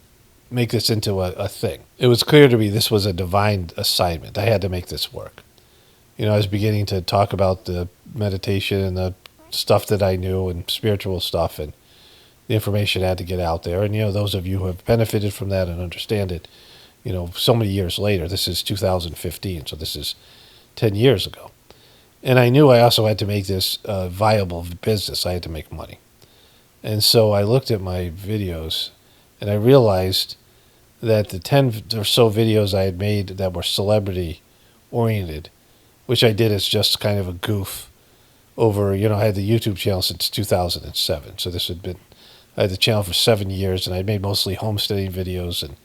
make this into a thing. It was clear to me this was a divine assignment. I had to make this work. I was beginning to talk about the meditation and the stuff that I knew and spiritual stuff, and the information had to get out there. And, those of you who have benefited from that and understand it, so many years later, this is 2015, so this is 10 years ago. And I knew I also had to make this a viable business. I had to make money. And so I looked at my videos, and I realized that the 10 or so videos I had made that were celebrity-oriented, which I did as just kind of a goof over, I had the YouTube channel since 2007. So I had the channel for 7 years, and I made mostly homesteading videos and,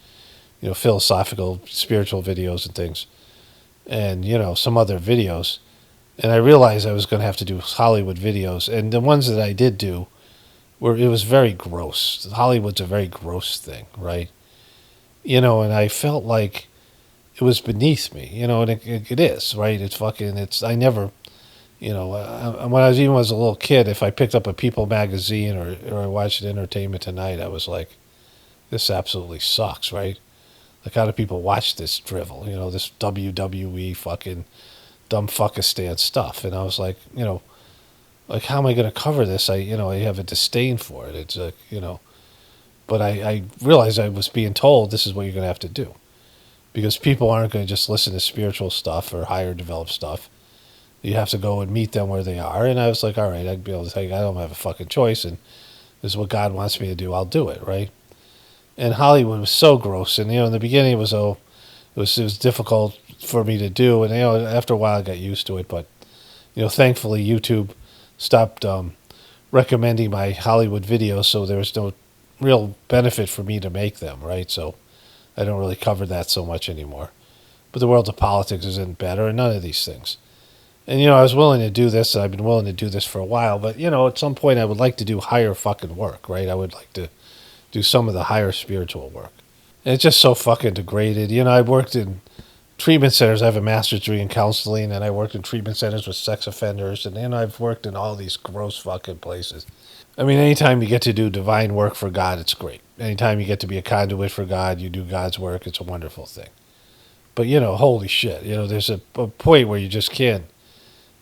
philosophical, spiritual videos and things, and, some other videos. And I realized I was going to have to do Hollywood videos. And the ones that I did do, it was very gross. Hollywood's a very gross thing, right? And I felt like it was beneath me, and it is, right? I never, when I was a little kid, if I picked up a People magazine or I watched Entertainment Tonight, I was like, this absolutely sucks, right? Like, how do people watch this drivel, this WWE fucking dumb fuckistan stuff? And I was like, like, how am I going to cover this? I have a disdain for it. It's but I realized I was being told this is what you're going to have to do, because people aren't going to just listen to spiritual stuff or higher developed stuff. You have to go and meet them where they are. And I was like, all right, I'd be able to tell you, I don't have a fucking choice, and this is what God wants me to do. I'll do it, right? And Hollywood was so gross, and in the beginning it was difficult for me to do, and after a while I got used to it. But thankfully YouTube stopped recommending my Hollywood videos, so there was no real benefit for me to make them, right? So I don't really cover that so much anymore. But the world of politics isn't better, and none of these things. And I was willing to do this, and I've been willing to do this for a while, but at some point I would like to do higher fucking work, right? I would like to do some of the higher spiritual work. And it's just so fucking degraded. I worked in treatment centers. I have a master's degree in counseling, and I worked in treatment centers with sex offenders, and I've worked in all these gross fucking places. I mean, anytime you get to do divine work for God, it's great. Anytime you get to be a conduit for God, you do God's work, it's a wonderful thing. But, holy shit, there's a point where you just can't.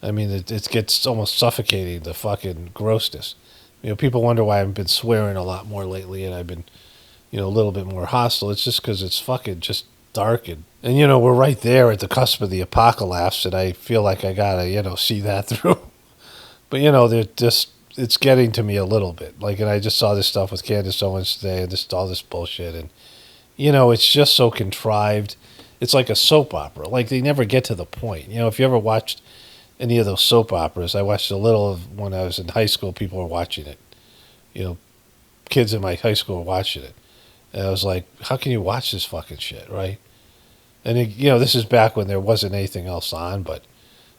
I mean, it gets almost suffocating, the fucking grossness. People wonder why I've been swearing a lot more lately, and I've been, a little bit more hostile. It's just because it's fucking just dark. And we're right there at the cusp of the apocalypse, and I feel like I gotta, see that through. But, they're just it's getting to me a little bit. Like, and I just saw this stuff with Candace Owens today, and all this bullshit, and it's just so contrived. It's like a soap opera. Like, they never get to the point. If you ever watched any of those soap operas, I watched a little of when I was in high school. People were watching it. Kids in my high school were watching it, and I was like, how can you watch this fucking shit, right? And this is back when there wasn't anything else on, but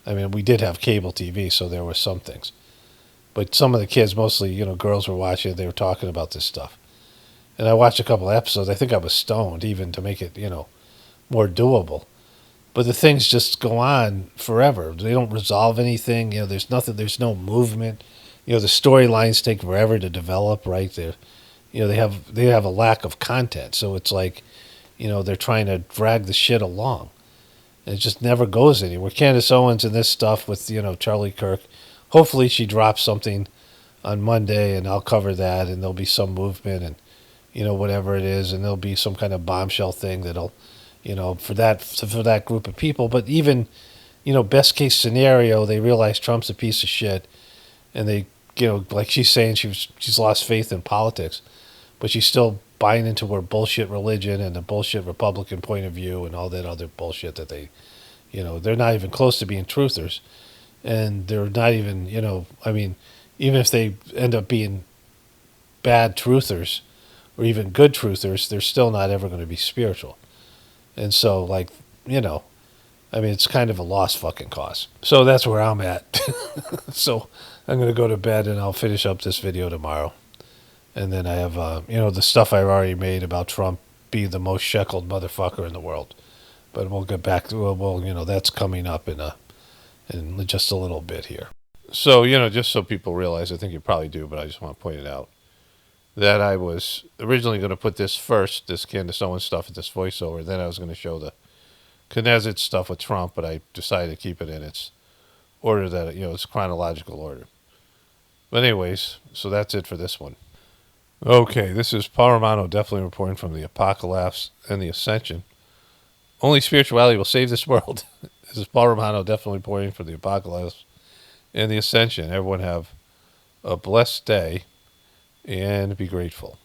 I mean, we did have cable TV, so there were some things. But some of the kids, mostly, girls were watching it. They were talking about this stuff. And I watched a couple of episodes. I think I was stoned even to make it, more doable. But the things just go on forever. They don't resolve anything. There's nothing. There's no movement. The storylines take forever to develop, right? They have a lack of content. So it's like, they're trying to drag the shit along. And it just never goes anywhere. Candace Owens and this stuff with, Charlie Kirk. Hopefully she drops something on Monday, and I'll cover that, and there'll be some movement, and whatever it is, and there'll be some kind of bombshell thing that'll, for that group of people. But even, best case scenario, they realize Trump's a piece of shit, and they, like she's saying, she's lost faith in politics, but she's still buying into her bullshit religion and the bullshit Republican point of view and all that other bullshit that they, they're not even close to being truthers. And they're not even, I mean, even if they end up being bad truthers or even good truthers, they're still not ever going to be spiritual. And so, like, I mean, it's kind of a lost fucking cause. So that's where I'm at. So I'm going to go to bed, and I'll finish up this video tomorrow. And then I have, the stuff I've already made about Trump being the most sheckled motherfucker in the world. But we'll get back to, that's coming up in just a little bit here. So, just so people realize, I think you probably do, but I just want to point it out, that I was originally going to put this first, this Candace Owens stuff, this voiceover. Then I was going to show the Knesset stuff with Trump, but I decided to keep it in its order that, it's chronological order. But anyways, so that's it for this one. Okay, this is Paul Romano definitely reporting from the Apocalypse and the Ascension. Only spirituality will save this world. This is Paul Romano definitely reporting for the Apocalypse and the Ascension. Everyone have a blessed day and be grateful.